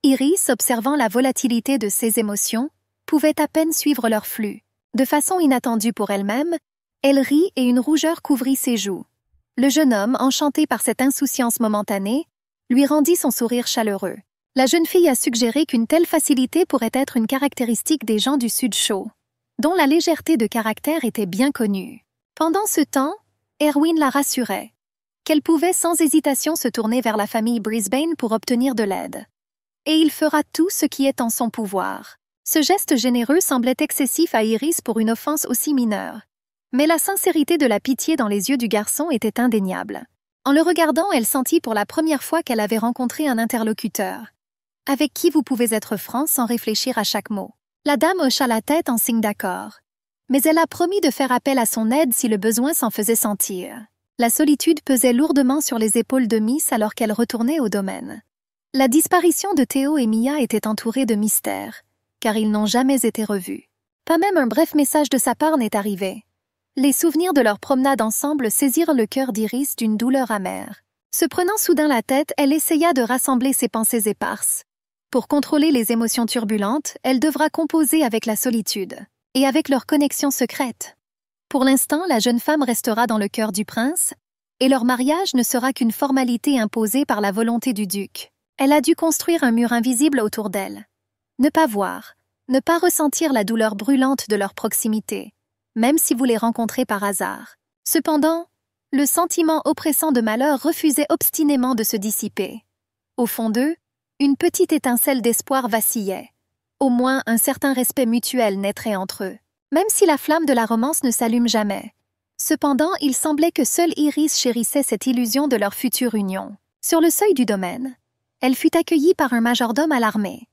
Iris, observant la volatilité de ses émotions, pouvait à peine suivre leur flux. De façon inattendue pour elle-même, elle rit et une rougeur couvrit ses joues. Le jeune homme, enchanté par cette insouciance momentanée, lui rendit son sourire chaleureux. La jeune fille a suggéré qu'une telle facilité pourrait être une caractéristique des gens du Sud chaud, dont la légèreté de caractère était bien connue. Pendant ce temps, Erwin la rassurait, qu'elle pouvait sans hésitation se tourner vers la famille Brisbane pour obtenir de l'aide. Et il fera tout ce qui est en son pouvoir. Ce geste généreux semblait excessif à Iris pour une offense aussi mineure. Mais la sincérité de la pitié dans les yeux du garçon était indéniable. En le regardant, elle sentit pour la première fois qu'elle avait rencontré un interlocuteur, avec qui vous pouvez être franc sans réfléchir à chaque mot. La dame hocha la tête en signe d'accord. Mais elle a promis de faire appel à son aide si le besoin s'en faisait sentir. La solitude pesait lourdement sur les épaules de Miss alors qu'elle retournait au domaine. La disparition de Théo et Mia était entourée de mystères, car ils n'ont jamais été revus. Pas même un bref message de sa part n'est arrivé. Les souvenirs de leur promenade ensemble saisirent le cœur d'Iris d'une douleur amère. Se prenant soudain la tête, elle essaya de rassembler ses pensées éparses. Pour contrôler les émotions turbulentes, elle devra composer avec la solitude, et avec leur connexion secrète. Pour l'instant, la jeune femme restera dans le cœur du prince, et leur mariage ne sera qu'une formalité imposée par la volonté du duc. Elle a dû construire un mur invisible autour d'elle. Ne pas voir, ne pas ressentir la douleur brûlante de leur proximité, même si vous les rencontrez par hasard. Cependant, le sentiment oppressant de malheur refusait obstinément de se dissiper. Au fond d'eux, une petite étincelle d'espoir vacillait, Au moins, un certain respect mutuel naîtrait entre eux, même si la flamme de la romance ne s'allume jamais. Cependant, il semblait que seule Iris chérissait cette illusion de leur future union. Sur le seuil du domaine, elle fut accueillie par un majordome alarmé,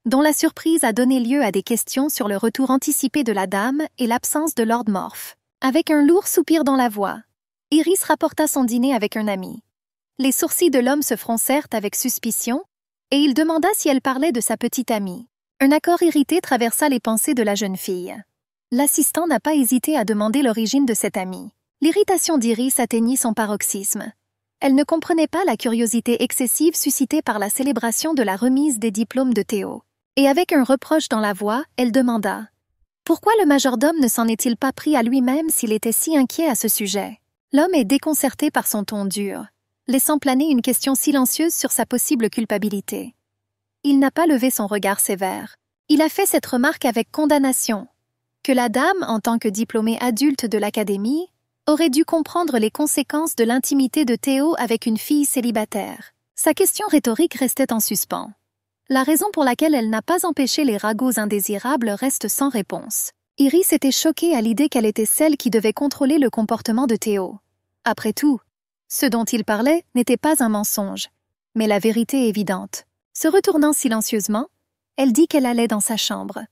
dont la surprise a donné lieu à des questions sur le retour anticipé de la dame et l'absence de Lord Morph. Avec un lourd soupir dans la voix, Iris rapporta son dîner avec un ami. Les sourcils de l'homme se froncèrent avec suspicion, et il demanda si elle parlait de sa petite amie. Un accord irrité traversa les pensées de la jeune fille. L'assistant n'a pas hésité à demander l'origine de cette amie. L'irritation d'Iris atteignit son paroxysme. Elle ne comprenait pas la curiosité excessive suscitée par la célébration de la remise des diplômes de Théo. Et avec un reproche dans la voix, elle demanda « Pourquoi le majordome ne s'en est-il pas pris à lui-même s'il était si inquiet à ce sujet ?» L'homme est déconcerté par son ton dur, laissant planer une question silencieuse sur sa possible culpabilité. Il n'a pas levé son regard sévère. Il a fait cette remarque avec condamnation, que la dame, en tant que diplômée adulte de l'académie, aurait dû comprendre les conséquences de l'intimité de Théo avec une fille célibataire. Sa question rhétorique restait en suspens. La raison pour laquelle elle n'a pas empêché les ragots indésirables reste sans réponse. Iris était choquée à l'idée qu'elle était celle qui devait contrôler le comportement de Théo. Après tout, ce dont il parlait n'était pas un mensonge, mais la vérité évidente. Se retournant silencieusement, elle dit qu'elle allait dans sa chambre.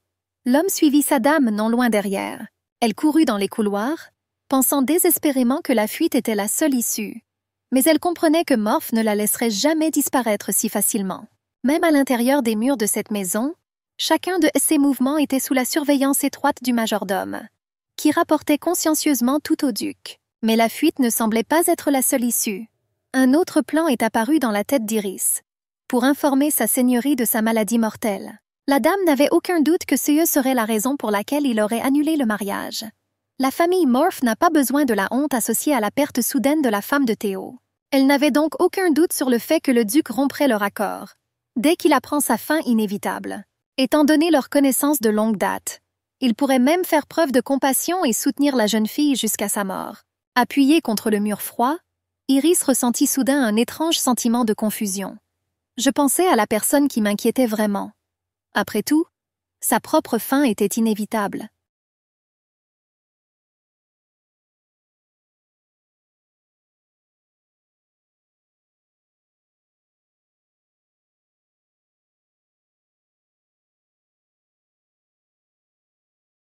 L'homme suivit sa dame non loin derrière. Elle courut dans les couloirs, pensant désespérément que la fuite était la seule issue. Mais elle comprenait que Morph ne la laisserait jamais disparaître si facilement. Même à l'intérieur des murs de cette maison, chacun de ses mouvements était sous la surveillance étroite du majordome, qui rapportait consciencieusement tout au duc. Mais la fuite ne semblait pas être la seule issue. Un autre plan est apparu dans la tête d'Iris, pour informer sa seigneurie de sa maladie mortelle. La dame n'avait aucun doute que ce serait la raison pour laquelle il aurait annulé le mariage. La famille Morph n'a pas besoin de la honte associée à la perte soudaine de la femme de Théo. Elle n'avait donc aucun doute sur le fait que le duc romprait leur accord, dès qu'il apprend sa fin inévitable. Étant donné leur connaissance de longue date, il pourrait même faire preuve de compassion et soutenir la jeune fille jusqu'à sa mort. Appuyée contre le mur froid, Iris ressentit soudain un étrange sentiment de confusion. Je pensais à la personne qui m'inquiétait vraiment. Après tout, sa propre fin était inévitable.